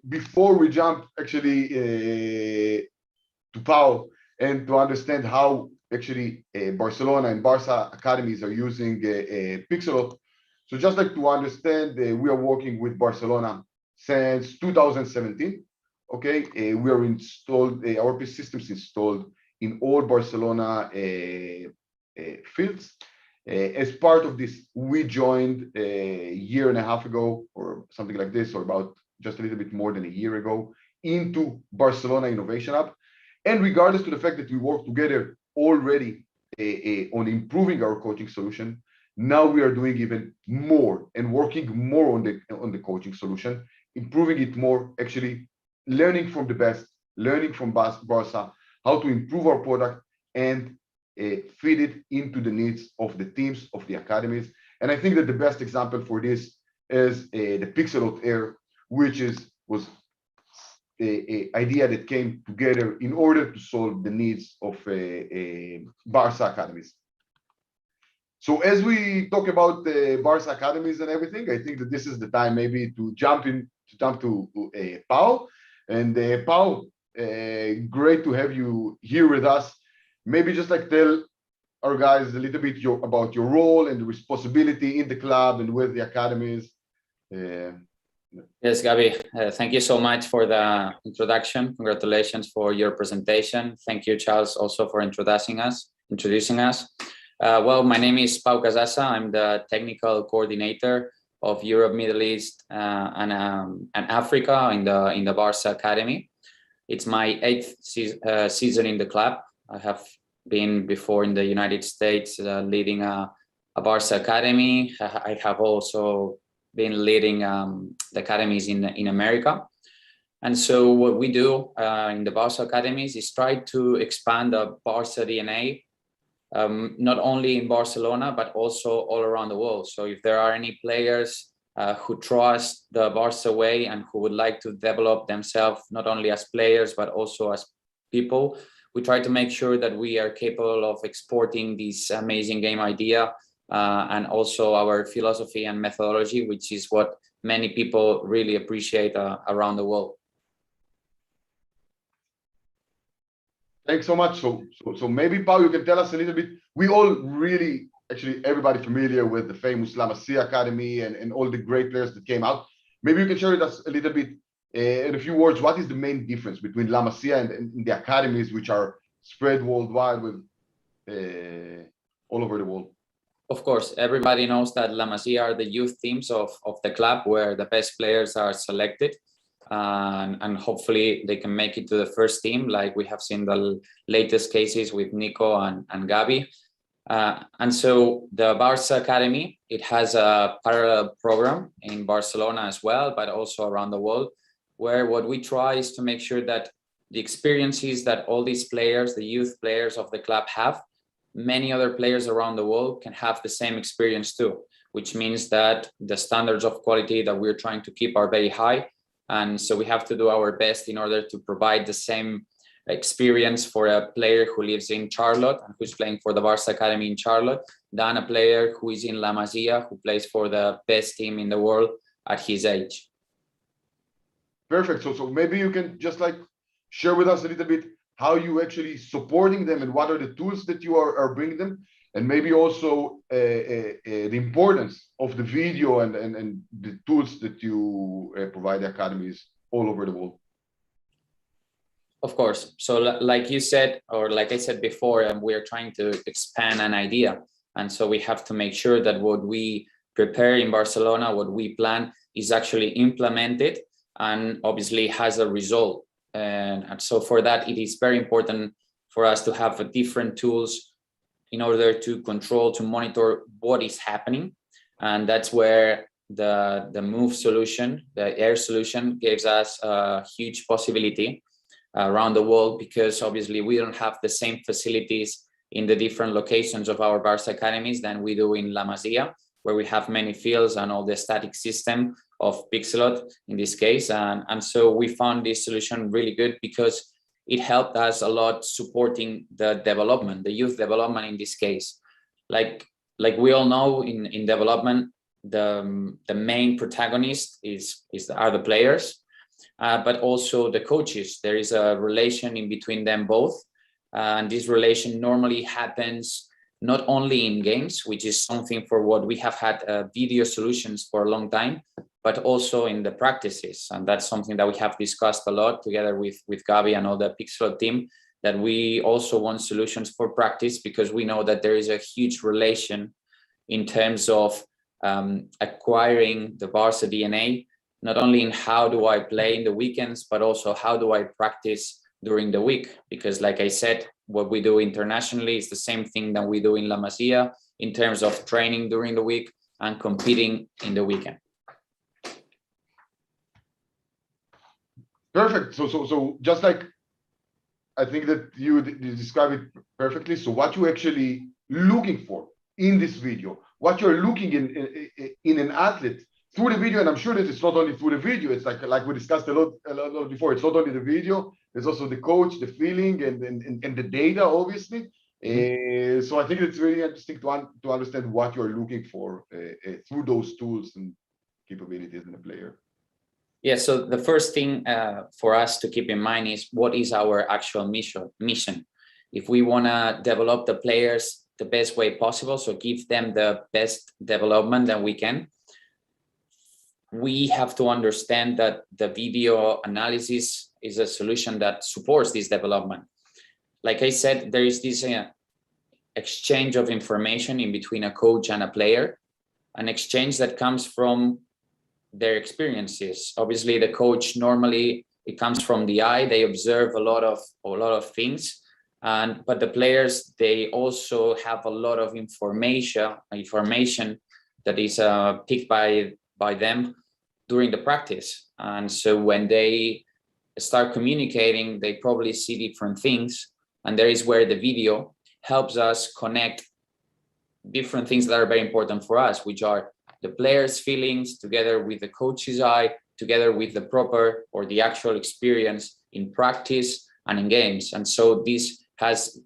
before we jump actually to Pau and to understand how actually Barcelona and Barca academies are using Pixelot. So just like to understand, we are working with Barcelona since 2017. Okay, we are installed, our systems installed in all Barcelona fields. As part of this, we joined a year and a half ago, or something like this, or about just a little bit more than a year ago, into Barcelona Innovation Hub. And regardless to the fact that we work together already on improving our coaching solution, now we are doing even more and working more on the coaching solution, improving it more, actually learning from the best, learning from Barca, how to improve our product and feed it into the needs of the teams, of the academies. And I think that the best example for this is the Pixelot Air, which was the idea that came together in order to solve the needs of Barca academies. So as we talk about the Barca academies and everything, I think that this is the time maybe to jump to Pau. And Pau, great to have you here with us. Maybe just like tell our guys a little bit about your role and the responsibility in the club and with the academies. Yes, Gabi, thank you so much for the introduction. Congratulations for your presentation. Thank you, Charles, also for introducing us. Well, my name is Pau Casasa. I'm the technical coordinator of Europe, Middle East, and Africa in the Barca Academy. It's my 8th season in the club. I have been before in the United States leading a Barca academy. I have also been leading the academies in America. And so what we do in the Barca academies is try to expand the Barca DNA, not only in Barcelona, but also all around the world. So if there are any players who trust the Barca way and who would like to develop themselves, not only as players, but also as people, we try to make sure that we are capable of exporting this amazing game idea and also our philosophy and methodology, which is what many people really appreciate around the world. Thanks so much. So maybe, Pau, you can tell us a little bit. We all really, actually, everybody familiar with the famous La Masia Academy and all the great players that came out. Maybe you can share with us a little bit, in a few words, what is the main difference between La Masia and the academies, which are spread worldwide with all over the world? Of course, everybody knows that La Masia are the youth teams of the club where the best players are selected. And hopefully they can make it to the first team, like we have seen the latest cases with Nico and Gabi. And so the Barca Academy, it has a parallel program in Barcelona as well, but also around the world, where what we try is to make sure that the experiences that all these players, the youth players of the club have, many other players around the world can have the same experience too, which means that the standards of quality that we're trying to keep are very high. And so we have to do our best in order to provide the same experience for a player who lives in Charlotte and who's playing for the Barca Academy in Charlotte than a player who is in La Masia who plays for the best team in the world at his age. Perfect. So maybe you can just like share with us a little bit how you actually supporting them and what are the tools that you are bringing them, and maybe also the importance of the video and the tools that you provide the academies all over the world. Of course. So like you said, or like I said before, we are trying to expand an idea. And so we have to make sure that what we prepare in Barcelona, what we plan is actually implemented and obviously has a result. And so for that, it is very important for us to have different tools in order to control, to monitor what is happening. And that's where the Move solution, the Air solution, gives us a huge possibility around the world, because obviously we don't have the same facilities in the different locations of our Barca academies than we do in La Masia, where we have many fields and all the static system of Pixelot in this case. And so we found this solution really good because it helped us a lot supporting the development, the youth development in this case. Like we all know in development, the main protagonist are the players, but also the coaches. There is a relation in between them both. And this relation normally happens not only in games, which is something for what we have had video solutions for a long time, but also in the practices. And that's something that we have discussed a lot together with Gabi and all the Pixelot team, that we also want solutions for practice, because we know that there is a huge relation in terms of acquiring the Barca DNA, not only in how do I play in the weekends, but also how do I practice during the week. Because like I said, what we do internationally is the same thing that we do in La Masia in terms of training during the week and competing in the weekend. Perfect. So just like, I think that you describe it perfectly. So what you actually looking for in this video, what you're looking in an athlete through the video, and I'm sure that it's not only through the video, it's like we discussed a lot before, it's not only the video, there's also the coach, the feeling, and the data, obviously. So I think it's really interesting to understand what you're looking for through those tools and capabilities in a player. Yeah, so the first thing for us to keep in mind is what is our actual mission. If we want to develop the players the best way possible, so give them the best development that we can, we have to understand that the video analysis is a solution that supports this development. Like I said, there is this exchange of information in between a coach and a player, an exchange that comes from their experiences. Obviously, the coach normally it comes from the eye. They observe a lot of things, but the players, they also have a lot of information that is picked by them during the practice. And so when they start communicating, they probably see different things, and there is where the video helps us connect different things that are very important for us, which are the players' feelings together with the coach's eye, together with the proper or the actual experience in practice and in games. And so this has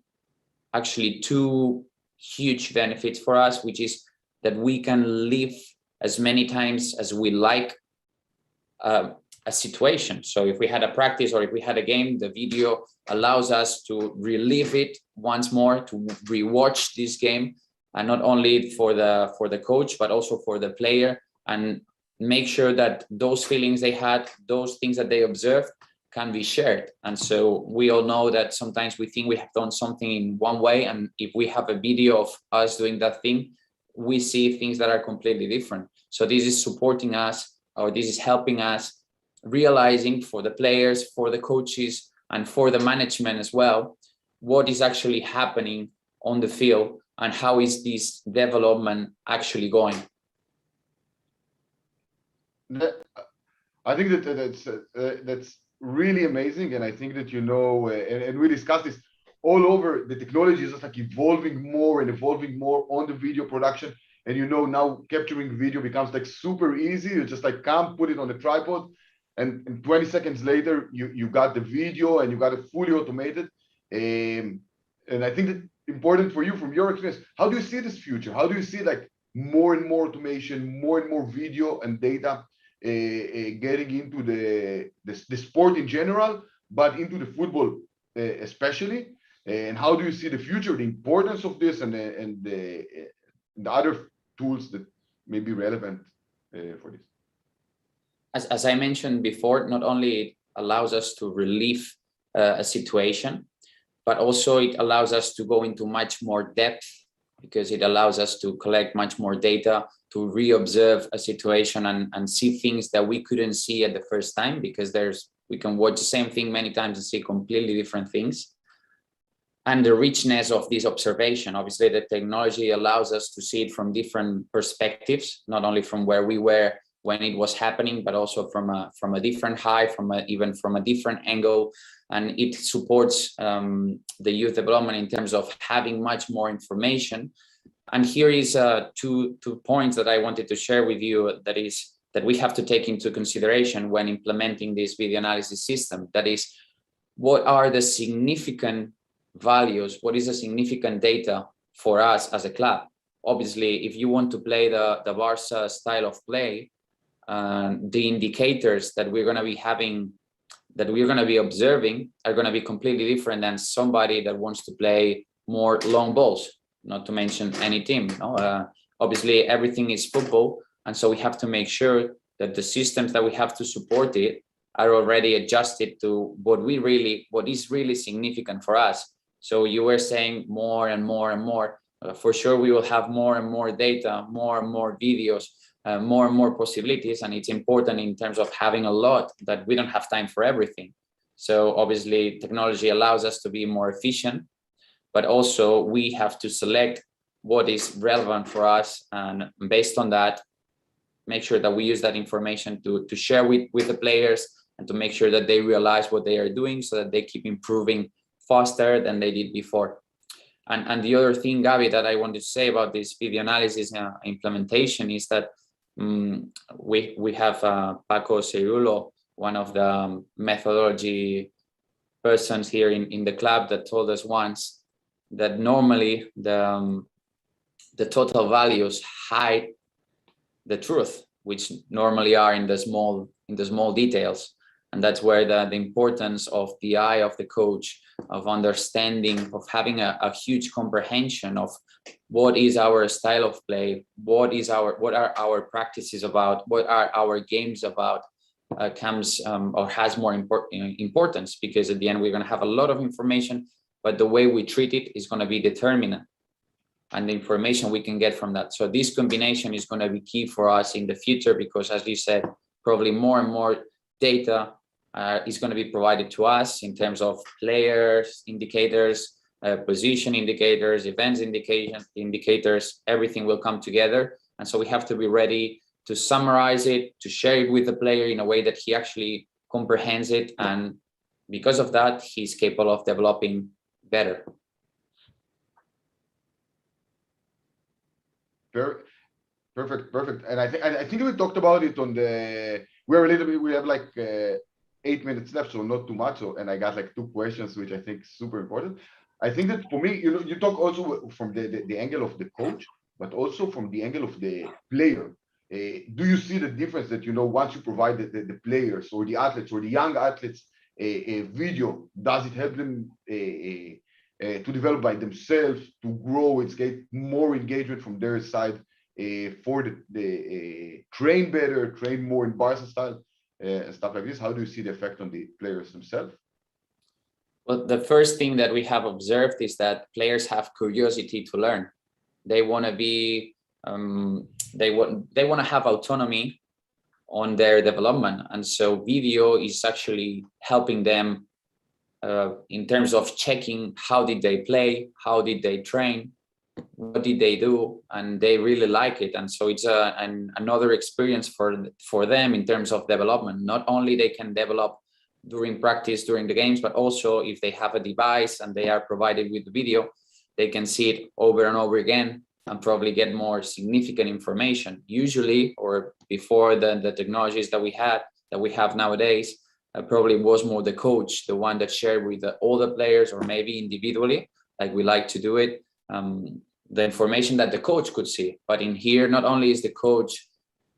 actually two huge benefits for us, which is that we can live as many times as we like a situation. So if we had a practice or if we had a game, the video allows us to relive it once more, to rewatch this game, and not only for the coach, but also for the player, and make sure that those feelings they had, those things that they observed, can be shared. And so we all know that sometimes we think we have done something in one way, and if we have a video of us doing that thing, we see things that are completely different. So this is supporting us, or this is helping us realizing for the players, for the coaches, and for the management as well, what is actually happening on the field and how is this development actually going. I think that's really amazing, and I think that, you know, and we discussed this all over. The technology is just like evolving more and evolving more on the video production, and you know, now capturing video becomes like super easy. You just like come, put it on the tripod, and 20 seconds later you got the video and you got it fully automated. And I think that important for you, from your experience, how do you see this future? How do you see like more and more automation, more and more video and data getting into the sport in general, but into the football especially? And how do you see the future, the importance of this, and the other tools that may be relevant for this? As I mentioned before, not only it allows us to relieve a situation, but also it allows us to go into much more depth, because it allows us to collect much more data, to re-observe a situation and see things that we couldn't see at the first time, because we can watch the same thing many times and see completely different things. And the richness of this observation, obviously the technology allows us to see it from different perspectives, not only from where we were when it was happening, but also from a different height, even from a different angle. And it supports the youth development in terms of having much more information. And here is two points that I wanted to share with you, that we have to take into consideration when implementing this video analysis system. That is, what are the significant values? What is the significant data for us as a club? Obviously, if you want to play the Barca style of play, the indicators that we're going to be having, that we're going to be observing, are going to be completely different than somebody that wants to play more long balls, not to mention any team. Obviously, everything is football, and so we have to make sure that the systems that we have to support it are already adjusted to what is really significant for us. So you were saying more and more and more. For sure, we will have more and more data, more and more videos, more and more possibilities, and it's important in terms of having a lot, that we don't have time for everything. So obviously technology allows us to be more efficient, but also we have to select what is relevant for us, and based on that, make sure that we use that information to share with the players, and to make sure that they realize what they are doing, so that they keep improving faster than they did before. And the other thing, Gabi, that I wanted to say about this video analysis implementation is that we have Paco Cerulo, one of the methodology persons here in the club, that told us once that normally the total values hide the truth, which normally are in the small details. And that's where the importance of the eye of the coach, of understanding, of having a huge comprehension of what is our style of play, what are our practices about, what are our games about, comes or has more importance, because at the end we're going to have a lot of information, but the way we treat it is going to be determinant, and the information we can get from that. So this combination is going to be key for us in the future, because as you said, probably more and more data is going to be provided to us in terms of players, indicators, position indicators, events indicators, everything will come together. And so we have to be ready to summarize it, to share it with the player in a way that he actually comprehends it. And because of that, he's capable of developing better. Perfect. And I think we talked about it on the, we have like 8 minutes left, so not too much. So, and I got like 2 questions, which I think is super important. I think that for me, you talk also from the angle of the coach, but also from the angle of the player. Do you see the difference that, once you provide the players or the athletes or the young athletes a video, does it help them to develop by themselves, to grow, it's get more engagement from their side, for the train better, train more in Barca style, and stuff like this? How do you see the effect on the players themselves? Well, the first thing that we have observed is that players have curiosity to learn. They want to be, they want to have autonomy on their development, and so video is actually helping them in terms of checking how did they play, how did they train, what did they do, and they really like it. And so it's another experience for them in terms of development. Not only they can develop during practice, during the games, but also if they have a device and they are provided with the video, they can see it over and over again and probably get more significant information. Usually, or before the technologies that we have nowadays, probably was more the coach, the one that shared with all the players, or maybe individually, like we like to do it, the information that the coach could see. But in here, not only is the coach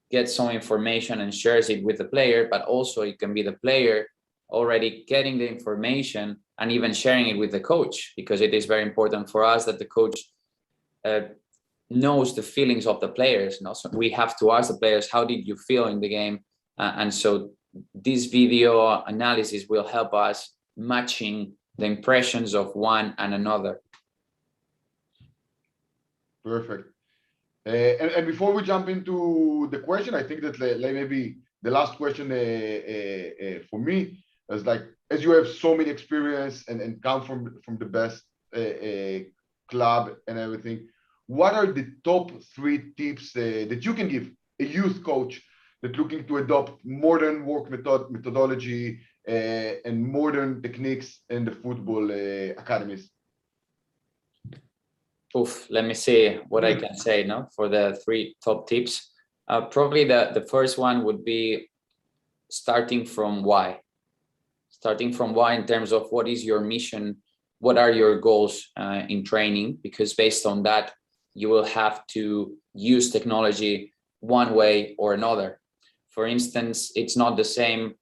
gets some information and shares it with the player, but also it can be the player already getting the information and even sharing it with the coach, because it is very important for us that the coach knows the feelings of the players. And also we have to ask the players, how did you feel in the game? And so this video analysis will help us matching the impressions of one and another. Perfect. And before we jump into the question, I think that maybe the last question for me is like, as you have so many experience and come from the best club and everything, what are the top 3 tips that you can give a youth coach that looking to adopt modern work methodology and modern techniques in the football academies? Let me see what I can say for the 3 top tips. Probably the first one would be starting from why. Starting from why in terms of what is your mission, what are your goals in training, because based on that, you will have to use technology one way or another. For instance, it's not the same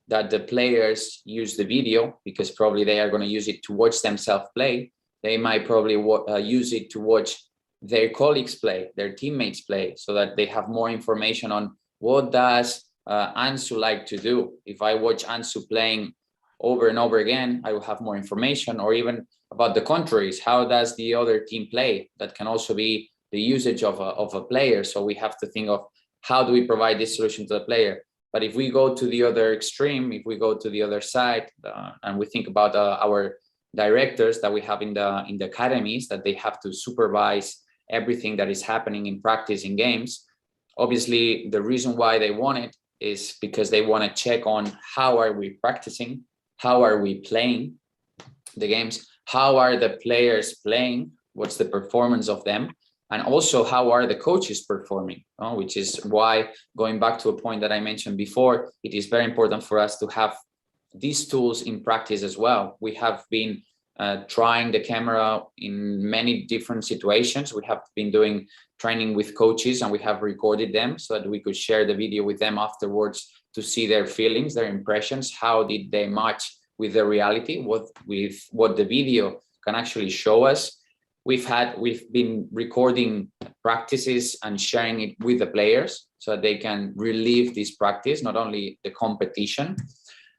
that the players use the video, because probably they are going to use it to watch themselves play. They might probably use it to watch their colleagues play, their teammates play, so that they have more information on what does Ansu like to do. If I watch Ansu playing over and over again, I will have more information, or even about the contraries. How does the other team play? That can also be the usage of a player. So we have to think of how do we provide this solution to the player. But if we go to the other extreme, if we go to the other side, and we think about our directors that we have in the academies, that they have to supervise everything that is happening in practice in games. Obviously, the reason why they want it is because they want to check on how are we practicing, how are we playing the games, how are the players playing, what's the performance of them, and also how are the coaches performing, which is why, going back to a point that I mentioned before, it is very important for us to have these tools in practice as well. We have been trying the camera in many different situations. We have been doing training with coaches, and we have recorded them so that we could share the video with them afterwards to see their feelings, their impressions, how did they match with the reality, what the video can actually show us. We've been recording practices and sharing it with the players so that they can relive this practice, not only the competition.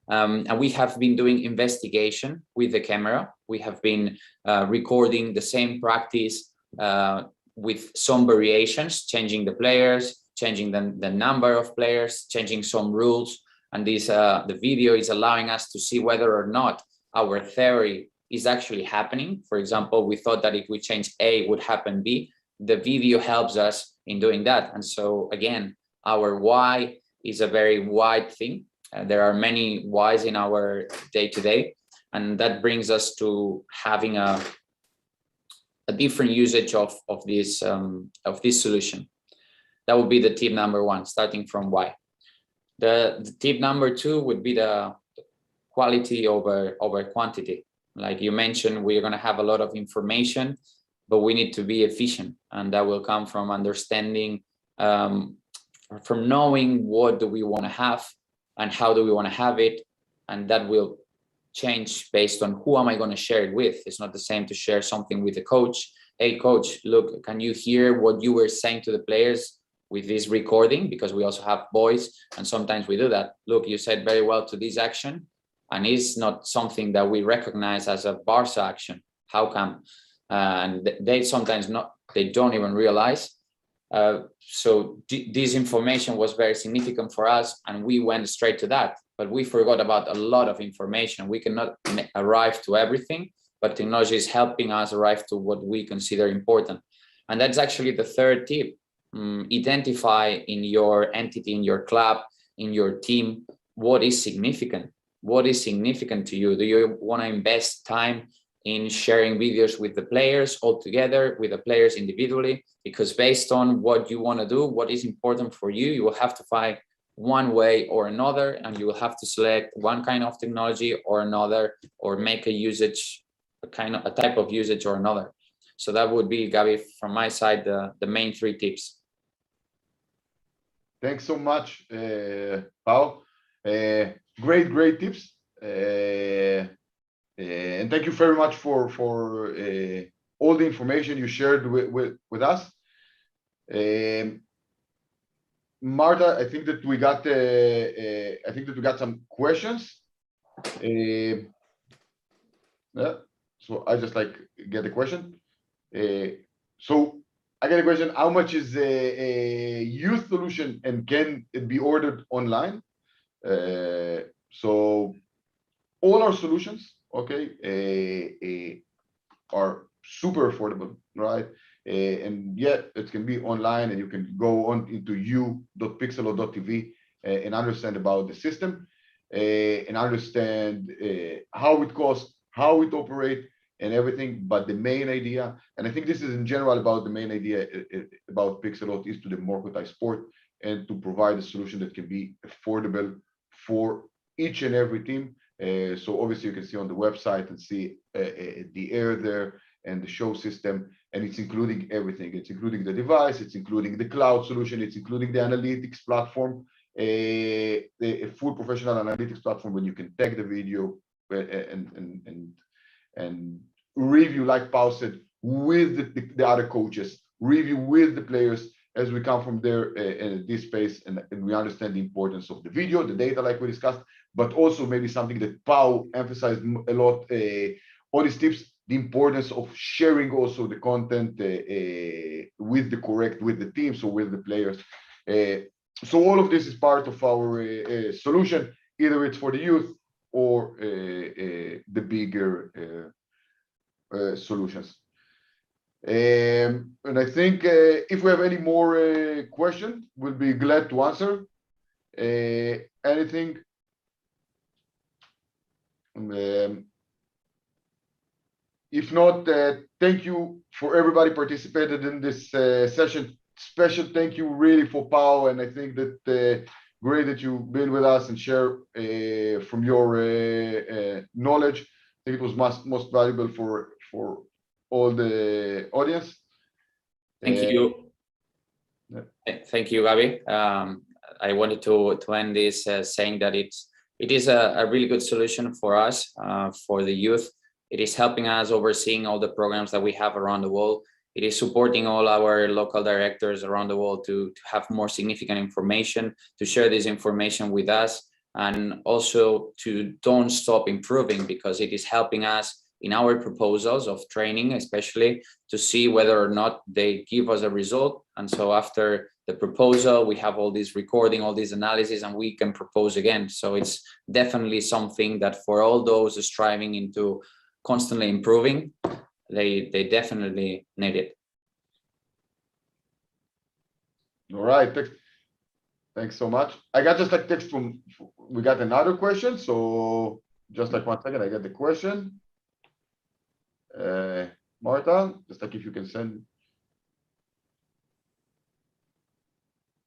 And we have been doing investigation with the camera. We have been recording the same practice with some variations, changing the players, changing the number of players, changing some rules. And this the video is allowing us to see whether or not our theory is actually happening. For example, we thought that if we change A would happen B. The video helps us in doing that. And so again, our why is a very wide thing. There are many whys in our day-to-day, and that brings us to having a different usage of this solution. That would be the tip number one, starting from why. The tip number two would be the quality over quantity. Like you mentioned, we're going to have a lot of information, but we need to be efficient, and that will come from understanding, from knowing what do we want to have and how do we want to have it, and that will change based on who am I going to share it with. It's not the same to share something with a coach. Hey coach, look, can you hear what you were saying to the players with this recording? Because we also have voice, and sometimes we do that. Look, you said very well to this action, and it's not something that we recognize as a Barca action. How come? And they sometimes they don't even realize. So this information was very significant for us, and we went straight to that, but we forgot about a lot of information. We cannot arrive to everything, but technology is helping us arrive to what we consider important. And that's actually the third tip. Identify in your entity, in your club, in your team, what is significant. What is significant to you? Do you want to invest time in sharing videos with the players all together, with the players individually? Because based on what you want to do, what is important for you, you will have to find one way or another, and you will have to select one kind of technology or another, or make a usage, a type of usage or another. So that would be, Gabi, from my side, the main three tips. Thanks so much, Pau. Great tips. And thank you very much for all the information you shared with us. Marta, I think that we got some questions. Yeah, so I just get a question. So I get a question: how much is a youth solution, and can it be ordered online? So all our solutions, okay, are super affordable, right? And yet it can be online, and you can go on into u.pixelo.tv and understand about the system, and understand how it costs, how it operates, and everything. But the main idea, and I think this is in general about the main idea about Pixelot, is to democratize sport and to provide a solution that can be affordable for each and every team. So obviously you can see on the website and see the air there and the show system, and it's including everything. It's including the device, it's including the cloud solution, it's including the analytics platform, a full professional analytics platform when you can tag the video and review, like Pau said, with the other coaches, review with the players as we come from there in this space, and we understand the importance of the video, the data, like we discussed, but also maybe something that Pau emphasized a lot, all these tips, the importance of sharing also the content with the team, so with the players. So all of this is part of our solution, either it's for the youth or the bigger solutions. And I think if we have any more questions, we'll be glad to answer anything. If not, thank you for everybody participated in this session. Special thank you really for Pau, and I think that great that you've been with us and share from your knowledge. I think it was most valuable for all the audience. Thank you. Thank you, Gabi. I wanted to end this saying that it is a really good solution for us, for the youth. It is helping us overseeing all the programs that we have around the world. It is supporting all our local directors around the world to have more significant information, to share this information with us, and also to don't stop improving, because it is helping us in our proposals of training, especially to see whether or not they give us a result. And so after the proposal, we have all this recording, all this analysis, and we can propose again. So it's definitely something that for all those striving into constantly improving, they definitely need it. All right, thanks so much. I got just like text from, we got another question. So just like 1 second, I get the question. Marta, just like if you can send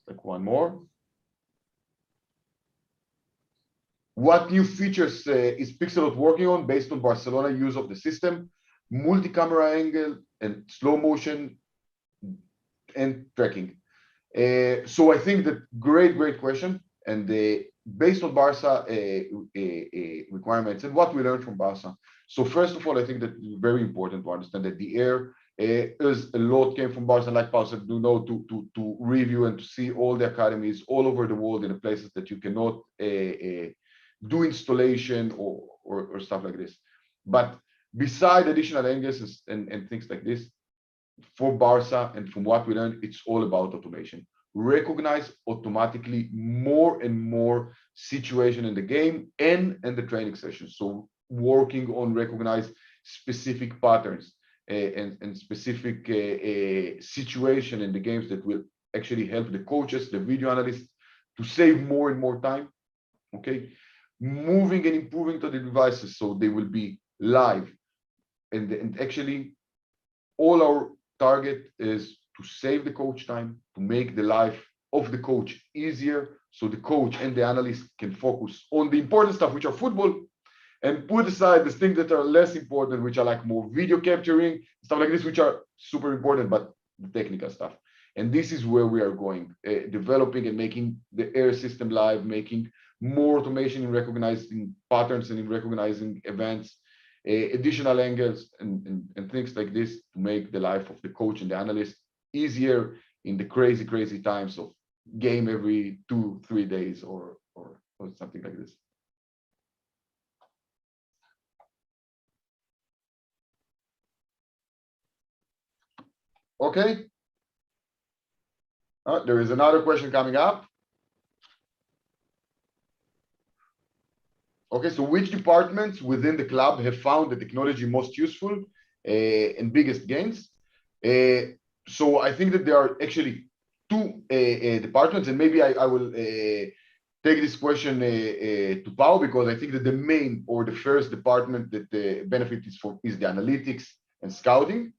like one more. What new features is Pixelot working on based on Barcelona use of the system, multi-camera angle and slow motion and tracking? So I think that great question. And based on Barca requirements and what we learned from Barca. So first of all, I think that it's very important to understand that the air is a lot came from Barca, like Paul said, to review and to see all the academies all over the world in the places that you cannot do installation or stuff like this. But beside additional angles and things like this, for Barca and from what we learned, it's all about automation. Recognize automatically more and more situation in the game and in the training sessions. So working on recognize specific patterns and specific situation in the games that will actually help the coaches, the video analysts to save more and more time. Okay, moving and improving to the devices so they will be live, and actually all our target is to save the coach time, to make the life of the coach easier so the coach and the analyst can focus on the important stuff, which are football, and put aside the things that are less important, which are like more video capturing, stuff like this, which are super important, but the technical stuff. And this is where we are going, developing and making the air system live, making more automation in recognizing patterns and in recognizing events, additional angles and things like this to make the life of the coach and the analyst easier in the crazy times of game every 2-3 days or something like this. Okay. There is another question coming up. Okay, so which departments within the club have found the technology most useful and biggest gains? So I think that there are actually two departments, and maybe I will take this question to Pau, because I think that the main or the first department that the benefit is the analytics and scouting.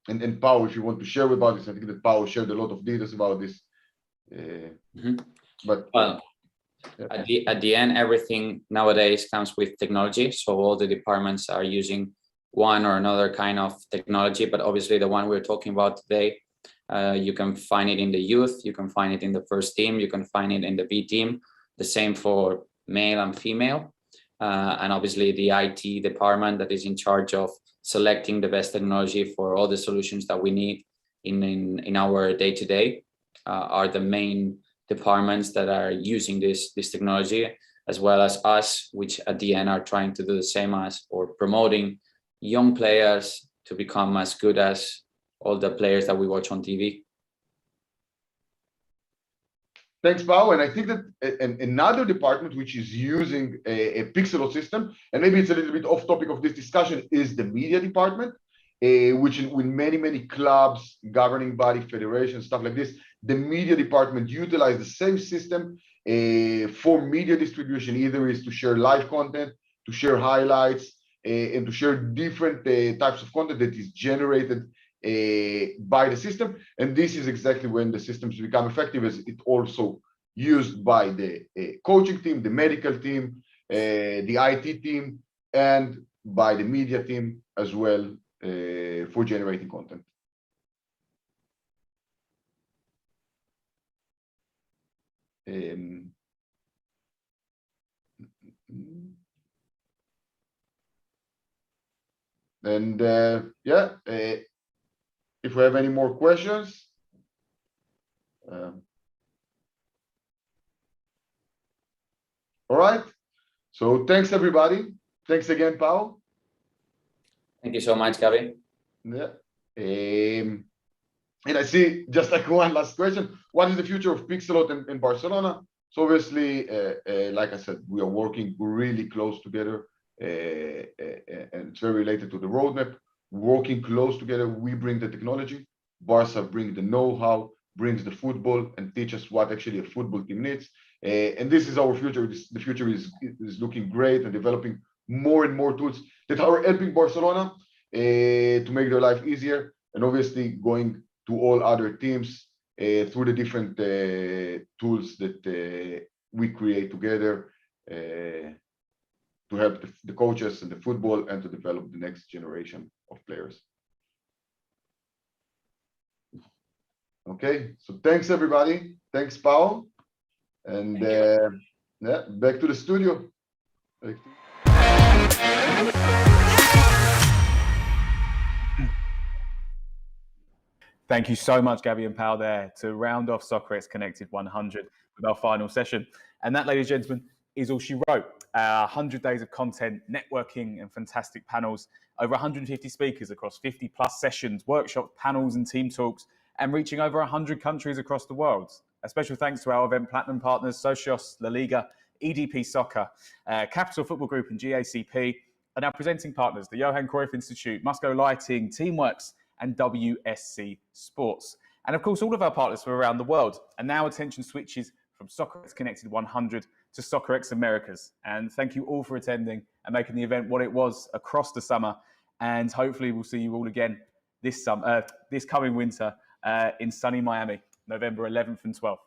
And Pau, if you want to share about this, I think that Pau shared a lot of details about this. But well, at the end, everything nowadays comes with technology. So all the departments are using one or another kind of technology, but obviously the one we're talking about today, you can find it in the youth, you can find it in the first team, you can find it in the B team, the same for male and female. And obviously the IT department that is in charge of selecting the best technology for all the solutions that we need in our day-to-day are the main departments that are using this technology, as well as us, which at the end are trying to do the same as, or promoting young players to become as good as all the players that we watch on TV. Thanks, Pau. And I think that another department which is using a Pixelot system, and maybe it's a little bit off topic of this discussion, is the media department, which with many clubs, governing body, federations, stuff like this, the media department utilize the same system for media distribution, either is to share live content, to share highlights, and to share different types of content that is generated by the system. And this is exactly when the systems become effective, as it also used by the coaching team, the medical team, the IT team, and by the media team as well for generating content. And yeah, if we have any more questions. All right. So thanks, everybody. Thanks again, Pau. Thank you so much, Gabi. Yeah. And I see just like one last question, what is the future of Pixelot in Barcelona? So obviously, like I said, we are working really close together, and it's very related to the roadmap. Working close together, we bring the technology, Barca bring the know-how, brings the football, and teach us what actually a football team needs. And this is our future. The future is looking great and developing more and more tools that are helping Barcelona to make their life easier, and obviously going to all other teams through the different tools that we create together to help the coaches and the football and to develop the next generation of players. Okay, so thanks everybody. Thanks, Paul. And yeah, back to the studio. Thank you so much, Gabby and Pal, there to round off Soccerex Connected 100 with our final session. And that, ladies and gentlemen, is all she wrote. 100 days of content, networking, and fantastic panels. Over 150 speakers across 50 plus sessions, workshops, panels, and team talks, and reaching over 100 countries across the world. A special thanks to our event platinum partners, Socios, La Liga, EDP Soccer, Capital Football Group, and GACP, and our presenting partners, the Johan Cruyff Institute, Musco Lighting, Teamworks, and WSC Sports. And of course, all of our partners from around the world. And now attention switches from Soccerex Connected 100 to Soccerex Americas. And thank you all for attending and making the event what it was across the summer. And hopefully we'll see you all again this coming winter in sunny Miami, November 11th and 12th.